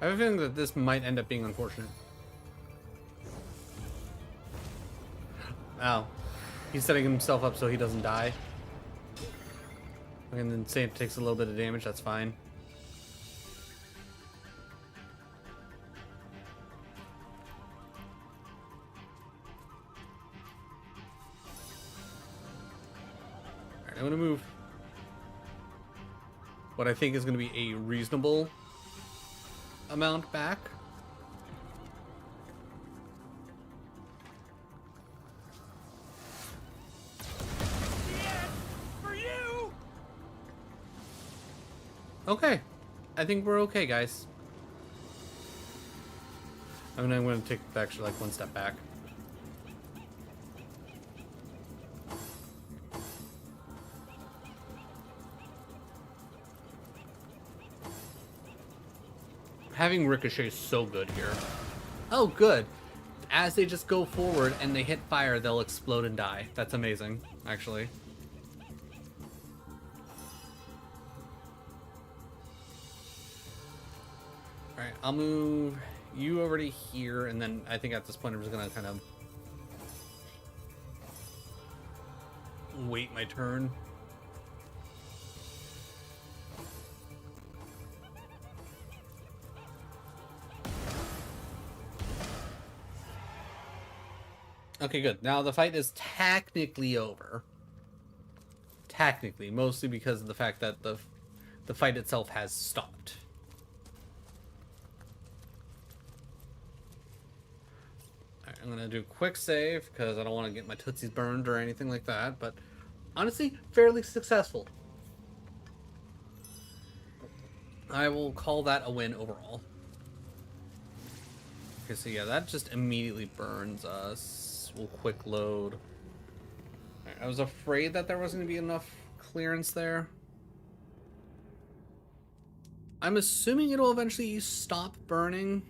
[SPEAKER 1] I have a feeling that this might end up being unfortunate. Ow. He's setting himself up so he doesn't die. And then say it takes a little bit of damage, that's fine. Alright, I'm gonna move what I think is gonna be a reasonable amount back.
[SPEAKER 10] For you!
[SPEAKER 1] Okay. I think we're okay, guys. I mean, I'm going to take actually like one step back. Having Ricochet is so good here. Oh, good. As they just go forward and they hit fire, they'll explode and die. That's amazing, actually. Alright, I'll move you over to here, and then I think at this point I'm just going to kind of wait my turn. Okay, good. Now the fight is technically over. Technically, mostly because of the fact that the fight itself has stopped. Alright, I'm gonna do a quick save because I don't want to get my tootsies burned or anything like that, but honestly, fairly successful. I will call that a win overall. Okay, so yeah, that just immediately burns us. We'll quick load. Right, I was afraid that there wasn't going to be enough clearance there. I'm assuming it'll eventually stop burning.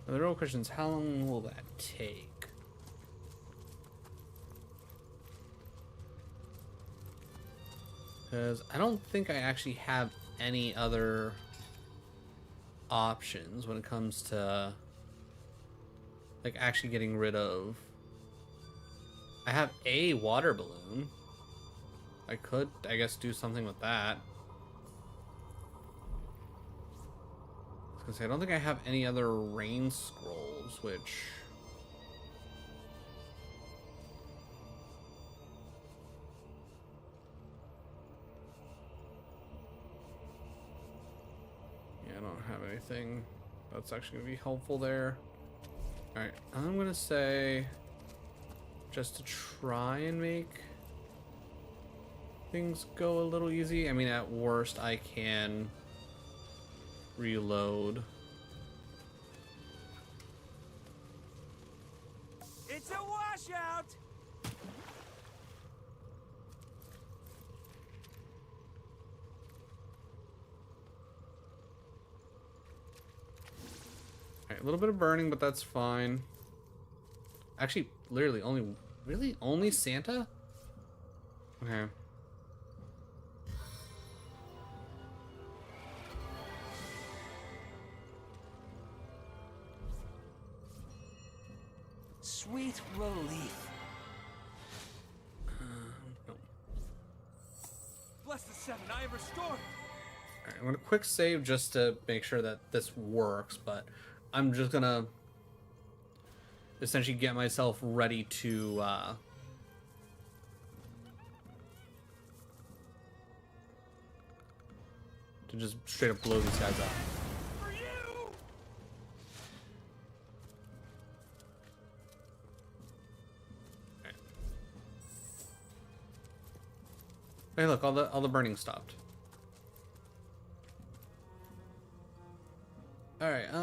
[SPEAKER 1] The real question is, how long will that take? Because I don't think I actually have any other options when it comes to like actually getting rid of. I have a water balloon. I could, I guess, do something with that. I was gonna say, I don't think I have any other rain scrolls, which... yeah, I don't have anything that's actually gonna be helpful there. Alright, I'm gonna say, just to try and make things go a little easy. I mean, at worst, I can reload.
[SPEAKER 2] It's a washout!
[SPEAKER 1] Alright, a little bit of burning, but that's fine. Actually, literally, only Santa? Okay.
[SPEAKER 2] Sweet relief.
[SPEAKER 1] No.
[SPEAKER 2] Bless the seven, I am restored.
[SPEAKER 1] Alright, I'm gonna quick save just to make sure that this works, but I'm just gonna essentially get myself ready to just straight up blow these guys up.
[SPEAKER 2] For you!
[SPEAKER 1] Okay. Hey, look, all the burning stopped. Alright,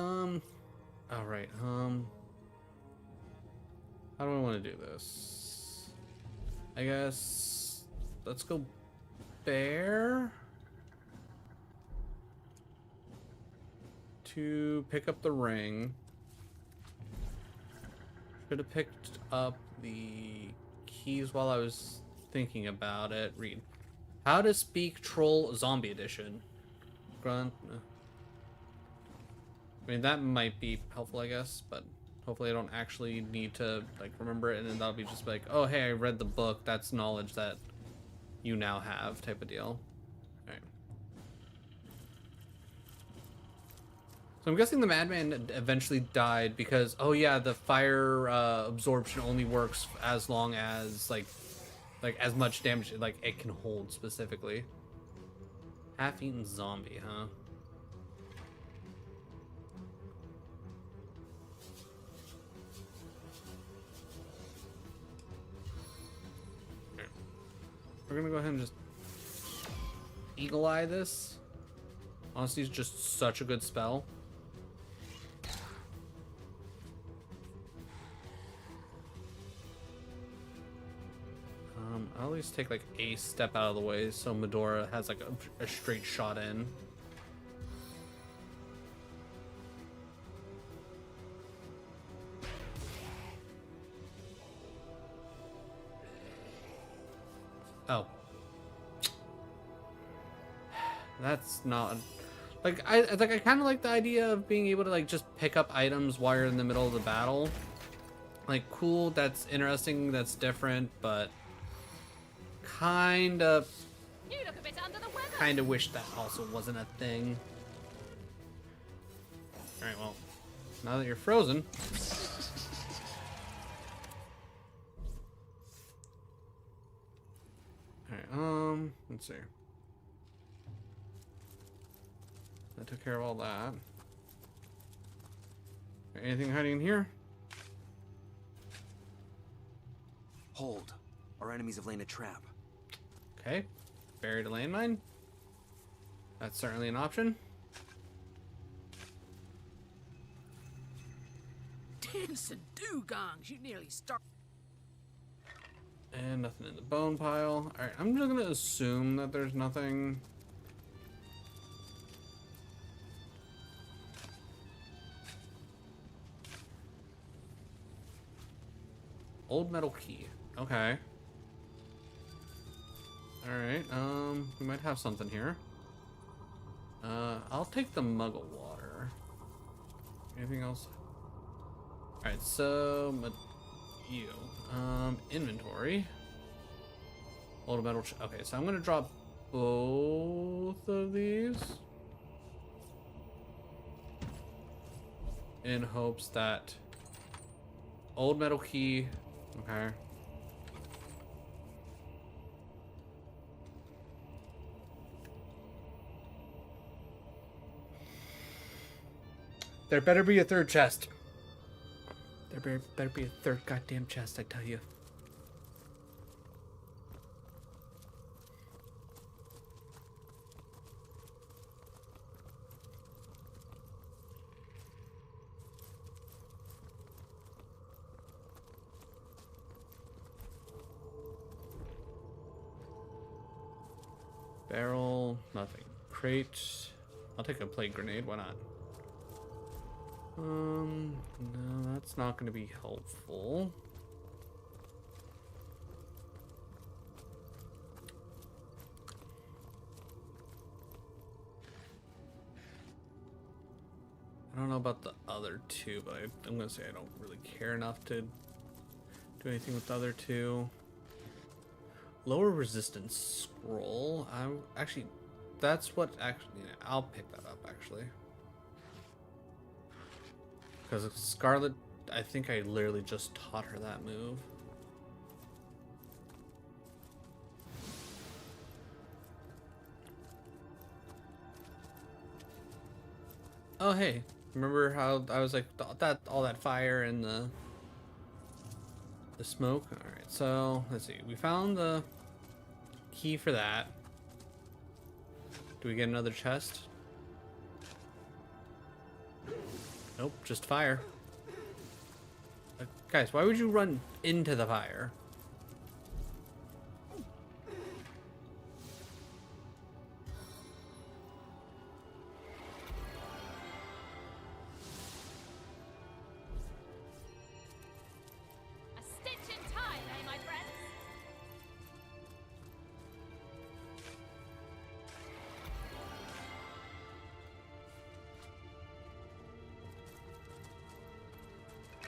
[SPEAKER 1] alright, how do I want to do this? I guess let's go bear to pick up the ring. Should have picked up the keys while I was thinking about it. Read. How to speak troll zombie edition. Grunt. I mean, that might be helpful, I guess, but hopefully I don't actually need to, like, remember it, and then that'll be just like, oh, hey, I read the book, that's knowledge that you now have, type of deal. Alright. So I'm guessing the madman eventually died because, oh yeah, the fire absorption only works as long as, like as much damage, like, it can hold specifically. Half-eaten zombie, huh? We're gonna go ahead and just eagle eye this. Honestly, it's just such a good spell. I'll at least take like a step out of the way so Medora has like a straight shot in. Oh. That's not... Like, I kind of like the idea of being able to, like, just pick up items while you're in the middle of the battle. Like, cool, that's interesting, that's different, but... Kind of wish that also wasn't a thing. Alright, well, now that you're frozen... Alright, let's see. That took care of all that. Anything hiding in here?
[SPEAKER 2] Hold. Our enemies have laid a trap.
[SPEAKER 1] Okay. Buried a landmine. That's certainly an option.
[SPEAKER 5] Dancing dugongs, you nearly started.
[SPEAKER 1] And nothing in the bone pile. Alright, I'm just gonna assume that there's nothing. Old metal key. Okay. Alright, we might have something here. I'll take the muggle water. Anything else? Alright, so inventory. Old metal. Okay, so I'm gonna drop both of these in hopes that old metal key. Okay. There better be a third chest. There better be a third goddamn chest, I tell you. Barrel, nothing. Crate. I'll take a plague grenade, why not? No, that's not gonna be helpful. I don't know about the other two, but I'm gonna say I don't really care enough to do anything with the other two. Lower resistance scroll. Actually, that's what actually, yeah, I'll pick that up actually. Because Scarlet, I think I literally just taught her that move. Oh hey, remember how I was like all that fire and the smoke? All right, so let's see. We found the key for that. Do we get another chest? Nope, just fire. Guys, why would you run into the fire?
[SPEAKER 4] A stitch in time, eh, my friends?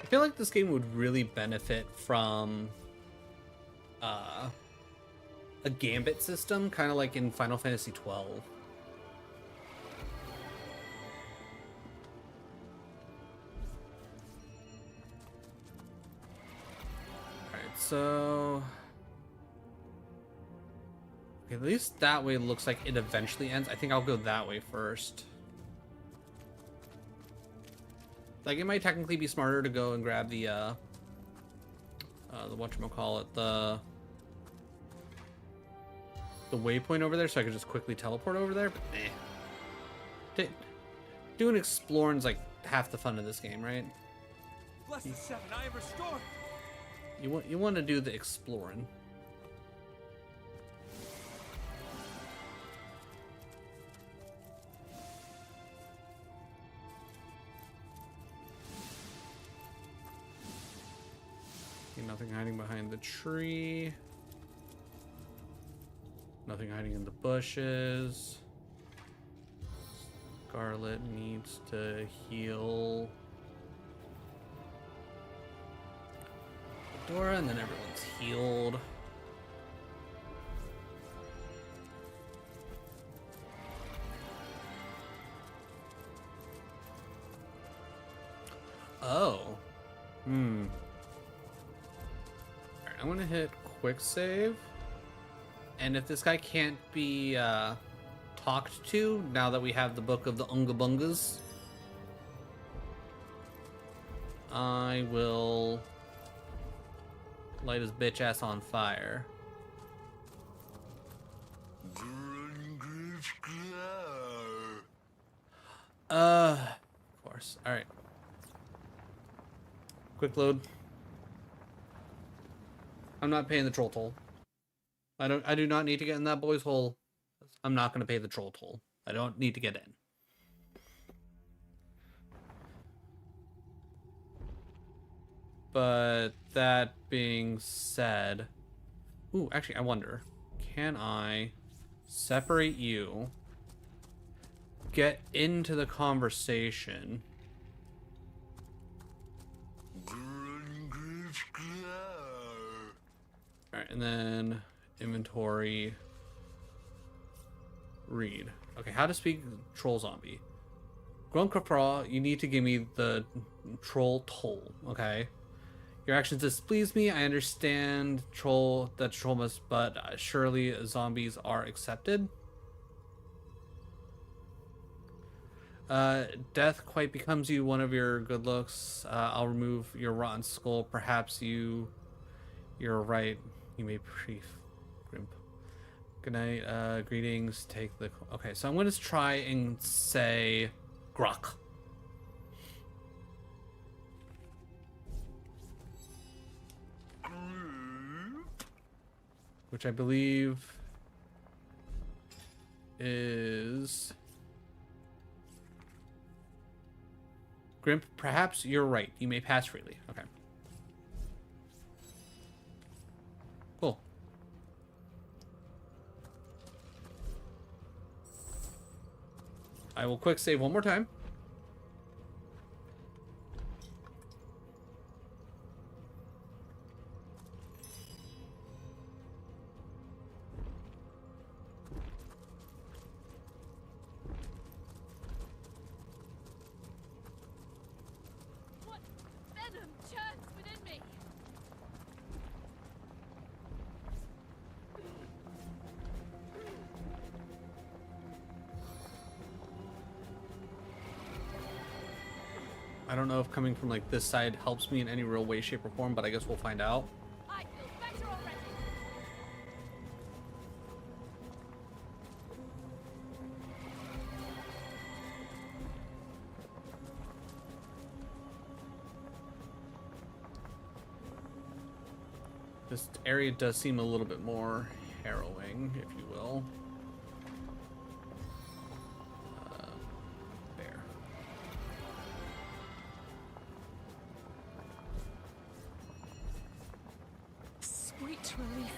[SPEAKER 1] I feel like this game would really benefit from a gambit system, kind of like in Final Fantasy 12. Alright, so okay, at least that way it looks like it eventually ends. I think I'll go that way first. Like, it might technically be smarter to go and grab the whatchamacallit, the waypoint over there so I could just quickly teleport over there, but doing exploring's like half the fun of this game, right?
[SPEAKER 2] Bless the seven, I am restored.
[SPEAKER 1] You want to do the exploring. Nothing hiding behind the tree. Nothing hiding in the bushes. Scarlet needs to heal Dora, and then everyone's healed. Oh. Alright, I'm gonna hit quick save. And if this guy can't be talked to, now that we have the Book of the Unga Bungas, I will light his bitch ass on fire. Of course. Alright. Quick load. I'm not paying the troll toll. I do not need to get in that boy's hole. I'm not going to pay the troll toll. I don't need to get in. But that being said, ooh, actually, I wonder, can I separate you, get into the conversation? All right, and then inventory, read. Okay, how to speak troll zombie. Grunkra, you need to give me the troll toll, okay? Your actions displease me. I understand that troll must, but surely zombies are accepted. Death quite becomes you, one of your good looks. I'll remove your rotten skull. Perhaps you're right. You may pretty grimp. Good night. Greetings. Take the. Okay, so I'm going to try and say Grok. Which I believe is Grimp. Perhaps you're right. You may pass freely. Okay. Cool. I will quick save one more time. I don't know if coming from like this side helps me in any real way, shape, or form, but I guess we'll find out.
[SPEAKER 11] I feel better already.
[SPEAKER 1] This area does seem a little bit more harrowing, if you will. There.
[SPEAKER 11] Sweet relief.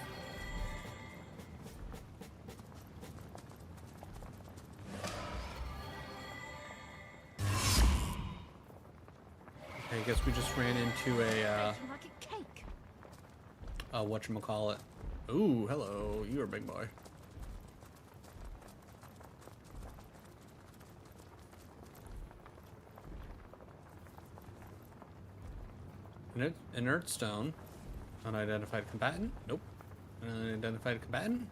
[SPEAKER 1] Okay, I guess we just ran into a
[SPEAKER 11] Like a cake.
[SPEAKER 1] whatchamacallit. Ooh, hello. You're a big boy. Inert stone. Unidentified combatant? Nope. Unidentified combatant?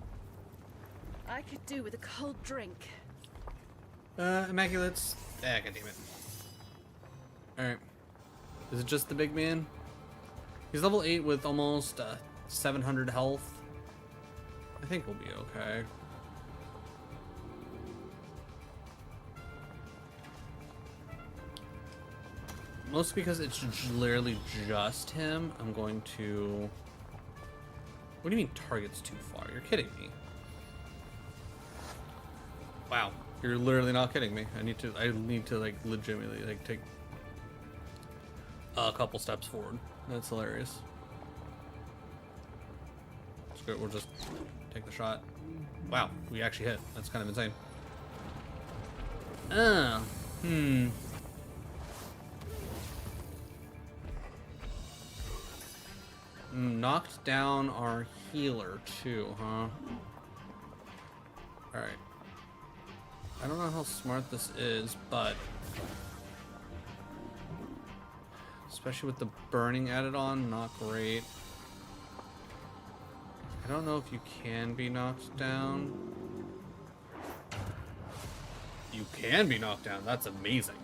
[SPEAKER 11] I could do with a cold drink.
[SPEAKER 1] Immaculates. Ah, god damn it. Alright. Is it just the big man? He's level 8 with almost 700 health. I think we'll be okay. Mostly because it's literally just him. I'm going to... What do you mean target's too far? You're kidding me. Wow. You're literally not kidding me. I need to like legitimately like take a couple steps forward. That's hilarious. It's good. We'll just take the shot. Wow, we actually hit. That's kind of insane. Knocked down our healer too, huh? Alright. I don't know how smart this is, but especially with the burning added on, not great. I don't know if you can be knocked down. You can be knocked down. That's amazing.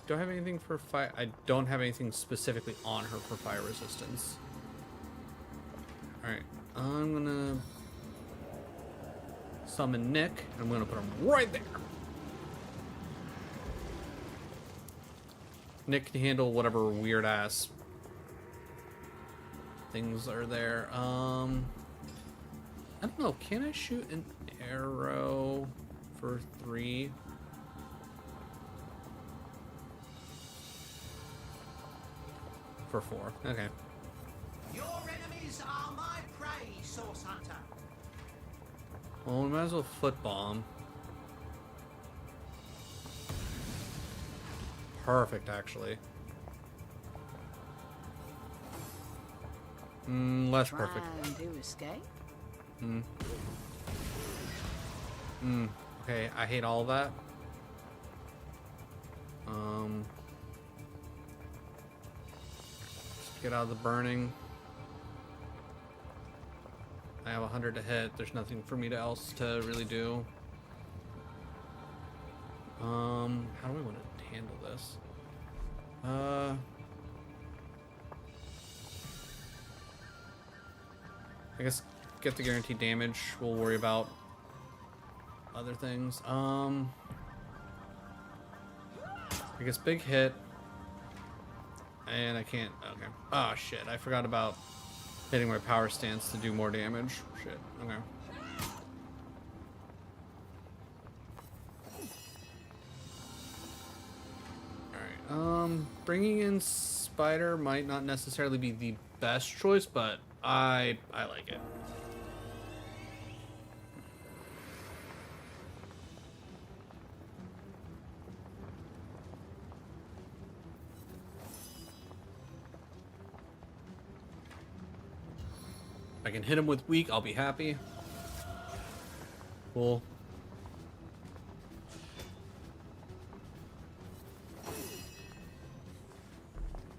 [SPEAKER 1] Do I have anything for fire? I don't have anything specifically on her for fire resistance. Alright, I'm gonna summon Nick, and I'm gonna put him right there. Nick can handle whatever weird ass things are there. I don't know, can I shoot an arrow for 3? for 4. Okay.
[SPEAKER 10] Your enemies are my prey, Source Hunter.
[SPEAKER 1] Well, we might as well foot bomb. Perfect, actually. Less perfect.
[SPEAKER 5] Trying to escape?
[SPEAKER 1] Okay, I hate all of that. Just get out of the burning. I have 100 to hit. There's nothing for me else to really do. How do we want to handle this? I guess get the guaranteed damage. We'll worry about other things. I guess big hit. And I can't. Okay. Oh shit! I forgot about hitting my power stance to do more damage. Shit. Okay. Alright, bringing in Spider might not necessarily be the best choice, but I like it. If I can hit him with weak, I'll be happy. Cool.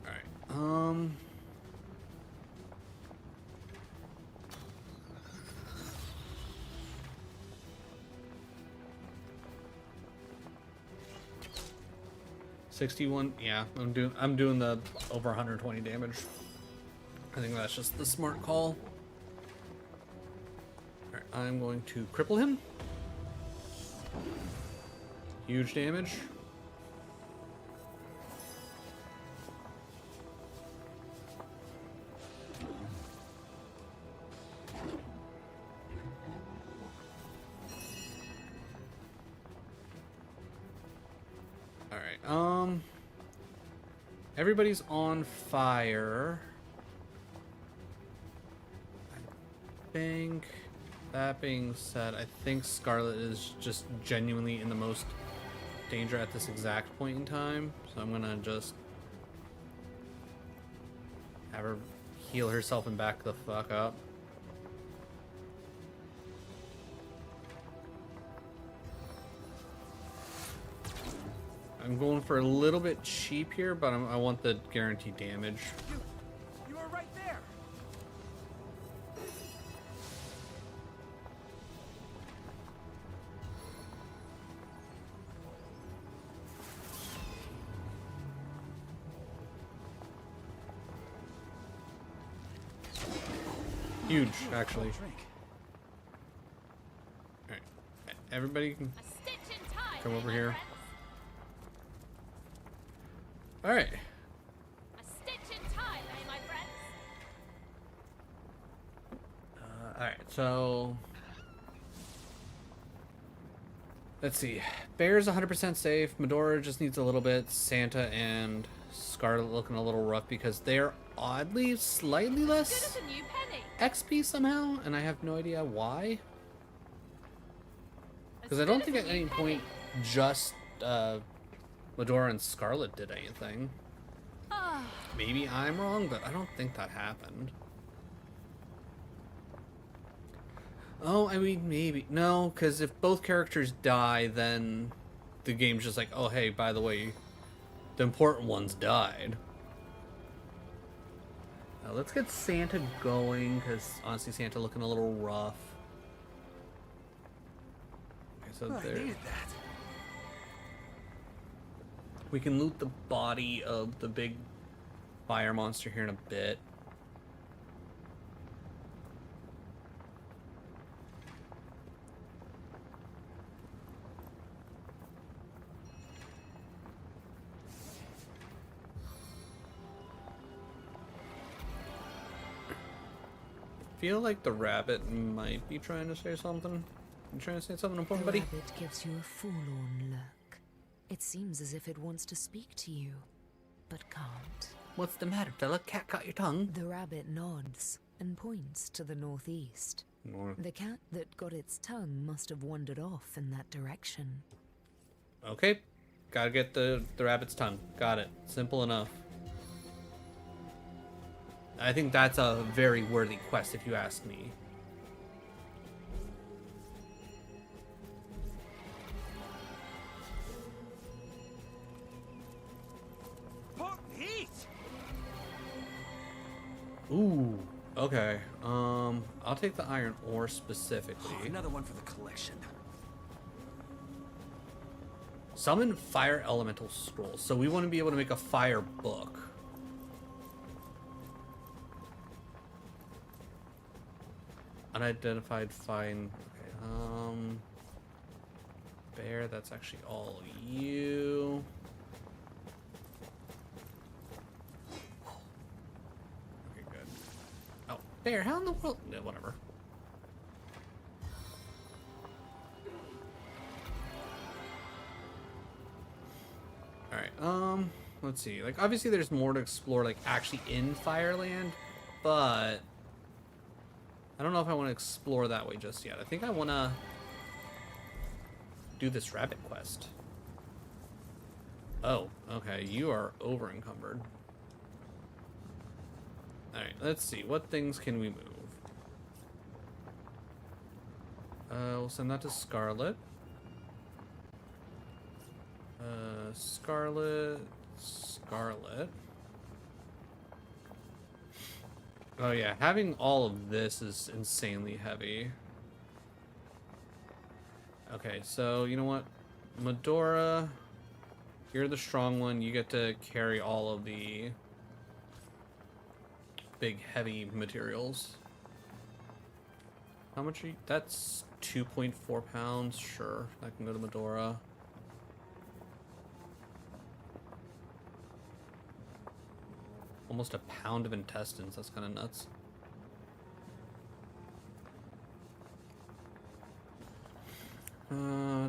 [SPEAKER 1] Alright, 61. Yeah, I'm doing the over 120 damage. I think that's just the smart call. Alright, I'm going to cripple him. Huge damage. Alright, everybody's on fire. I think, that being said, I think Scarlet is just genuinely in the most danger at this exact point in time. So I'm gonna just have her heal herself and back the fuck up. I'm going for a little bit cheap here, but I want the guaranteed damage.
[SPEAKER 10] You were right there.
[SPEAKER 1] Huge, actually. Alright, everybody can come over here. Alright. Alright, so let's see. Bear's 100% safe. Medora just needs a little bit. Santa and Scarlet looking a little rough because they're oddly slightly less XP somehow, and I have no idea why. Because I don't think at any point just Medora and Scarlet did anything. Maybe I'm wrong, but I don't think that happened. Oh, I mean, maybe. No, because if both characters die, then the game's just like, oh, hey, by the way, the important ones died. Let's get Santa going, because honestly, Santa looking a little rough. Okay, so there.
[SPEAKER 10] I needed that.
[SPEAKER 1] We can loot the body of the big fire monster here in a bit. I feel like the rabbit might be trying to say something. You trying to say something important, buddy?
[SPEAKER 9] The rabbit gives you a forlorn look. It seems as if it wants to speak to you, but can't.
[SPEAKER 1] What's the matter, fella? Cat got your tongue?
[SPEAKER 9] The rabbit nods and points to the northeast.
[SPEAKER 1] North.
[SPEAKER 9] The cat that got its tongue must have wandered off in that direction.
[SPEAKER 1] Okay. Gotta get the rabbit's tongue. Got it. Simple enough. I think that's a very worthy quest, if you ask me. Ooh, okay. I'll take the iron ore specifically.
[SPEAKER 2] Oh, another one for the collection.
[SPEAKER 1] Summon fire elemental scrolls. So we want to be able to make a fire book. Unidentified fine. Okay, Bear, that's actually all you. Okay, good. Oh, Bear, how in the world? No, whatever. Alright, let's see. Like, obviously there's more to explore, like, actually in Fireland, but I don't know if I want to explore that way just yet. I think I want to do this rabbit quest. Oh, okay. You are over encumbered. Alright, let's see. What things can we move? We'll send that to Scarlet. Scarlet. Oh yeah, having all of this is insanely heavy. Okay, so you know what? Medora, you're the strong one. You get to carry all of the big heavy materials. How much are you? That's 2.4 pounds. Sure, I can go to Medora. Almost a pound of intestines. That's kind of nuts.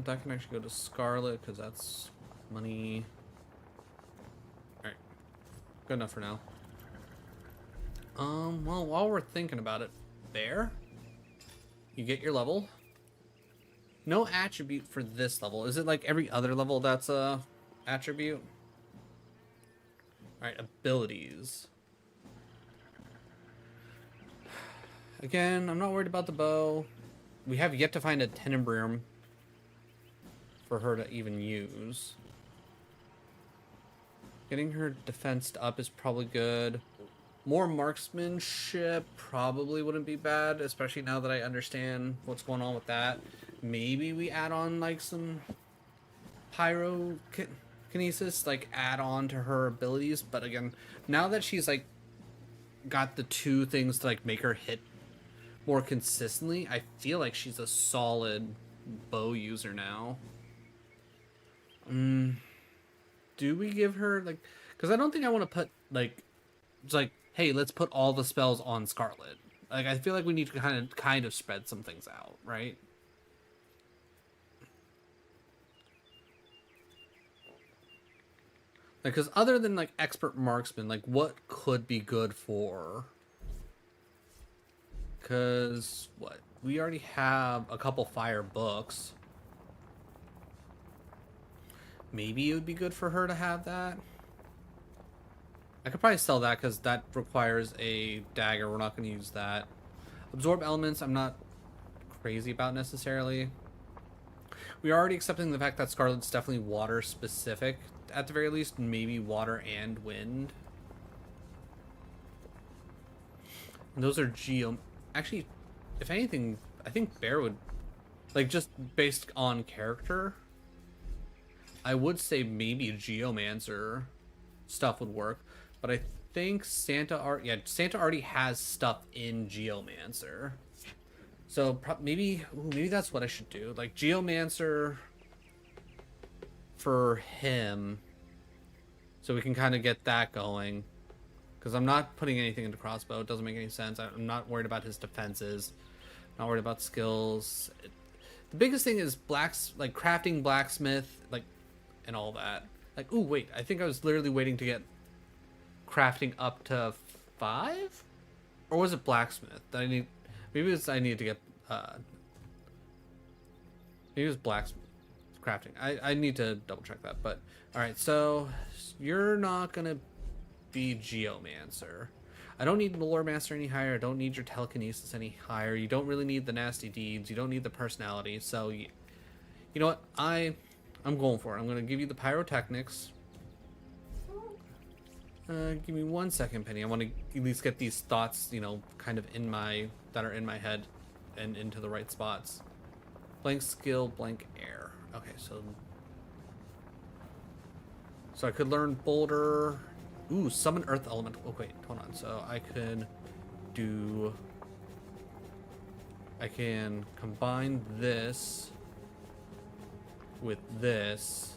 [SPEAKER 1] That can actually go to Scarlet because that's money. Alright. Good enough for now. Well, while we're thinking about it, Bear, you get your level. No attribute for this level. Is it like every other level that's a attribute? Alright, abilities. Again, I'm not worried about the bow. We have yet to find a tenebrium for her to even use. Getting her defense up is probably good. More marksmanship probably wouldn't be bad, especially now that I understand what's going on with that. Maybe we add on like some pyrokinesis, like add on to her abilities. But again, now that she's like got the two things to like make her hit more consistently, I feel like she's a solid bow user now. Do we give her like, because I don't think I want to put like, it's like, hey, let's put all the spells on Scarlet. Like, I feel like we need to kind of spread some things out, right? Like, because other than like expert marksman, like what could be good for? Because what, we already have a couple fire books. Maybe it would be good for her to have that. I could probably sell that because that requires a dagger. We're not going to use that. Absorb elements, I'm not crazy about necessarily. We are already accepting the fact that Scarlet's definitely water specific. At the very least, maybe water and wind. And those are geo... Actually, if anything, I think Bear would... Like, just based on character, I would say maybe Geomancer stuff would work. But I think Santa already has stuff in Geomancer. So maybe that's what I should do. Like Geomancer for him, so we can kind of get that going. Because I'm not putting anything into crossbow. It doesn't make any sense. I'm not worried about his defenses. Not worried about skills. The biggest thing is like crafting blacksmith, like, and all that. Like, ooh, wait. I think I was literally waiting to get crafting up to 5? Or was it blacksmith that I need? Maybe it's I need to get maybe it was blacksmith crafting. I need to double check that. But all right, so you're not gonna be geomancer. I don't need lore master any higher. I don't need your telekinesis any higher. You don't really need the nasty deeds. You don't need the personality. So you know what? I'm going for it. I'm gonna give you the pyrotechnics. Give me 1 second, Penny. I want to at least get these thoughts, you know, kind of that are in my head and into the right spots. Blank skill, blank air. Okay, so I could learn boulder. Ooh, summon earth elemental. Oh wait, hold on. So I can combine this with this.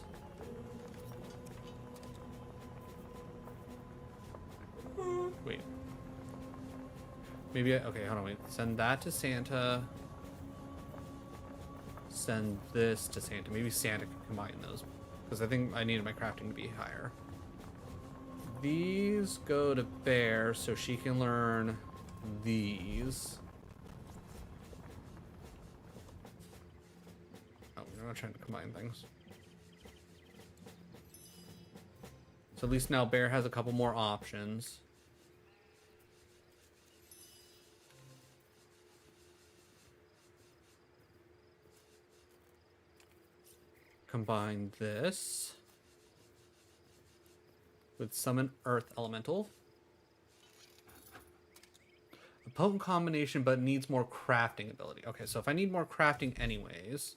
[SPEAKER 1] Wait. Maybe okay, hold on, wait. Send that to Santa. Send this to Santa. Maybe Santa can combine those. Because I think I needed my crafting to be higher. These go to Bear so she can learn these. Oh, we're not trying to combine things. So at least now Bear has a couple more options. Combine this with summon earth elemental. A potent combination, but needs more crafting ability. Okay, so if I need more crafting anyways,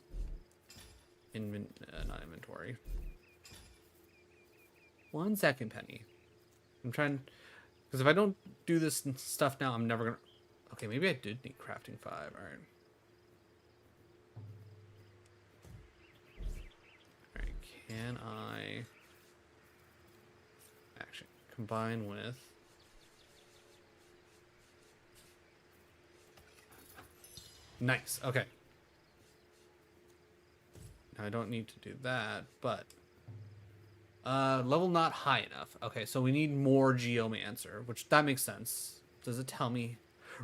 [SPEAKER 1] not inventory. 1 second, Penny. I'm trying, because if I don't do this stuff now, I'm never gonna. Okay, maybe I did need crafting 5. All right. Can I actually combine with nice, okay. Now I don't need to do that, but level not high enough. Okay, so we need more geomancer, which that makes sense. Does it tell me?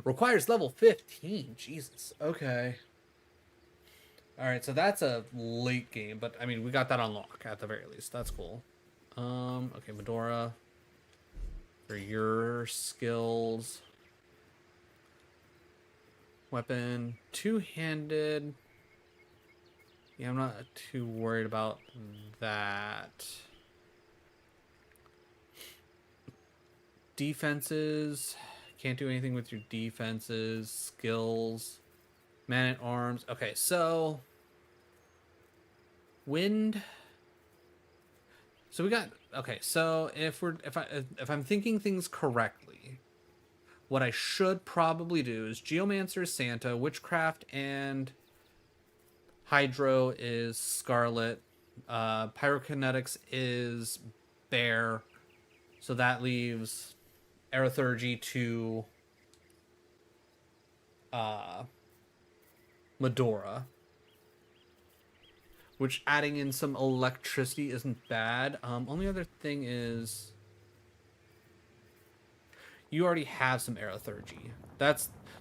[SPEAKER 1] Requires level 15. Jesus. Okay. Alright, so that's a late game, but I mean, we got that on lock at the very least. That's cool. Okay, Medora. For your skills. Weapon. Two-handed. Yeah, I'm not too worried about that. Defenses. Can't do anything with your defenses. Skills. Man at arms. Okay, so wind. So we got okay. So if I'm thinking things correctly, what I should probably do is Geomancer is Santa, Witchcraft and Hydro is Scarlet, Pyrokinetics is Bear, so that leaves Aerothergy to Medora, which adding in some electricity isn't bad. Only other thing is you already have some Aerothergy.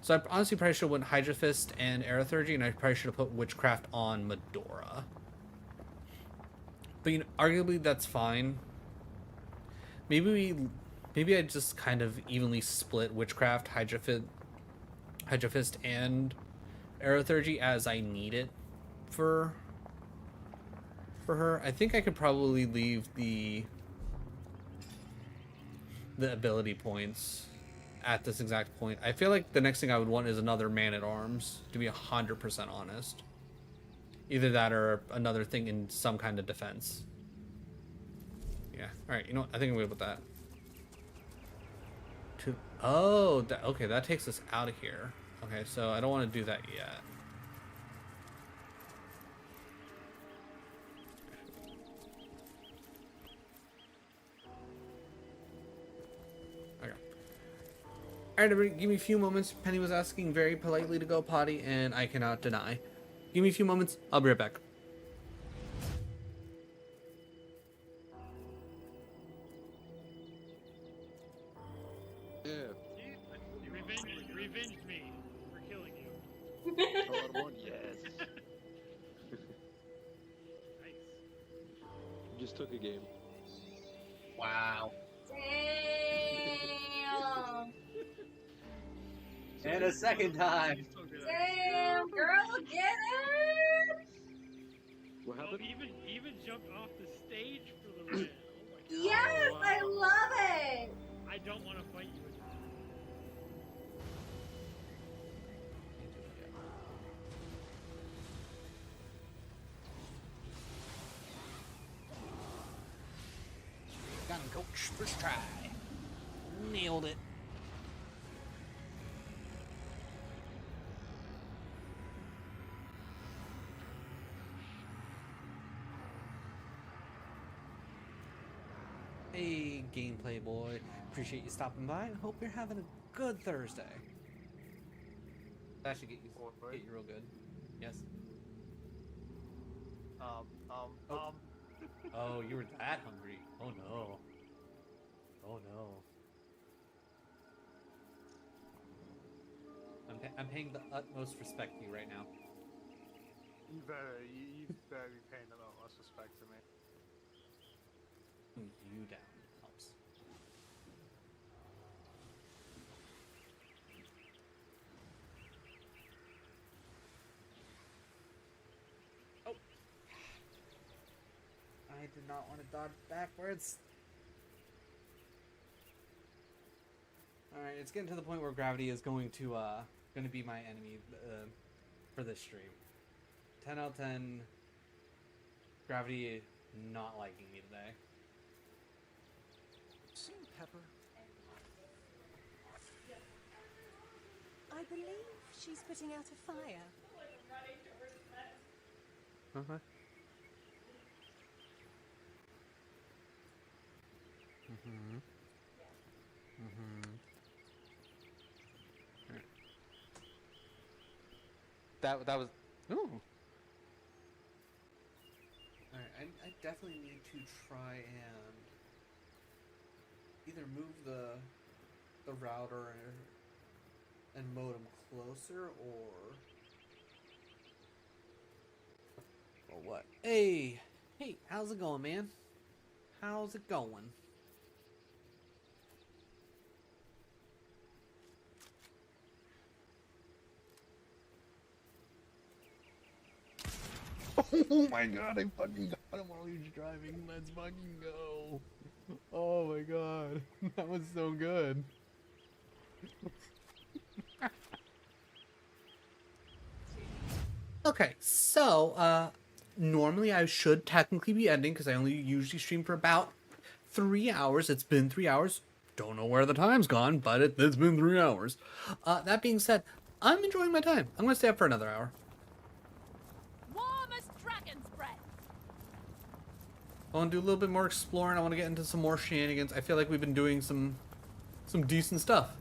[SPEAKER 1] So I honestly probably should have went Hydra Fist and Aerothergy, and I probably should have put Witchcraft on Medora. But you know, arguably that's fine. Maybe I just kind of evenly split Witchcraft, Hydra Fist, and Aerothergy as I need it for her. I think I could probably leave the ability points at this exact point. I feel like the next thing I would want is another Man at Arms, to be 100% honest. Either that or another thing in some kind of defense. Yeah. All right. You know what? I think I'm good with that. Oh, okay. That takes us out of here. Okay, so I don't want to do that yet. Okay. Alright, everybody, give me a few moments. Penny was asking very politely to go potty, and I cannot deny. Give me a few moments. I'll be right back.
[SPEAKER 12] just took a game.
[SPEAKER 1] Wow.
[SPEAKER 13] Damn.
[SPEAKER 1] And a second time.
[SPEAKER 13] Damn, girl, get it.
[SPEAKER 12] What happened?
[SPEAKER 14] Oh, even jumped off the stage for the win. Oh my god.
[SPEAKER 13] Yes,
[SPEAKER 14] Oh, wow.
[SPEAKER 13] I love it.
[SPEAKER 14] I don't want to fight you with that.
[SPEAKER 1] Got him, coach. First try. Nailed it. Hey, gameplay boy. Appreciate you stopping by and hope you're having a good Thursday. That should get you real good. Yes. Oh, you were that hungry. Oh no. Oh no. I'm paying the utmost respect to you right now.
[SPEAKER 15] You better be paying the utmost respect to me.
[SPEAKER 1] You down helps. Oh. I did not want to dodge backwards. Alright, it's getting to the point where gravity is going to be my enemy for this stream. 10 out of 10. Gravity not liking me today.
[SPEAKER 2] Seen Pepper?
[SPEAKER 16] I believe she's putting out a fire.
[SPEAKER 1] Uh-huh. Mm-hmm. Mm-hmm. Right. That was... Ooh! Alright, I definitely need to try and either move the router and modem closer or what? Hey, how's it going, man? How's it going?
[SPEAKER 12] Oh my god, I fucking got him while he was driving. Let's fucking go. Oh my god. That was so good.
[SPEAKER 1] Okay, so, normally I should technically be ending because I only usually stream for about 3 hours. It's been 3 hours. Don't know where the time's gone, but it's been 3 hours. That being said, I'm enjoying my time. I'm going to stay up for another hour.
[SPEAKER 11] Warm as dragon's breath.
[SPEAKER 1] I want to do a little bit more exploring. I want to get into some more shenanigans. I feel like we've been doing some decent stuff.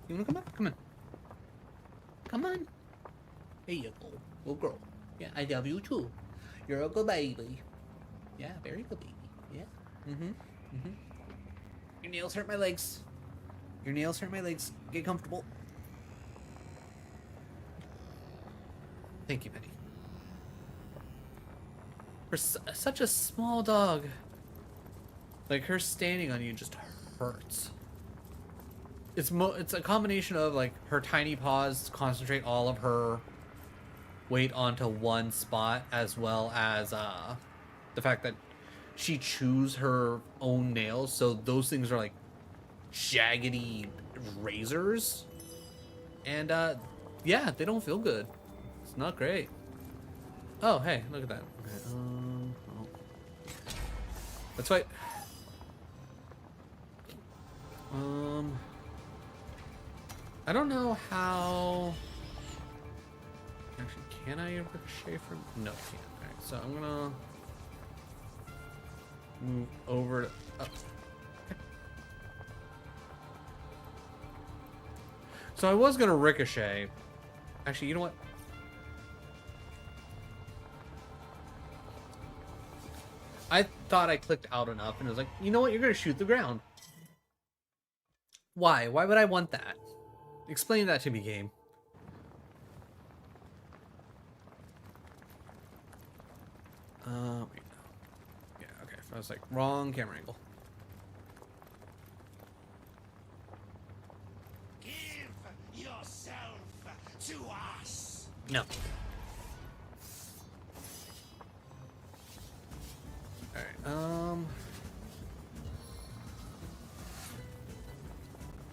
[SPEAKER 1] You want to come on? Come on. Come on. There you go. Good girl. Yeah, I love you too. You're a good baby. Yeah, very good baby. Yeah. Mm-hmm. Mm-hmm. Your nails hurt my legs. Your nails hurt my legs. Get comfortable. Thank you, Penny. For such a small dog, like her standing on you just hurts. It's a combination of like her tiny paws concentrate all of her weight onto one spot, as well as the fact that she chews her own nails, so those things are like jaggedy razors, and yeah, they don't feel good. It's not great. Oh, hey, look at that. Okay, oh. Let's fight. I don't know how. Actually, can I ricochet from? No, I can't. Alright, so I'm gonna move over to. Oh. Okay. So I was gonna ricochet. Actually, you know what? I thought I clicked out enough, and it was like, you know what? You're gonna shoot the ground. Why? Why would I want that? Explain that to me, game. Wait. Yeah, okay, I was like, wrong camera angle.
[SPEAKER 3] Give yourself to us.
[SPEAKER 1] No. Alright,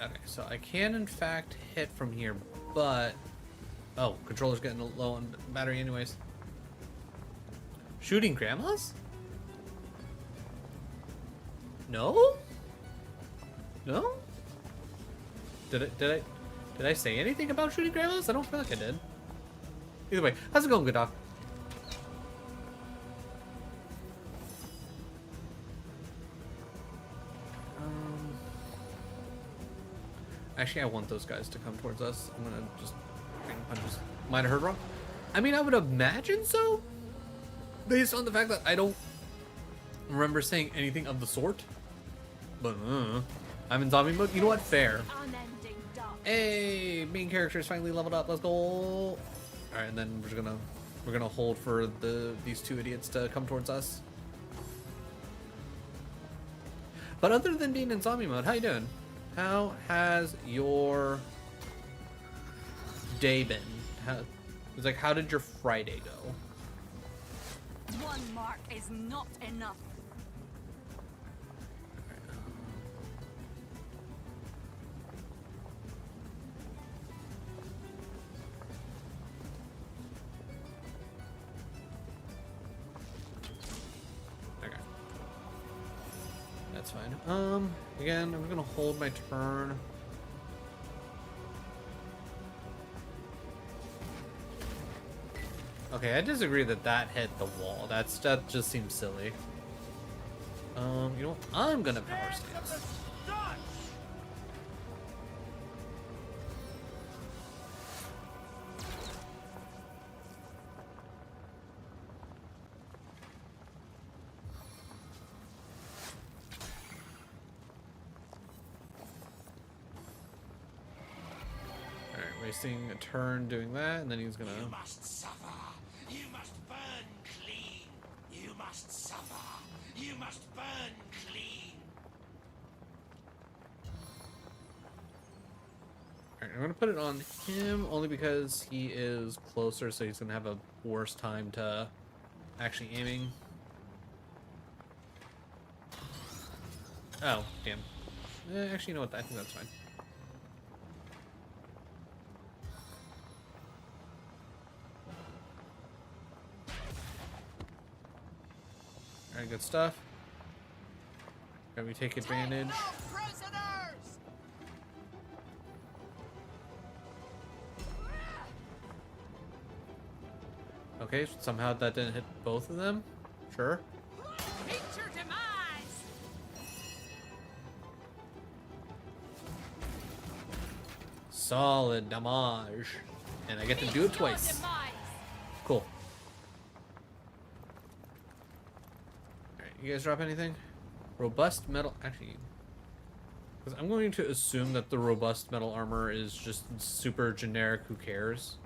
[SPEAKER 1] okay, so I can in fact hit from here, but... Oh, controller's getting low on battery anyways. Shooting grandmas? No? No? Did I say anything about shooting grandmas? I don't feel like I did. Either way, how's it going, good dog? Actually, I want those guys to come towards us. I'm gonna just bring punches. Might have heard wrong. I mean, I would imagine so, based on the fact that I don't remember saying anything of the sort. But I'm in zombie mode. You know what? Fair. Hey, main character is finally leveled up. Let's go. All right, and then we're gonna hold for these two idiots to come towards us. But other than being in zombie mode, how you doing? How has your day been? How did your Friday go?
[SPEAKER 11] One mark is not enough.
[SPEAKER 1] Okay. That's fine. Again, I'm gonna hold my turn. Okay, I disagree that hit the wall. That just seems silly. You know what? I'm gonna power stance. Wasting a turn doing that, and then he's gonna...
[SPEAKER 3] You must suffer. You must burn clean. You must suffer. You must burn clean.
[SPEAKER 1] Alright, I'm gonna put it on him only because he is closer, so he's gonna have a worse time to actually aiming. Oh, damn. Actually, you know what? I think that's fine. Alright, good stuff. Can we take advantage? Okay, somehow that didn't hit both of them. Sure.
[SPEAKER 11] Meet your demise.
[SPEAKER 1] Solid damage. And I get to do it twice. Cool. Alright, you guys drop anything? Robust metal. Actually, because I'm going to assume that the robust metal armor is just super generic. Who cares?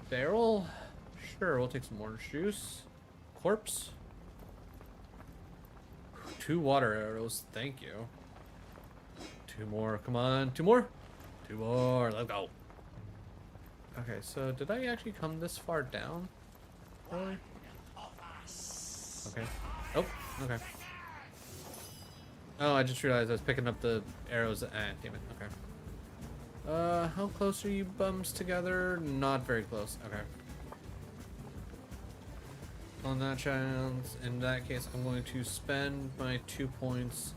[SPEAKER 1] Barrel? Sure, we'll take some orange juice. Corpse? 2 water arrows, thank you. 2 more, come on, 2 more? 2 more, let's go. Okay, so did I actually come this far down? Really? Okay. Oh, okay. Oh, I just realized I was picking up the arrows. Damn it, okay. How close are you bums together? Not very close. Okay. On that chance, in that case, I'm going to spend my 2 points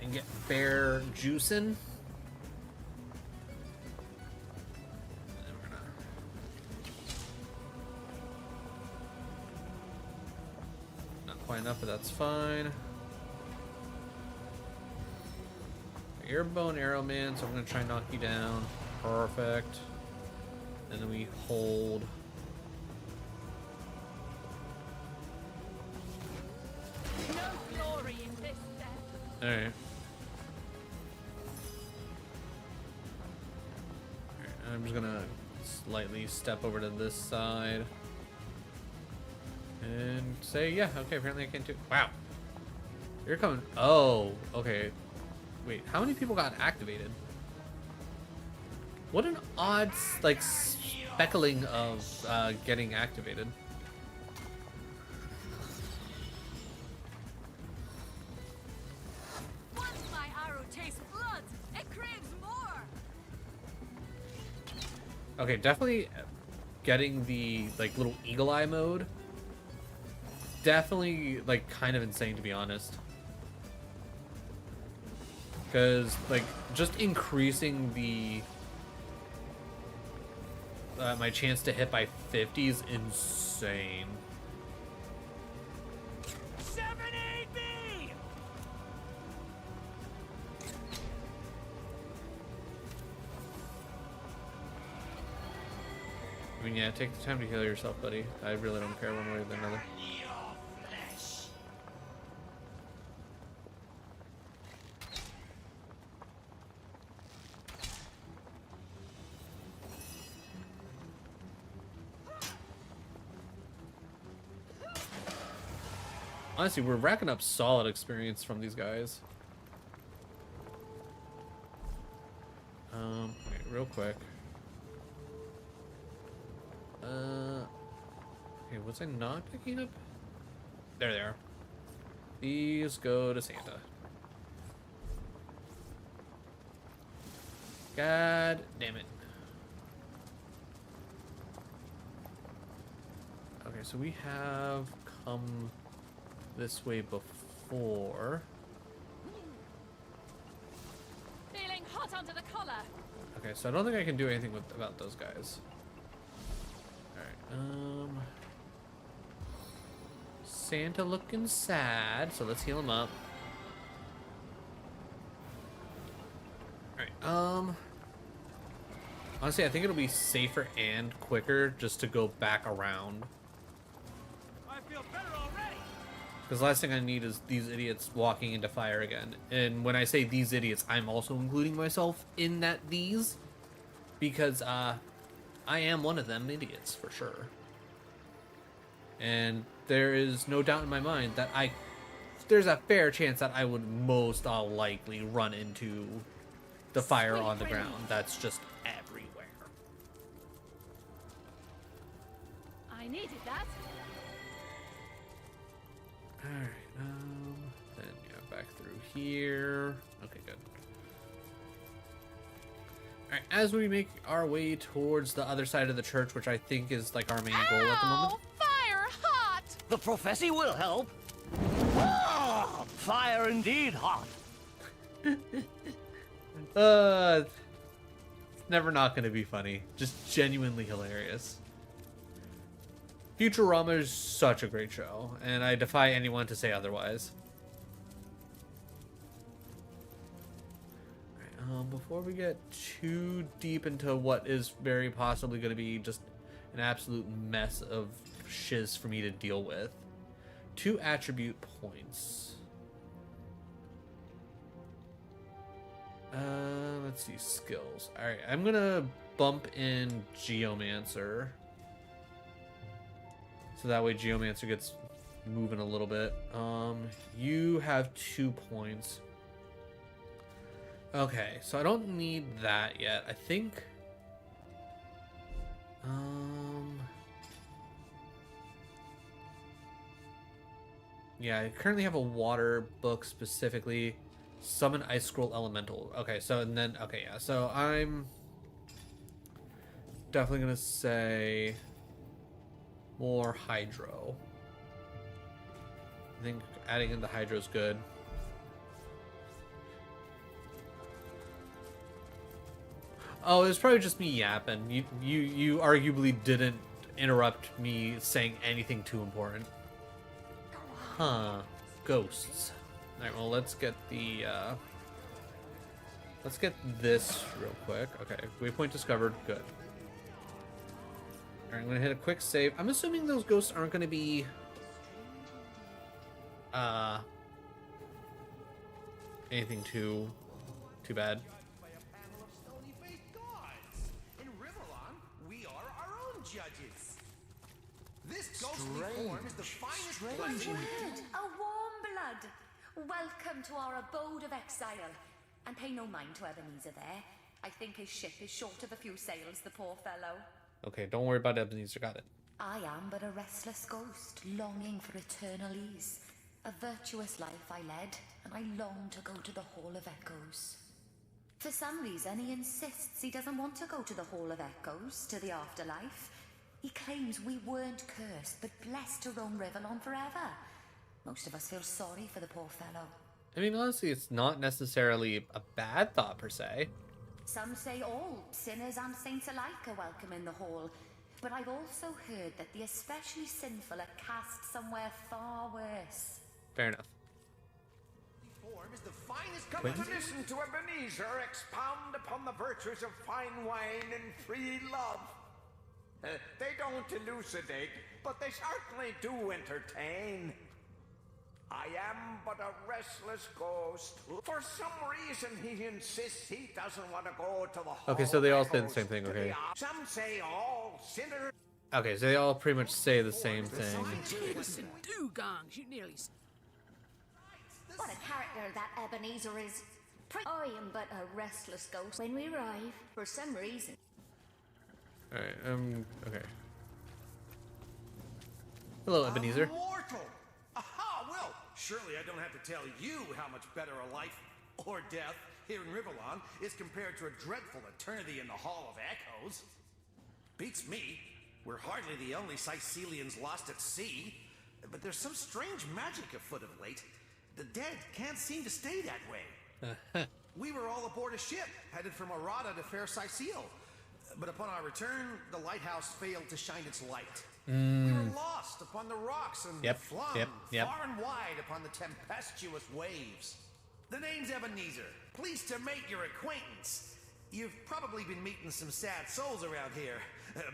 [SPEAKER 1] and get bear juicing. And then we're gonna... Not quite enough, but that's fine. You're a bow and arrow man, so I'm gonna try and knock you down. Perfect. And then we hold.
[SPEAKER 11] No glory in this death.
[SPEAKER 1] Alright. I'm just gonna slightly step over to this side and say, yeah, okay, apparently I can too. Wow. You're coming. Oh, okay. Wait, how many people got activated? What an odd, like, speckling of getting activated.
[SPEAKER 11] Once my arrow tastes blood, it craves more.
[SPEAKER 1] Okay, definitely getting the, like, little eagle eye mode. Definitely, like, kind of insane, to be honest. Because, like, just increasing the my chance to hit by 50 is insane.
[SPEAKER 8] 7AB!
[SPEAKER 1] I mean, yeah, take the time to heal yourself, buddy. I really don't care one way or the other. Honestly, we're racking up solid experience from these guys. Wait, real quick. Okay, was I not picking up? There they are. These go to Santa. God damn it. Okay, so we have come this way before.
[SPEAKER 11] Feeling hot under the collar.
[SPEAKER 1] Okay, so I don't think I can do anything about those guys. Alright, Santa looking sad, so let's heal him up. Alright, honestly, I think it'll be safer and quicker just to go back around.
[SPEAKER 8] I feel better already.
[SPEAKER 1] Because the last thing I need is these idiots walking into fire again. And when I say these idiots, I'm also including myself in that these. Because, I am one of them idiots, for sure. And there is no doubt in my mind that there's a fair chance that I would most likely run into the fire on the ground. That's just everywhere.
[SPEAKER 11] I needed that.
[SPEAKER 1] Alright, then yeah, back through here. Okay, good. Alright, as we make our way towards the other side of the church, which I think is like our main goal at the moment.
[SPEAKER 11] Fire hot!
[SPEAKER 17] The prophecy will help. Ah, fire indeed hot.
[SPEAKER 1] It's never not gonna be funny. Just genuinely hilarious. Futurama is such a great show, and I defy anyone to say otherwise. Right, before we get too deep into what is very possibly going to be just an absolute mess of shiz for me to deal with, 2 attribute points. Let's see, skills. Alright, I'm gonna bump in Geomancer. So that way Geomancer gets moving a little bit. You have 2 points. Okay, so I don't need that yet. I think... yeah, I currently have a water book specifically. Summon Ice Scroll Elemental. Okay, so and then... okay, yeah. So I'm definitely going to say more Hydro. I think adding in the Hydro is good. Oh, it's probably just me yapping. You arguably didn't interrupt me saying anything too important. Huh. Ghosts. Alright, well, let's get the, let's get this real quick. Okay, waypoint discovered. Good. Alright, I'm gonna hit a quick save. I'm assuming those ghosts aren't gonna be, anything too bad.
[SPEAKER 6] Strange. A warm blood. Welcome to our abode of exile. And pay no mind to Ebenezer there. I think his ship is short of a few sails, the poor fellow.
[SPEAKER 1] Okay, don't worry about Ebenezer. Got it.
[SPEAKER 6] I am but a restless ghost, longing for eternal ease. A virtuous life I led, and I long to go to the Hall of Echoes. For some reason, he insists he doesn't want to go to the Hall of Echoes, to the afterlife. He claims we weren't cursed, but blessed to roam Rivellon forever. Most of us feel sorry for the poor fellow.
[SPEAKER 1] I mean, honestly, it's not necessarily a bad thought per se.
[SPEAKER 6] Some say all sinners and saints alike are welcome in the hall, but I've also heard that the especially sinful are cast somewhere far worse.
[SPEAKER 1] Fair enough.
[SPEAKER 18] Is the finest. Come to listen to Ebenezer expound upon the virtues of fine wine and free love. They don't elucidate, but they certainly do entertain. I am but a restless ghost. For some reason, he insists he doesn't want to go to the Hall.
[SPEAKER 1] Okay, so they all say the same thing. Okay.
[SPEAKER 18] Some say all sinners.
[SPEAKER 1] Okay, so they all pretty much say the same thing.
[SPEAKER 5] Dugongs, you nearly.
[SPEAKER 7] What a character that Ebenezer is. I am but a restless ghost when we arrive, for some reason.
[SPEAKER 1] Alright, okay. Hello, Ebenezer.
[SPEAKER 19] Immortal! Aha, well, surely I don't have to tell you how much better a life, or death, here in Rivellon is compared to a dreadful eternity in the Hall of Echoes. Beats me. We're hardly the only Sicilians lost at sea, but there's some strange magic afoot of late. The dead can't seem to stay that way. We were all aboard a ship, headed from Arata to Fair Sicile. But upon our return, the lighthouse failed to shine its light. We were lost upon the rocks and flung far and wide upon the tempestuous waves. The name's Ebenezer. Pleased to make your acquaintance. You've probably been meeting some sad souls around here,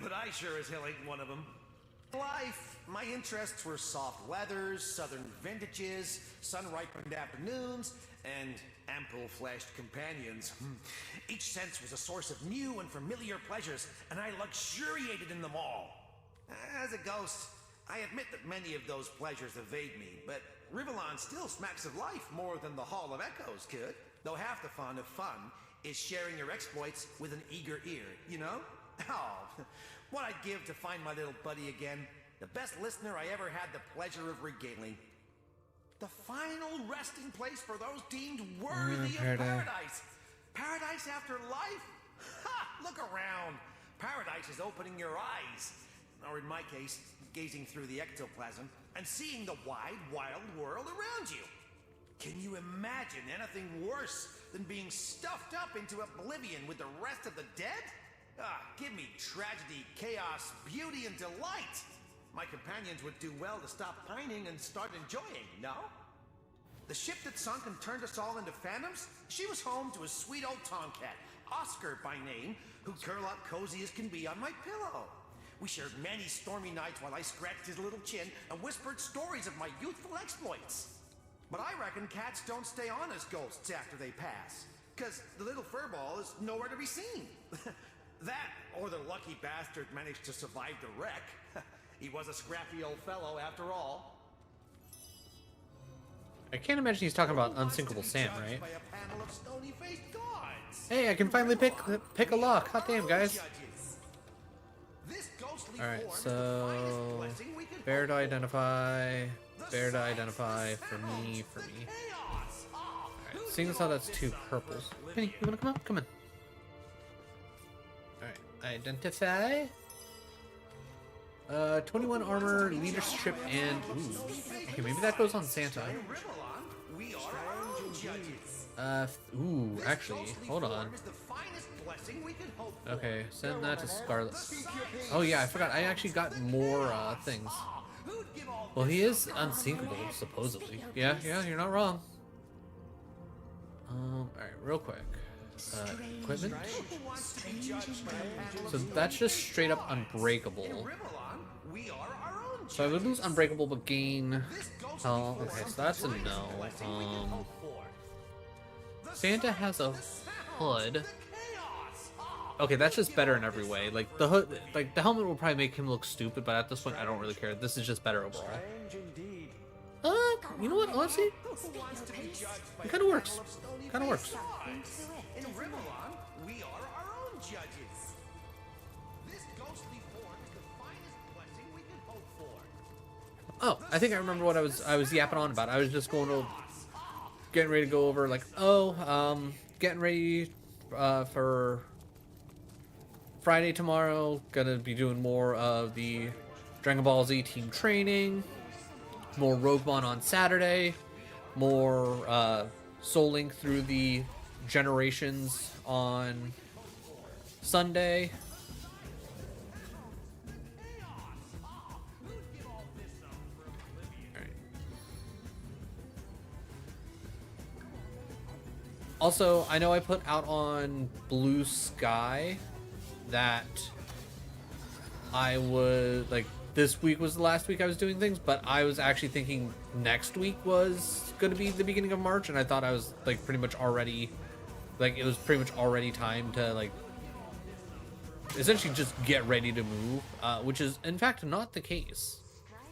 [SPEAKER 19] but I sure as hell ain't one of them. Life, my interests were soft weathers, southern vintages, sun-ripened afternoons, and ample-fleshed companions. Each sense was a source of new and familiar pleasures, and I luxuriated in them all. As a ghost, I admit that many of those pleasures evade me, but Rivellon still smacks of life more than the Hall of Echoes could. Though half the fun of fun is sharing your exploits with an eager ear, you know? Oh, what I'd give to find my little buddy again. The best listener I ever had the pleasure of regaling. The final resting place for those deemed worthy of paradise. Paradise after life? Ha! Look around. Paradise is opening your eyes. Or in my case, gazing through the ectoplasm and seeing the wide, wild world around you. Can you imagine anything worse than being stuffed up into oblivion with the rest of the dead? Give me tragedy, chaos, beauty, and delight. My companions would do well to stop pining and start enjoying, no? The ship that sunk and turned us all into phantoms, she was home to a sweet old tomcat, Oscar by name, who'd curl up cozy as can be on my pillow. We shared many stormy nights while I scratched his little chin and whispered stories of my youthful exploits. But I reckon cats don't stay on as ghosts after they pass, because the little furball is nowhere to be seen. That, or the lucky bastard managed to survive the wreck. He was a scrappy old fellow after all.
[SPEAKER 1] I can't imagine he's talking about Unsinkable Sam, right? Hey, I can finally pick a lock. Hot damn, guys. Alright, so bear to identify for me. Alright, seeing as how that's 2 purples. Penny, you wanna come up? Come in. Alright, identify. 21 armor, leadership, and ooh. Okay, maybe that goes on Santa. Ooh, actually, hold on. Okay, send that to Scarlet. Oh yeah, I forgot. I actually got more things. Well, he is unsinkable, supposedly. Yeah, you're not wrong. Alright, real quick. Equipment. So that's just straight up unbreakable. So I would lose unbreakable but gain. Oh, okay, so that's a no. Santa has a hood. okay, that's just better in every way. Like the hood, like the helmet will probably make him look stupid, but at this point, I don't really care. This is just better overall. You know what? Honestly, it kind of works. Kind of works.
[SPEAKER 18] In Rivellon, we are our own judges. This ghostly form is the finest blessing we can hope for.
[SPEAKER 1] Oh, I think I remember what I was yapping on about. I was just getting ready to go over like, getting ready for Friday tomorrow. Gonna be doing more of the Dragon Ball Z team training, more Roguemon on Saturday, more Soul Link through the generations on Sunday. Also, I know I put out on Blue Sky that I would, like, this week was the last week I was doing things, but I was actually thinking next week was going to be the beginning of March, and I thought I was, like, pretty much already, like, it was pretty much already time to, like, essentially just get ready to move, which is, in fact, not the case.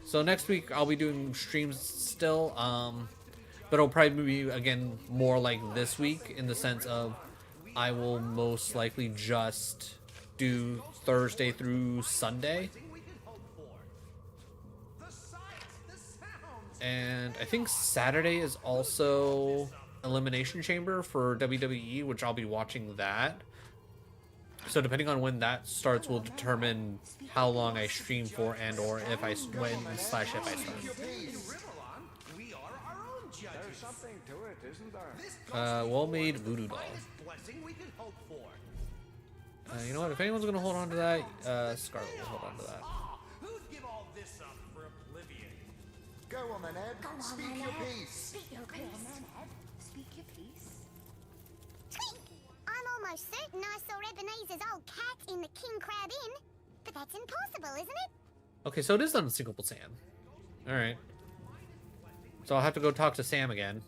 [SPEAKER 1] So next week I'll be doing streams still, but it'll probably be, again, more like this week in the sense of I will most likely just do Thursday through Sunday. And I think Saturday is also Elimination Chamber for WWE, which I'll be watching that. So depending on when that starts will determine how long I stream for and or if I start.
[SPEAKER 18] There's something to it, isn't there?
[SPEAKER 1] Well-made voodoo doll. You know what? If anyone's gonna hold on to that, Scarlet will hold on to that.
[SPEAKER 18] Who'd give all this up for oblivion?
[SPEAKER 3] Go on then, Ed. Speak your piece.
[SPEAKER 7] Speak your piece. Speak your piece.
[SPEAKER 20] I'm almost certain I saw Ebenezer's old cat in the King Crab Inn, but that's impossible, isn't it?
[SPEAKER 1] Okay, so it is unsinkable Sam. All right. So I'll have to go talk to Sam again.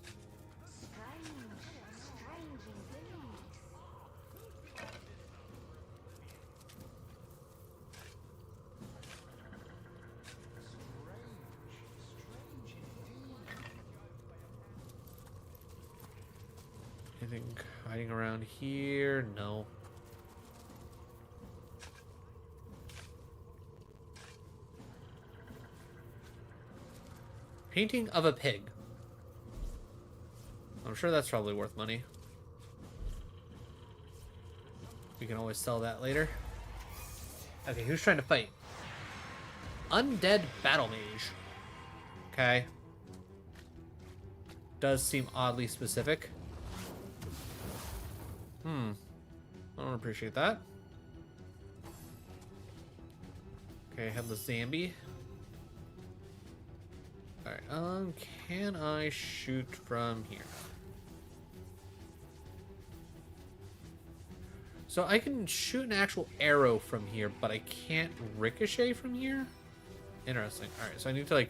[SPEAKER 1] Anything hiding around here? No. Painting of a pig. I'm sure that's probably worth money. We can always sell that later. Okay, who's trying to fight? Undead Battle Mage. Okay. Does seem oddly specific. I don't appreciate that. Okay, Headless Zambi. Alright, can I shoot from here? So I can shoot an actual arrow from here, but I can't ricochet from here? Interesting. Alright, so I need to, like,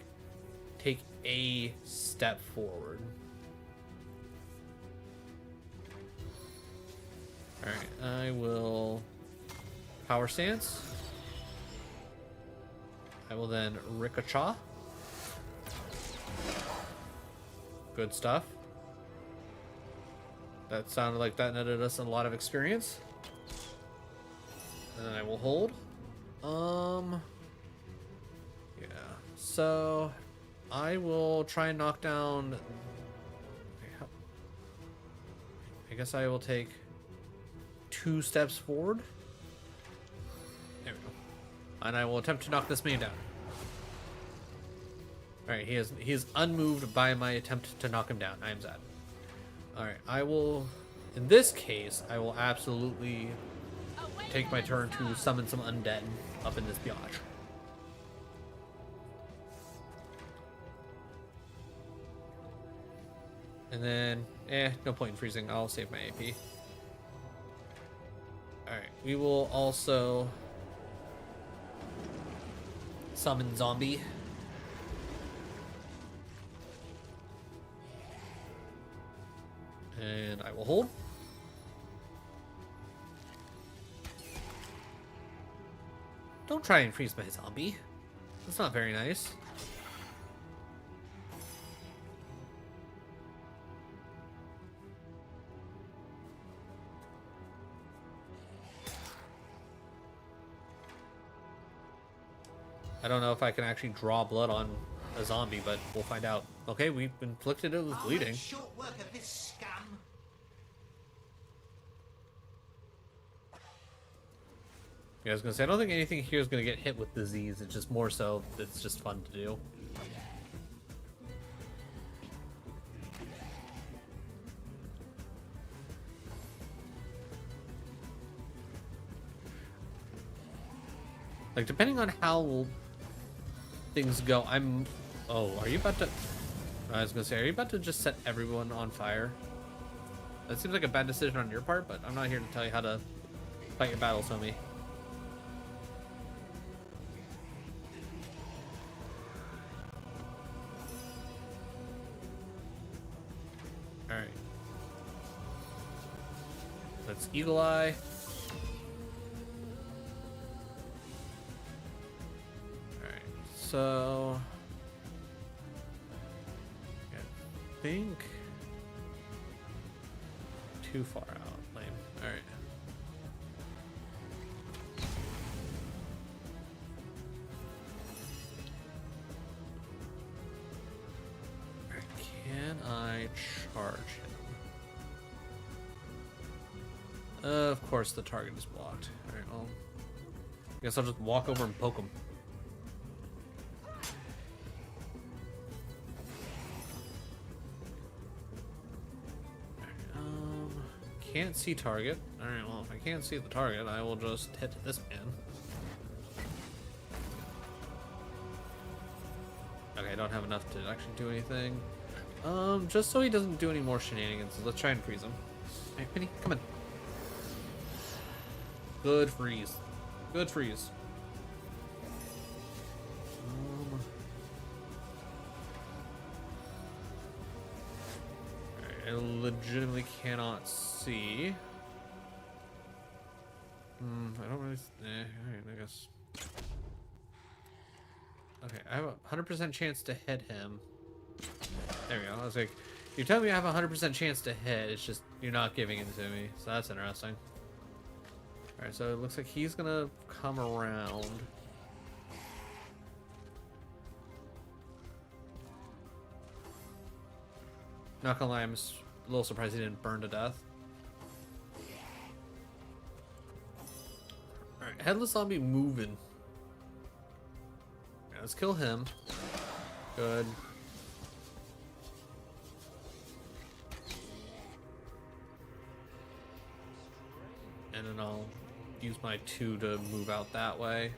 [SPEAKER 1] take a step forward. Alright, I will power stance. I will then ricochet. Good stuff. That sounded like that netted us a lot of experience. And then I will hold. Yeah. So I will try and knock down. I guess I will take 2 steps forward. There we go. And I will attempt to knock this man down. Alright, he is unmoved by my attempt to knock him down. I am sad. Alright, I will, in this case, I will absolutely take my turn to summon some undead up in this biatch. And then, no point in freezing. I'll save my AP. Alright, we will also summon Zombie. And I will hold. Don't try and freeze my zombie. That's not very nice. I don't know if I can actually draw blood on a zombie, but we'll find out. Okay, we've inflicted it with bleeding.
[SPEAKER 3] Short work of this scum.
[SPEAKER 1] Yeah, I was gonna say, I don't think anything here is gonna get hit with disease. It's just more so, it's just fun to do. Like, depending on how things go, oh, are you about to... I was gonna say, are you about to just set everyone on fire? That seems like a bad decision on your part, but I'm not here to tell you how to fight your battles, homie. Alright. Let's Eagle Eye. So, I think too far out. Lame. All right. Can I charge him? Of course, the target is blocked. All right. Well, I guess I'll just walk over and poke him. Can't see target. Alright, well, if I can't see the target, I will just hit this man. Okay, I don't have enough to actually do anything. Just so he doesn't do any more shenanigans, let's try and freeze him. Hey, Penny, come in. Good freeze. Good freeze. I legitimately cannot see. I don't really... alright, I guess. Okay, I have a 100% chance to hit him. There we go. I was like, you're telling me I have a 100% chance to hit, it's just you're not giving it to me. So that's interesting. Alright, so it looks like he's gonna come around. Not gonna lie, I'm a little surprised he didn't burn to death. Alright, headless zombie moving. Yeah, let's kill him. Good. And then I'll use my 2 to move out that way.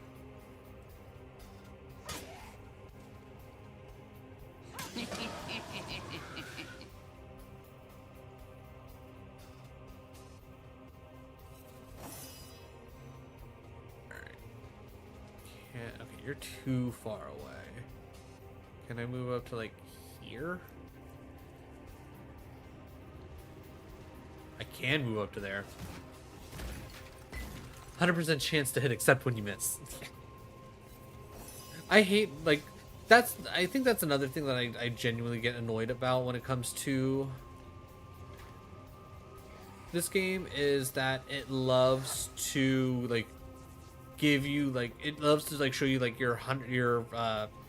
[SPEAKER 1] Okay, you're too far away. Can I move up to like here? I can move up to there. 100% chance to hit except when you miss. I hate, like, I think that's another thing that I genuinely get annoyed about when it comes to this game, is that it loves to, like, give you, like, it loves to, like, show you, like, your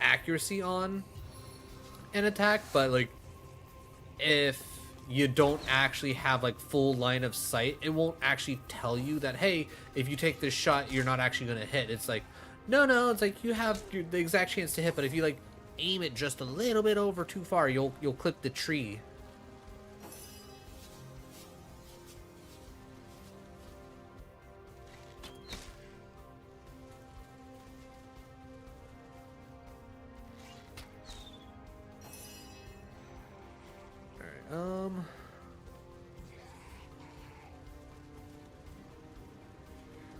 [SPEAKER 1] accuracy on an attack, but, like, if you don't actually have, like, full line of sight, it won't actually tell you that, hey, if you take this shot, you're not actually going to hit. It's like, no, it's like you have the exact chance to hit, but if you, like, aim it just a little bit over too far, you'll clip the tree. Alright,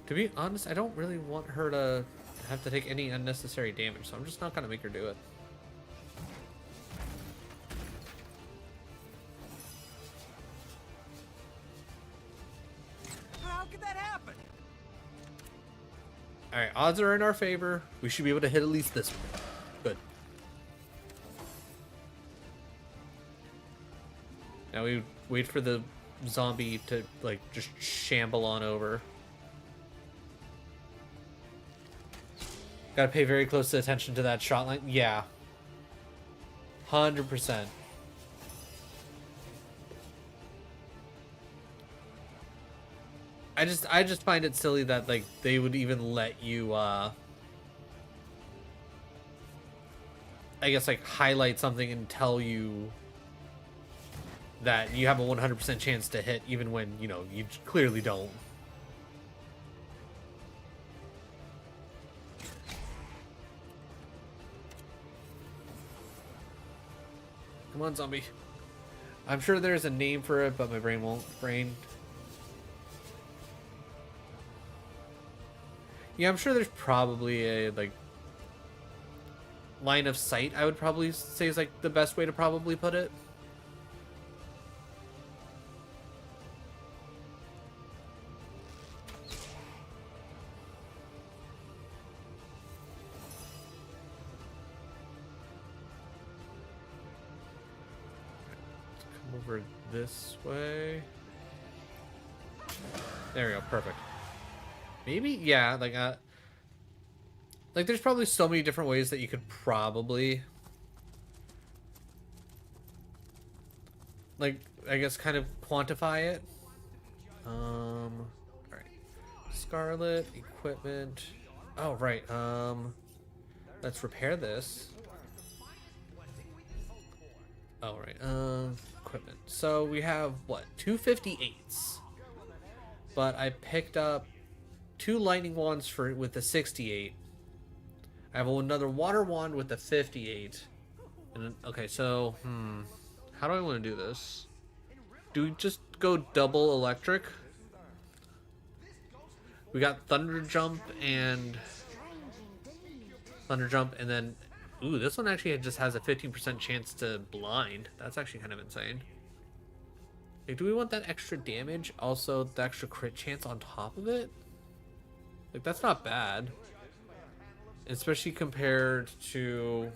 [SPEAKER 1] to be honest, I don't really want her to have to take any unnecessary damage, so I'm just not gonna make her do it.
[SPEAKER 18] How could that happen?
[SPEAKER 1] Alright, odds are in our favor. We should be able to hit at least this one. Good. Now we wait for the zombie to, like, just shamble on over. Gotta pay very close attention to that shot line. Yeah. 100%. I just find it silly that, like, they would even let you, I guess, like, highlight something and tell you that you have a 100% chance to hit, even when, you know, you clearly don't. Come on, zombie. I'm sure there's a name for it, but my brain won't. Yeah, I'm sure there's probably a, like, line of sight, I would probably say is, like, the best way to probably put it. Come over this way. There we go, perfect. Maybe, yeah, like there's probably so many different ways that you could probably, like, I guess kind of quantify it. All right, Scarlet equipment. Oh, right. Let's repair this. Oh, right. Equipment. So we have what, 258s, but I picked up 2 lightning wands with the 68. I have another water wand with the 58. And okay, so how do I want to do this? Do we just go double electric? We got thunder jump, and then ooh, this one actually just has a 15% chance to blind. That's actually kind of insane. Like, do we want that extra damage? Also, the extra crit chance on top of it? Like, that's not bad. Especially compared to...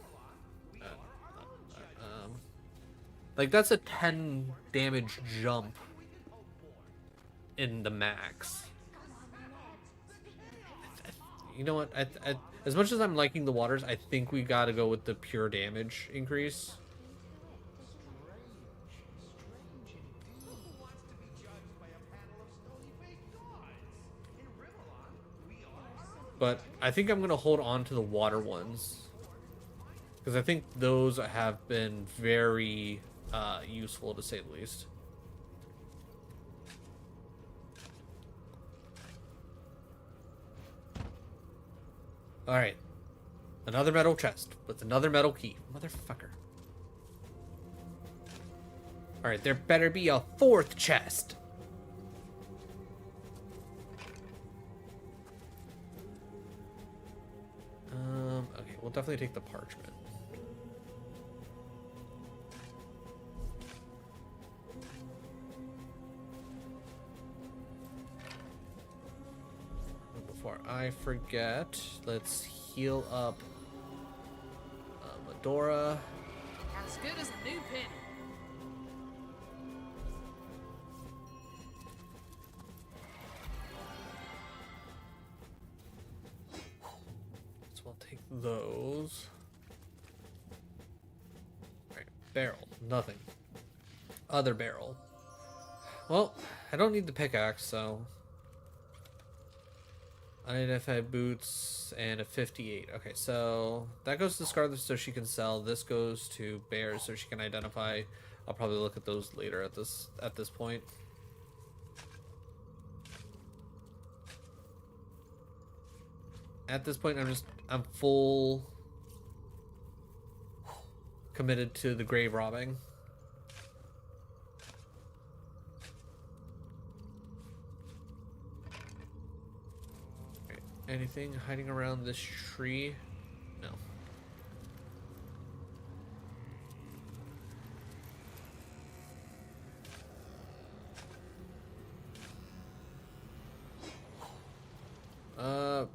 [SPEAKER 1] like, that's a 10 damage jump in the max. You know what? As much as I'm liking the waters, I think we gotta go with the pure damage increase. But I think I'm going to hold on to the water ones, because I think those have been very useful, to say the least. Alright. Another metal chest with another metal key. Motherfucker. Alright, there better be a 4th chest. Okay, we'll definitely take the parchment. Before I forget, let's heal up Medora.
[SPEAKER 5] As good as a new pin.
[SPEAKER 1] So I'll take those. Alright, barrel. Nothing. Other barrel. Well, I don't need the pickaxe, so... Unidentified boots and a 58. Okay, so that goes to Scarlet so she can sell. This goes to Bear so she can identify. I'll probably look at those later at this point. At this point, I'm full committed to the grave robbing. Anything hiding around this tree? No.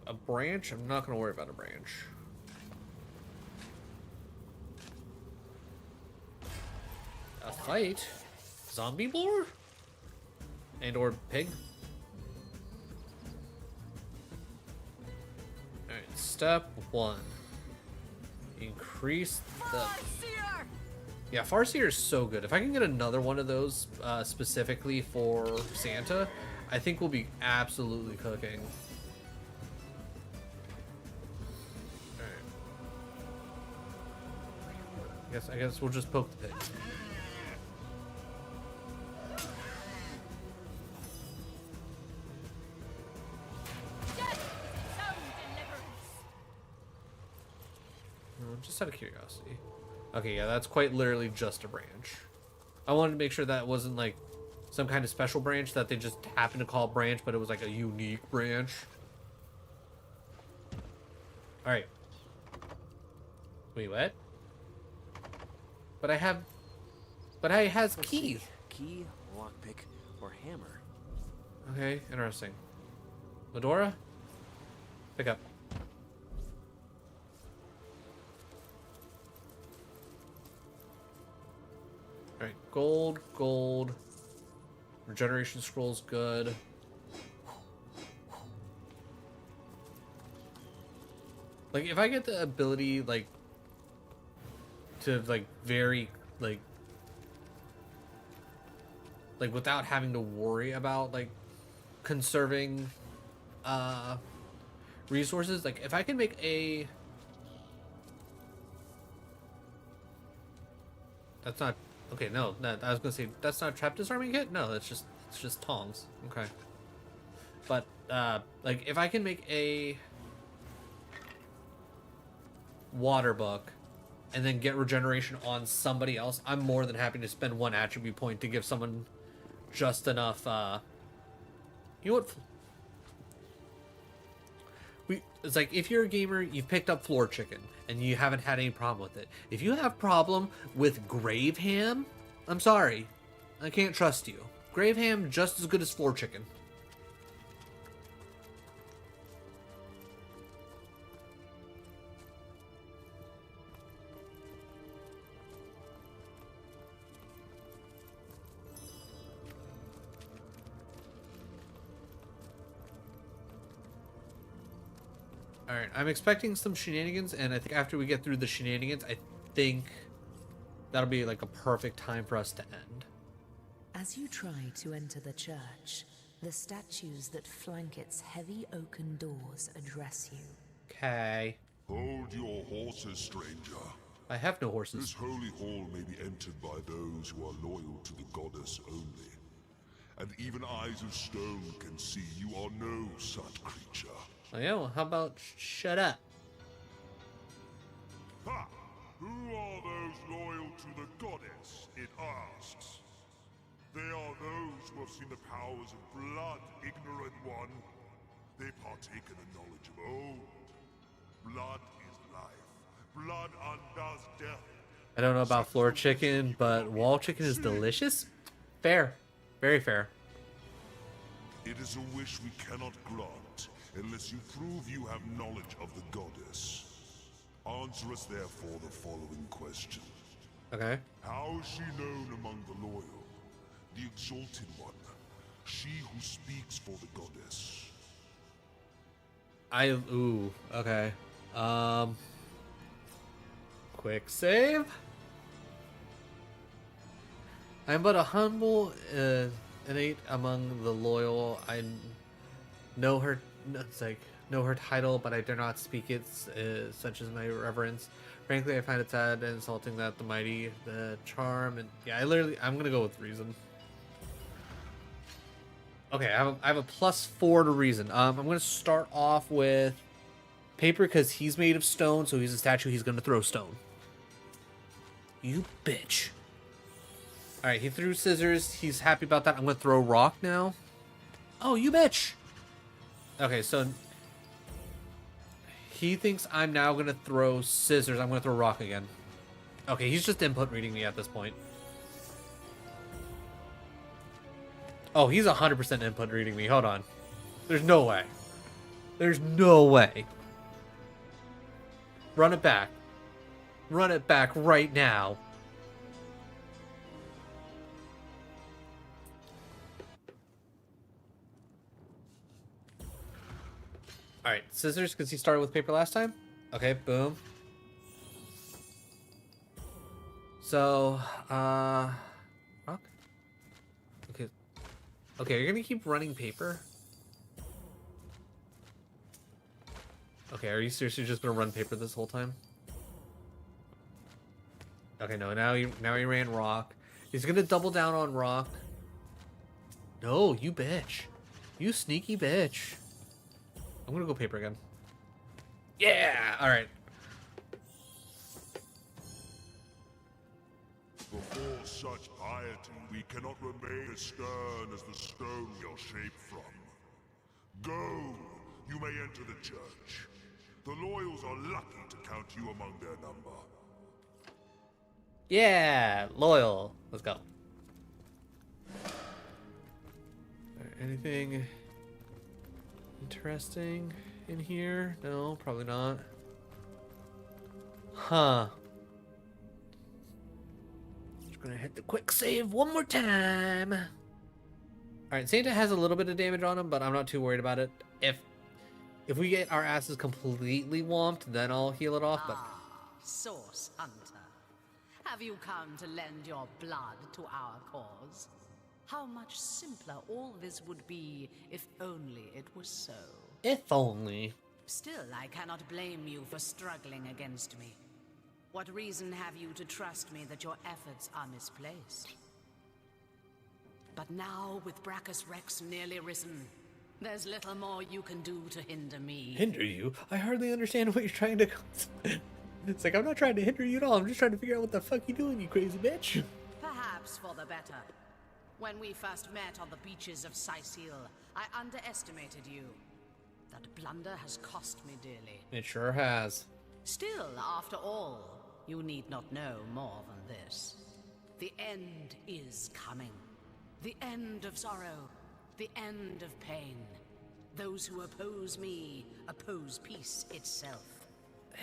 [SPEAKER 1] A branch? I'm not going to worry about a branch. A fight? Zombie boar? And or pig? Alright, step 1. Increase the... Yeah, Farseer is so good. If I can get another one of those specifically for Santa, I think we'll be absolutely cooking. Alright. I guess we'll just poke the pig. Just out of curiosity. Okay, yeah, that's quite literally just a branch. I wanted to make sure that wasn't like some kind of special branch that they just happened to call branch, but it was like a unique branch. Alright. Wait, what? But I has key.
[SPEAKER 2] Key, lockpick, or hammer.
[SPEAKER 1] Okay, interesting. Medora? Pick up. Alright, gold. Regeneration scroll's good. Like, if I get the ability, like, to, like, very, like, without having to worry about, like, conserving, resources, like, if I can make a... That's not... Okay, no, I was gonna say, that's not a trap disarming kit? No, it's just tongs. Okay. But, like, if I can make a water book and then get regeneration on somebody else, I'm more than happy to spend one attribute point to give someone just enough, you know what? It's like, if you're a gamer, you've picked up floor chicken, and you haven't had any problem with it. If you have problem with grave ham, I'm sorry. I can't trust you. Grave ham, just as good as floor chicken. Alright, I'm expecting some shenanigans, and I think after we get through the shenanigans, I think that'll be like a perfect time for us to end.
[SPEAKER 9] As you try to enter the church, the statues that flank its heavy oaken doors address you.
[SPEAKER 1] Okay.
[SPEAKER 21] Hold your horses, stranger.
[SPEAKER 1] I have no horses.
[SPEAKER 21] This holy hall may be entered by those who are loyal to the goddess only. And even eyes of stone can see you are no such creature.
[SPEAKER 1] Oh yeah, well, how about shut up?
[SPEAKER 21] Ha! Who are those loyal to the goddess, it asks. They are those who have seen the powers of blood, ignorant one. They partake in the knowledge of old. Blood is life. Blood undoes death.
[SPEAKER 1] I don't know about floor chicken, but wall chicken is delicious. Fair. Very fair.
[SPEAKER 21] It is a wish we cannot grant, unless you prove you have knowledge of the goddess. Answer us therefore the following question.
[SPEAKER 1] Okay.
[SPEAKER 21] How is she known among the loyal? The exalted one. She who speaks for the goddess.
[SPEAKER 1] Ooh, okay. Quick save. I'm but a humble innate among the loyal. I know her. It's like know her title, but I dare not speak it. Such as my reverence. Frankly, I find it sad and insulting that the mighty, the charm, and yeah, I'm gonna go with reason. Okay, I have a +4 to reason. I'm gonna start off with paper because he's made of stone, so he's a statue. He's gonna throw stone. You bitch. All right, he threw scissors. He's happy about that. I'm gonna throw rock now. Oh, you bitch. Okay, so he thinks I'm now gonna throw scissors. I'm gonna throw rock again. Okay, he's just input reading me at this point. Oh, he's 100% input reading me. Hold on. There's no way. There's no way. Run it back. Run it back right now. Alright, scissors, because he started with paper last time. Okay, boom. So, rock? Okay. Okay, you're gonna keep running paper? Okay, are you seriously just gonna run paper this whole time? Okay, no, now he ran rock. He's gonna double down on rock. No, you bitch. You sneaky bitch. I'm gonna go paper again. Yeah! Alright.
[SPEAKER 21] Before such piety, we cannot remain as stern as the stone we are shaped from. Go! You may enter the church. The loyals are lucky to count you among their number.
[SPEAKER 1] Yeah! Loyal. Let's go. Anything interesting in here? No, probably not. Huh. Just gonna hit the quick save one more time. Alright, Santa has a little bit of damage on him, but I'm not too worried about it. If we get our asses completely whomped, then I'll heal it off, but...
[SPEAKER 5] Source Hunter. Have you come to lend your blood to our cause? How much simpler all this would be if only it was so.
[SPEAKER 1] If only.
[SPEAKER 5] Still, I cannot blame you for struggling against me. What reason have you to trust me that your efforts are misplaced? But now, with Brachus Rex nearly risen, there's little more you can do to hinder me.
[SPEAKER 1] Hinder you? I hardly understand what you're trying to... It's like, I'm not trying to hinder you at all. I'm just trying to figure out what the fuck you doing, you crazy bitch.
[SPEAKER 5] Perhaps for the better. When we first met on the beaches of Sicil, I underestimated you. That blunder has cost me dearly.
[SPEAKER 1] It sure has.
[SPEAKER 5] Still, after all, you need not know more than this. The end is coming. The end of sorrow. The end of pain. Those who oppose me oppose peace itself.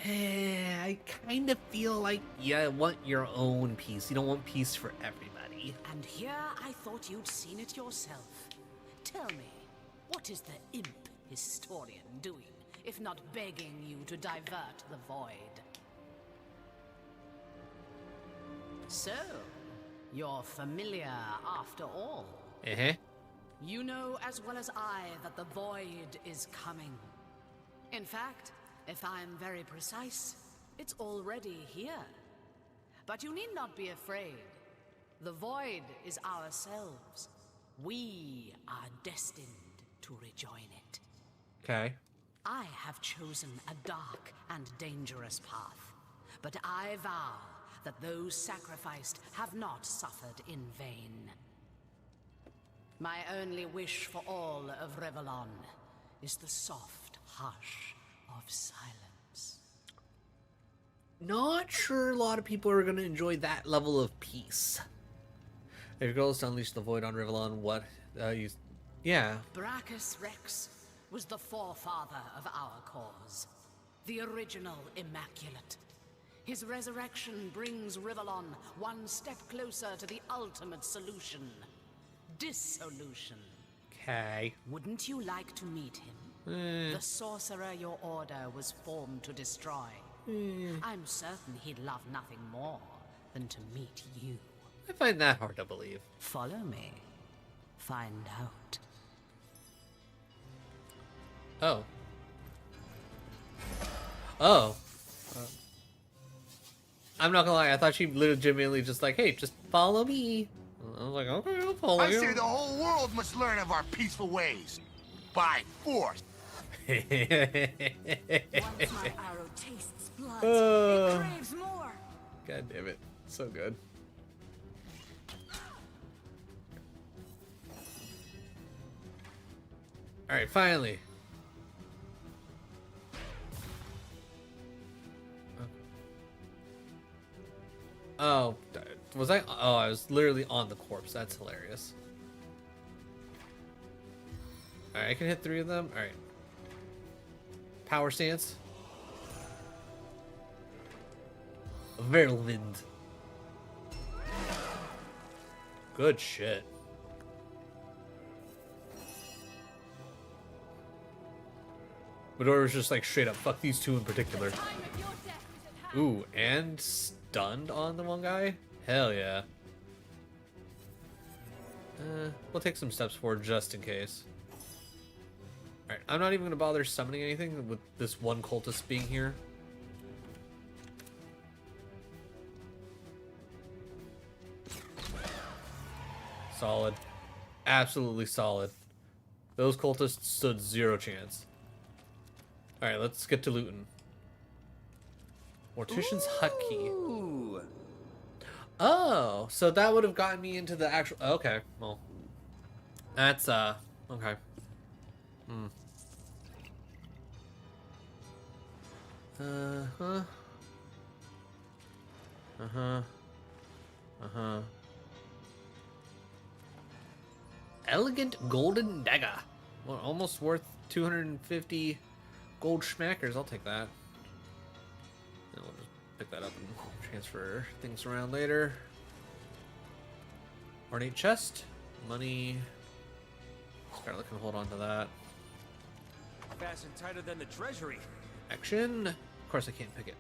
[SPEAKER 1] I kind of feel like you want your own peace. You don't want peace for everybody.
[SPEAKER 5] And here I thought you'd seen it yourself. Tell me, what is the imp historian doing, if not begging you to divert the void? So, you're familiar after all.
[SPEAKER 1] Uh-huh.
[SPEAKER 5] You know as well as I that the void is coming. In fact, if I'm very precise, it's already here. But you need not be afraid. The void is ourselves. We are destined to rejoin it.
[SPEAKER 1] Okay.
[SPEAKER 5] I have chosen a dark and dangerous path, but I vow that those sacrificed have not suffered in vain. My only wish for all of Rivellon is the soft hush of silence.
[SPEAKER 1] Not sure a lot of people are going to enjoy that level of peace. If your goal is to unleash the void on Rivellon, what yeah.
[SPEAKER 5] Brachus Rex was the forefather of our cause, the original Immaculate. His resurrection brings Rivellon one step closer to the ultimate solution. Dissolution.
[SPEAKER 1] Okay.
[SPEAKER 5] Wouldn't you like to meet him? The sorcerer your order was formed to destroy. I'm certain he'd love nothing more than to meet you.
[SPEAKER 1] I find that hard to believe.
[SPEAKER 5] Follow me. Find out.
[SPEAKER 1] Oh. Oh. I'm not gonna lie, I thought she legitimately just like, hey, just follow me. I was like, okay, I'll follow you.
[SPEAKER 3] I say the whole world must learn of our peaceful ways. By force.
[SPEAKER 11] Once my arrow tastes blood, it craves more.
[SPEAKER 1] God damn it. So good. Alright, finally. Oh, was I? Oh, I was literally on the corpse. That's hilarious. Alright, I can hit 3 of them. Alright. Power stance. Whirlwind. Good shit. Medora was just like straight up, fuck these two in particular. Ooh, and stunned on the one guy? Hell yeah. We'll take some steps forward just in case. Alright, I'm not even gonna bother summoning anything with this one cultist being here. Solid. Absolutely solid. Those cultists stood zero chance. Alright, let's get to looting. Mortician's hut key. Oh, so that would have gotten me into the actual... Okay, well. That's, okay. Uh-huh. Uh-huh. Uh-huh. Elegant golden dagger. Well, almost worth 250 gold schmackers. I'll take that. And we'll just pick that up and transfer things around later. Ornate chest. Money. Scarlet can hold on to that.
[SPEAKER 2] Fastened tighter than the treasury.
[SPEAKER 1] Action. Of course I can't pick it.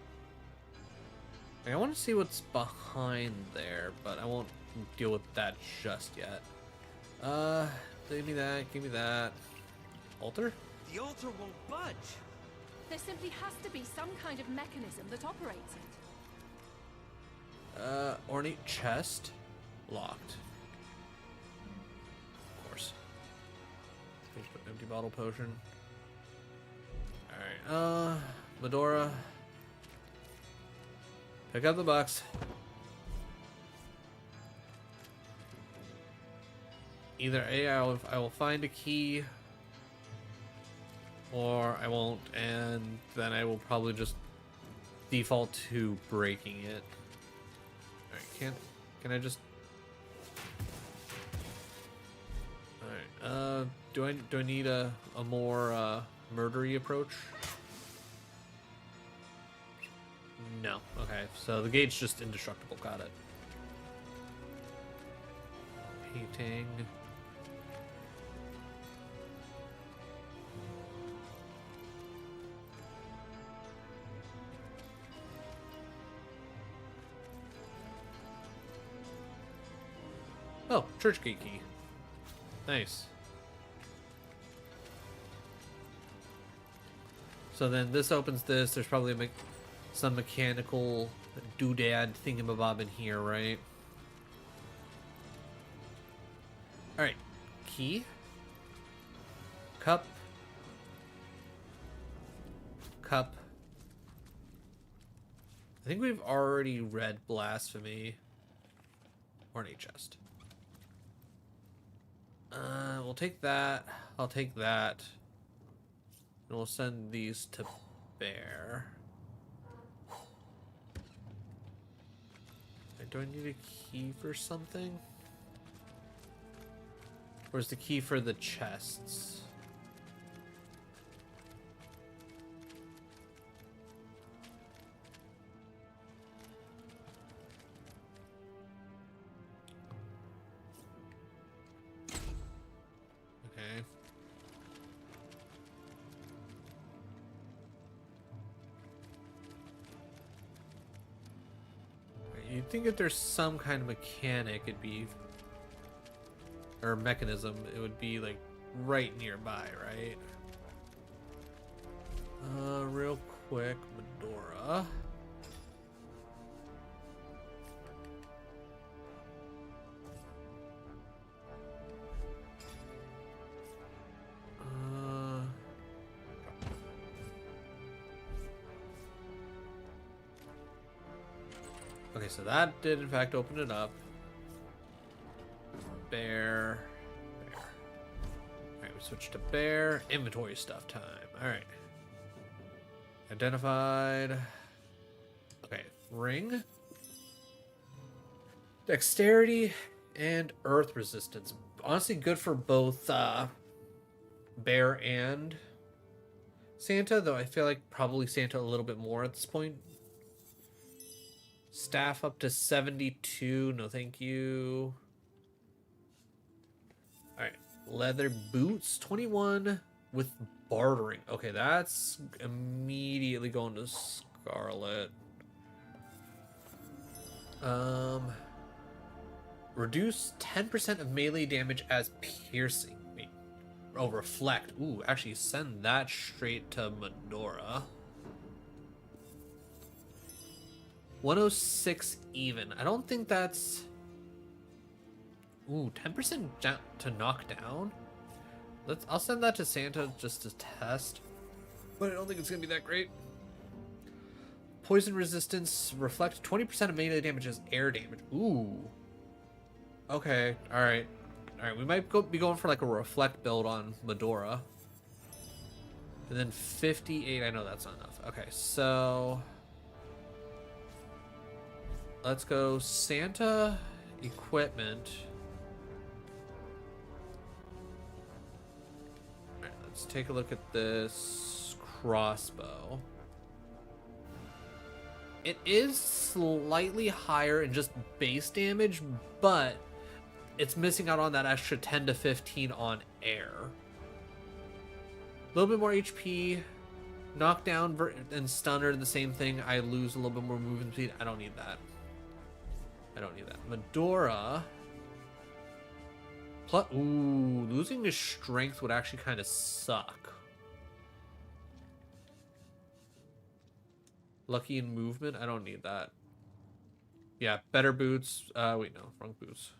[SPEAKER 1] I want to see what's behind there, but I won't deal with that just yet. Give me that, give me that. Altar?
[SPEAKER 2] The altar won't budge.
[SPEAKER 11] There simply has to be some kind of mechanism that operates it.
[SPEAKER 1] Ornate chest. Locked. Of course. Empty bottle potion. Alright, Medora. Pick up the box. Either A, I will find a key, or I won't, and then I will probably just default to breaking it. Alright, can I just... Alright, do I need a more, murdery approach? No. Okay, so the gate's just indestructible, got it. Painting... Oh, church gate key. Nice. So then this opens this. There's probably some mechanical doodad thingamabob in here, right? Alright. Key. Cup. Cup. I think we've already read Blasphemy. Ornate chest. We'll take that. I'll take that. And we'll send these to Bear. Do I need a key for something? Or is the key for the chests? Okay. You'd think if there's some kind of mechanic, it'd be... or mechanism, it would be, like, right nearby, right? Real quick, Medora. Okay, so that did in fact open it up. Bear. Alright, we switch to Bear. Inventory stuff time. Alright. Identified. Okay, ring. Dexterity and earth resistance. Honestly good for both Bear and Santa, though I feel like probably Santa a little bit more at this point. Staff up to 72. No, thank you. Alright. Leather boots, 21 with bartering. Okay, that's immediately going to Scarlet. Reduce 10% of melee damage as piercing. Wait. Oh, reflect. Ooh, actually send that straight to Medora. 106 even. I don't think that's... Ooh, 10% to knock down? I'll send that to Santa just to test. But I don't think it's gonna be that great. Poison resistance, reflect 20% of melee damage as air damage. Ooh. Okay, alright. Alright, we might be going for like a reflect build on Medora. And then 58, I know that's not enough. Okay, so... let's go Santa equipment. Alright, let's take a look at this crossbow. It is slightly higher in just base damage, but it's missing out on that extra 10 to 15 on air. A little bit more HP. Knockdown and stun are the same thing. I lose a little bit more movement speed. I don't need that. I don't need that. Medora. Plus, ooh, losing his strength would actually kind of suck. Lucky in movement. I don't need that. Yeah, better boots. Wait, no, wrong boots.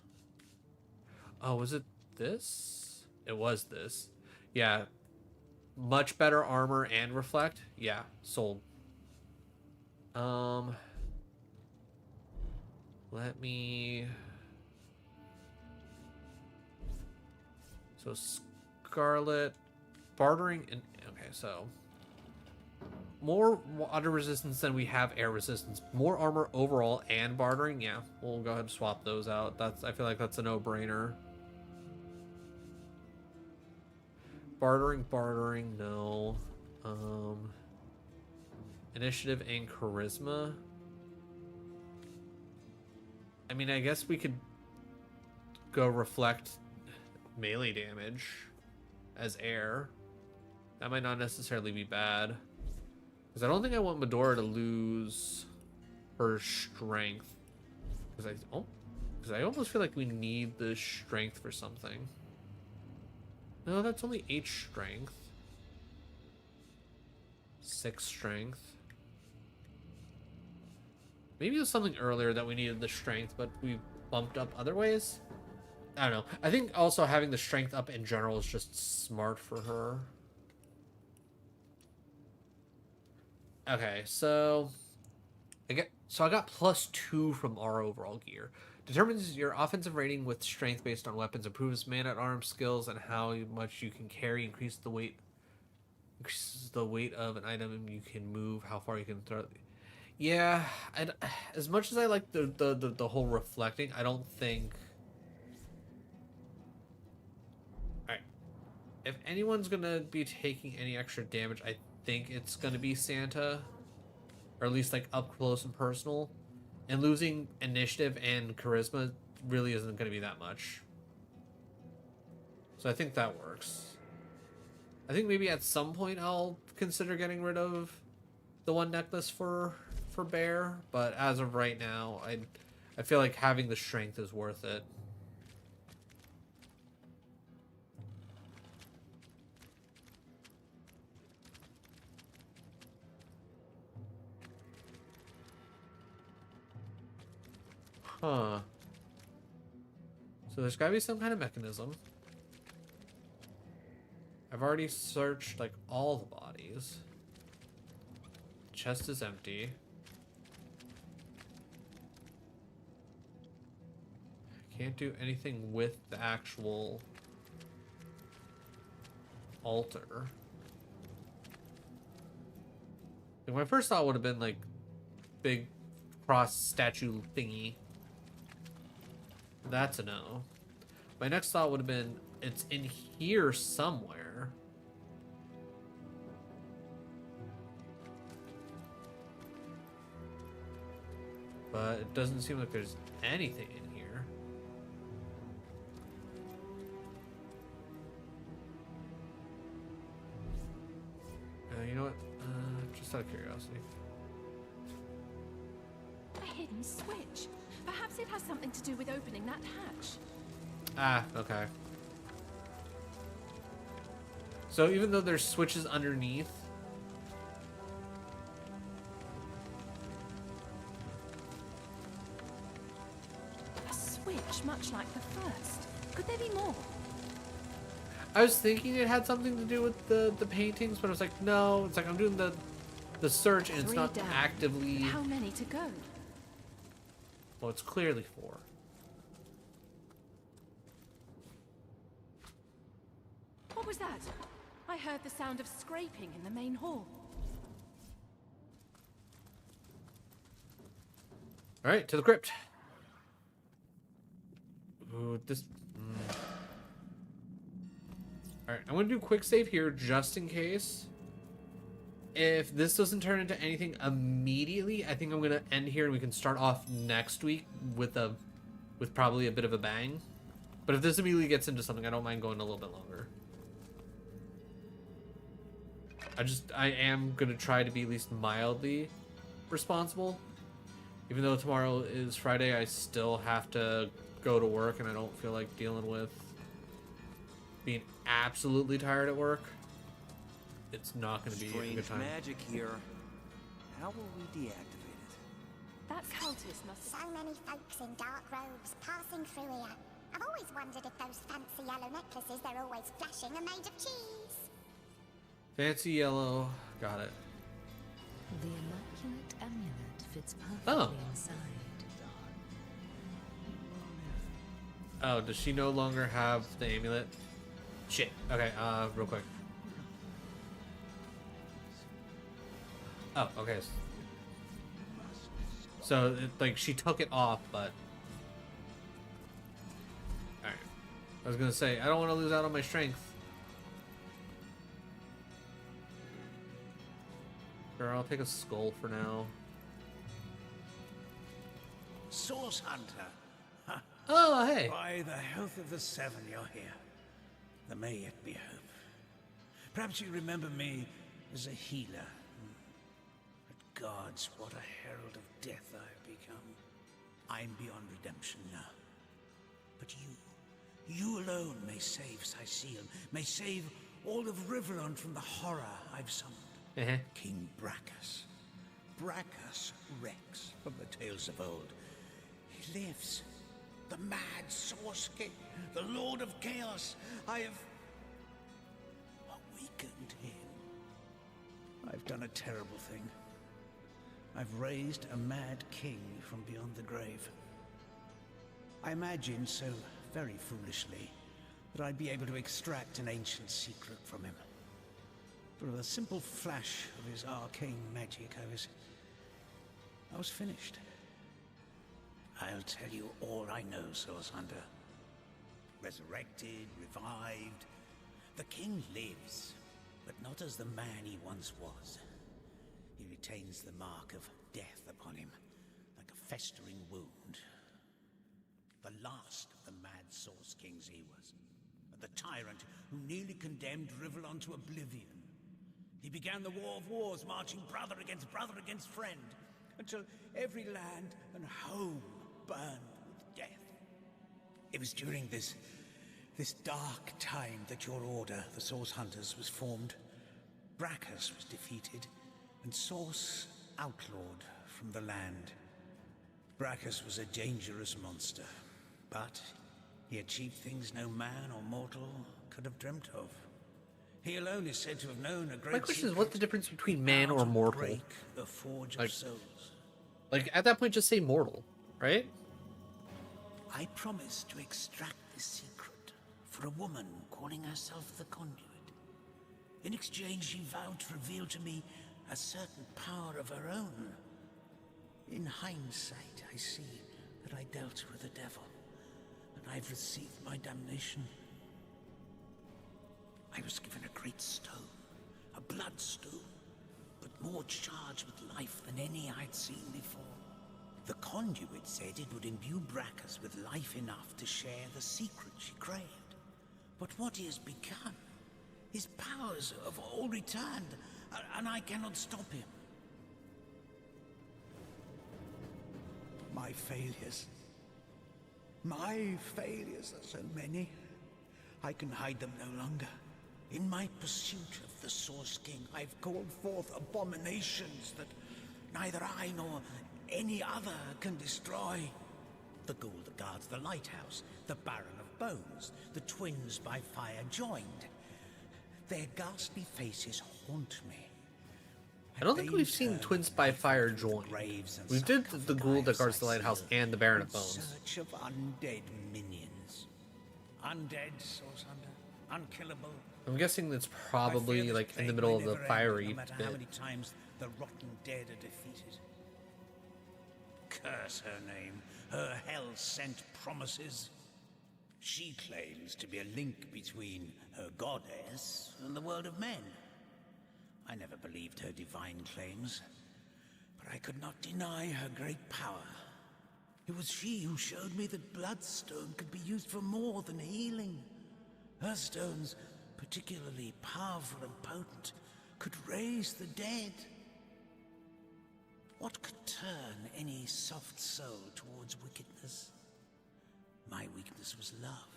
[SPEAKER 1] Oh, was it this? It was this. Yeah. Much better armor and reflect. Yeah, sold. Let me... So, Scarlet, bartering, and... Okay, so... more water resistance than we have air resistance. More armor overall and bartering. Yeah, we'll go ahead and swap those out. I feel like that's a no-brainer. Bartering, no. Initiative and charisma. I mean, I guess we could go reflect melee damage as air. That might not necessarily be bad. Because I don't think I want Medora to lose her strength. Because I almost feel like we need the strength for something. No, that's only 8 strength. 6 strength. Maybe it was something earlier that we needed the strength, but we bumped up other ways. I don't know. I think also having the strength up in general is just smart for her. Okay, so I got +2 from our overall gear. Determines your offensive rating with strength based on weapons, improves man at arms skills, and how much you can carry. Increases the weight of an item, and you can move. How far you can throw. Yeah, as much as I like the whole reflecting, I don't think. All right, if anyone's gonna be taking any extra damage, I think it's gonna be Santa, or at least like up close and personal. And losing initiative and charisma really isn't going to be that much. So I think that works. I think maybe at some point I'll consider getting rid of the one necklace for Bear, but as of right now, I feel like having the strength is worth it. Huh. So there's gotta be some kind of mechanism. I've already searched like all the bodies. The chest is empty. Can't do anything with the actual altar. Like, my first thought would have been like big cross statue thingy. That's a no. My next thought would have been, it's in here somewhere. but it doesn't seem like there's anything in here. You know what? Just out of curiosity.
[SPEAKER 16] A hidden switch. Perhaps it has something to do with opening that hatch.
[SPEAKER 1] Ah, okay. So even though there's switches underneath,
[SPEAKER 16] a switch much like the first. Could there be more?
[SPEAKER 1] I was thinking it had something to do with the paintings, but I was like, no. It's like I'm doing the search and it's
[SPEAKER 16] 3
[SPEAKER 1] not
[SPEAKER 16] down.
[SPEAKER 1] actively.
[SPEAKER 16] But how many to go?
[SPEAKER 1] Well, it's clearly 4.
[SPEAKER 16] What was that? I heard the sound of scraping in the main hall.
[SPEAKER 1] All right, to the crypt. Ooh, this. All right, I'm gonna do a quick save here just in case. If this doesn't turn into anything immediately, I think I'm gonna end here and we can start off next week with probably a bit of a bang. But if this immediately gets into something, I don't mind going a little bit longer. I am gonna try to be at least mildly responsible. Even though tomorrow is Friday, I still have to go to work and I don't feel like dealing with being absolutely tired at work. It's not going to be a good time.
[SPEAKER 2] Magic here. How will we deactivate it?
[SPEAKER 16] That cultist must.
[SPEAKER 20] So many folks in dark robes passing through here. I've always wondered if those fancy yellow necklaces they're always flashing are made of cheese.
[SPEAKER 1] Fancy yellow. Got it.
[SPEAKER 9] The immaculate amulet fits perfectly inside.
[SPEAKER 1] Oh, does she no longer have the amulet? Shit. Okay, real quick. Oh, okay. So, like, she took it off, but... Alright. I was gonna say, I don't want to lose out on my strength. Sure, I'll take a skull for now.
[SPEAKER 17] Source Hunter.
[SPEAKER 1] Oh, hey.
[SPEAKER 17] By the health of the 7, you're here. There may yet be hope. Perhaps you remember me as a healer. But gods, what a herald of death I've become. I'm beyond redemption now. But you alone may save Sicilium, may save all of Rivellon from the horror I've summoned. King Brachus. Brachus Rex from the tales of old. He lives. The mad Source King, the Lord of Chaos. I have awakened him. I've done a terrible thing. I've raised a mad king from beyond the grave. I imagined so very foolishly that I'd be able to extract an ancient secret from him. But with a simple flash of his arcane magic, I was finished. I'll tell you all I know, Source Hunter. Resurrected, revived. The king lives, but not as the man he once was. He retains the mark of death upon him, like a festering wound. The last of the mad Source Kings he was. The tyrant who nearly condemned Rivellon to oblivion. He began the War of Wars, marching brother against friend, until every land and home burned with death. It was during this dark time that your order, the Source Hunters, was formed. Brachus was defeated, and Source outlawed from the land. Brachus was a dangerous monster, but he achieved things no man or mortal could have dreamt of. He alone is said to have known a great.
[SPEAKER 1] My question is, what's the difference between man or mortal?
[SPEAKER 17] Break the forge of souls.
[SPEAKER 1] Like, at that point, just say mortal, right?
[SPEAKER 17] I promised to extract this secret for a woman calling herself the Conduit. In exchange, she vowed to reveal to me a certain power of her own. In hindsight, I see that I dealt with the devil, and I've received my damnation. I was given a great stone, a bloodstone, but more charged with life than any I'd seen before. The conduit said it would imbue Brackus with life enough to share the secret she craved. But what he has become, his powers have all returned, and I cannot stop him. My failures are so many. I can hide them no longer. In my pursuit of the Source King, I've called forth abominations that neither I nor any other can destroy. The ghoul that guards the lighthouse, the Baron of Bones, the twins by fire joined. Their ghastly faces haunt me.
[SPEAKER 1] I don't think we've seen Twins by Fire join. We did the ghoul that guards the lighthouse and the Baron of Bones.
[SPEAKER 17] Search of undead minions. Undead, Source Hunter. Unkillable.
[SPEAKER 1] I'm guessing it's probably like in the middle of the fiery
[SPEAKER 17] no matter
[SPEAKER 1] bit.
[SPEAKER 17] how many times the rotten dead are defeated. Curse her name, her hell-sent promises. She claims to be a link between her goddess and the world of men. I never believed her divine claims, but I could not deny her great power. It was she who showed me that Bloodstone could be used for more than healing. Her stones, particularly powerful and potent, could raise the dead. What could turn any soft soul towards wickedness? My weakness was love,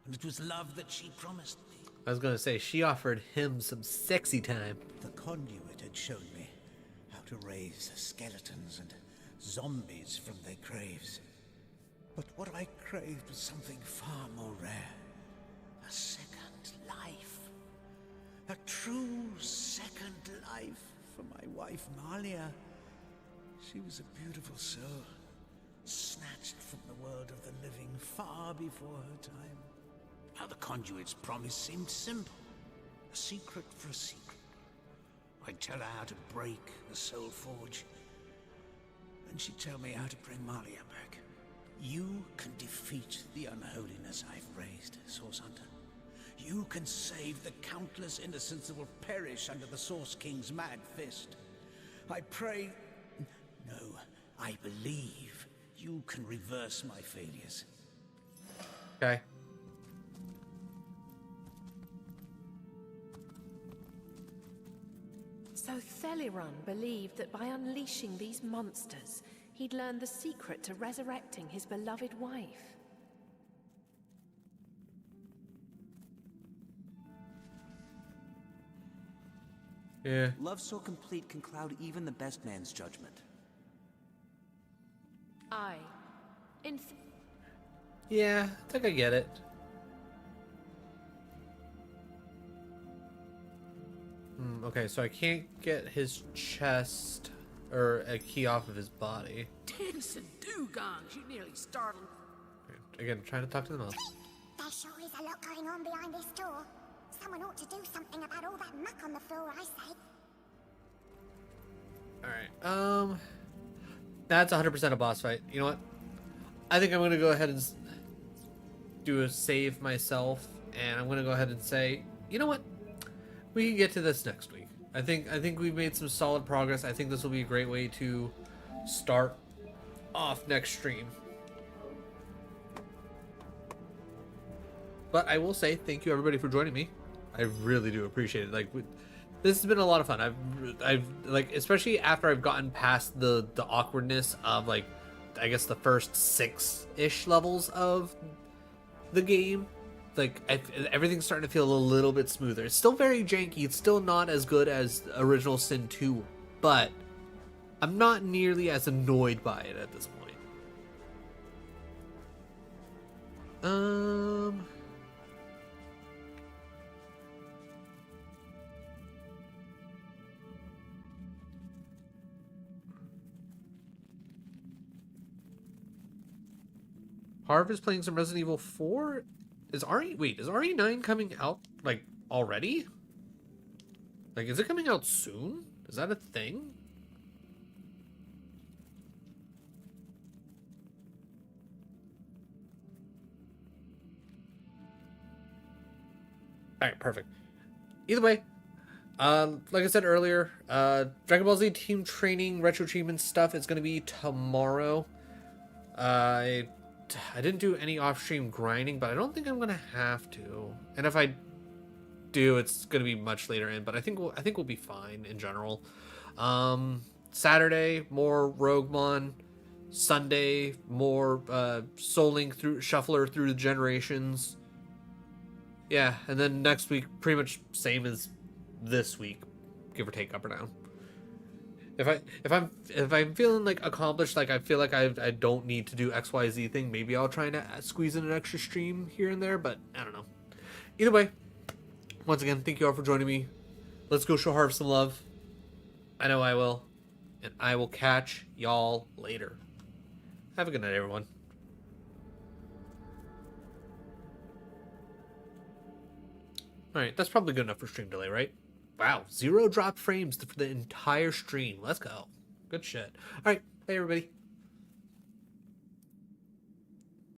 [SPEAKER 17] and it was love that she promised me.
[SPEAKER 1] I was gonna say, she offered him some sexy time.
[SPEAKER 17] The conduit had shown me how to raise skeletons and zombies from their graves. But what I craved was something far more rare. A second life. A true second life for my wife, Malia. She was a beautiful soul, snatched from the world of the living far before her time. Now the conduit's promise seemed simple. A secret for a secret. I'd tell her how to break the soul forge, and she'd tell me how to bring Malia back. You can defeat the unholiness I've raised, Source Hunter. You can save the countless innocents that will perish under the Source King's mad fist. I pray... No, I believe you can reverse my failures.
[SPEAKER 1] Okay.
[SPEAKER 16] So Theliron believed that by unleashing these monsters, he'd learn the secret to resurrecting his beloved wife.
[SPEAKER 1] Yeah.
[SPEAKER 2] Love so complete can cloud even the best man's judgment.
[SPEAKER 1] Yeah, I think I get it. Okay, so I can't get his chest or a key off of his body.
[SPEAKER 5] Tits and dugongs, you nearly startled.
[SPEAKER 1] Again, trying to talk to the mouse.
[SPEAKER 20] There sure is a lot going on behind this door. Someone ought to do something about all that muck on the floor, I say.
[SPEAKER 1] Alright, that's 100% a boss fight. You know what? I think I'm going to go ahead and do a save myself, and I'm going to go ahead and say, you know what? We can get to this next week. I think we've made some solid progress. I think this will be a great way to start off next stream. But I will say thank you everybody for joining me. I really do appreciate it. Like, this has been a lot of fun. I've like, especially after I've gotten past the awkwardness of, like, I guess the first 6-ish levels of the game. Like, everything's starting to feel a little bit smoother. It's still very janky. It's still not as good as Original Sin 2, but I'm not nearly as annoyed by it at this point. Harv is playing some Resident Evil 4. Is RE9 coming out, like, already? Like, is it coming out soon? Is that a thing? Alright, perfect. Either way, Like I said earlier, Dragon Ball Z team training retro achievement stuff is going to be tomorrow. I didn't do any off-stream grinding, but I don't think I'm going to have to. And if I do, it's going to be much later in, but I think we'll be fine in general. Saturday, more Roguemon. Sunday, more Soul Link through Shuffler through the generations. Yeah, and then next week, pretty much same as this week, give or take, up or down. If I'm feeling like accomplished, like I feel like I don't need to do XYZ thing, maybe I'll try to squeeze in an extra stream here and there, but I don't know. Either way, once again, thank you all for joining me. Let's go show Harv some love. I know I will. And I will catch y'all later. Have a good night, everyone. Alright, that's probably good enough for stream delay, right? Wow, 0 drop frames for the entire stream. Let's go. Good shit. Alright, bye everybody.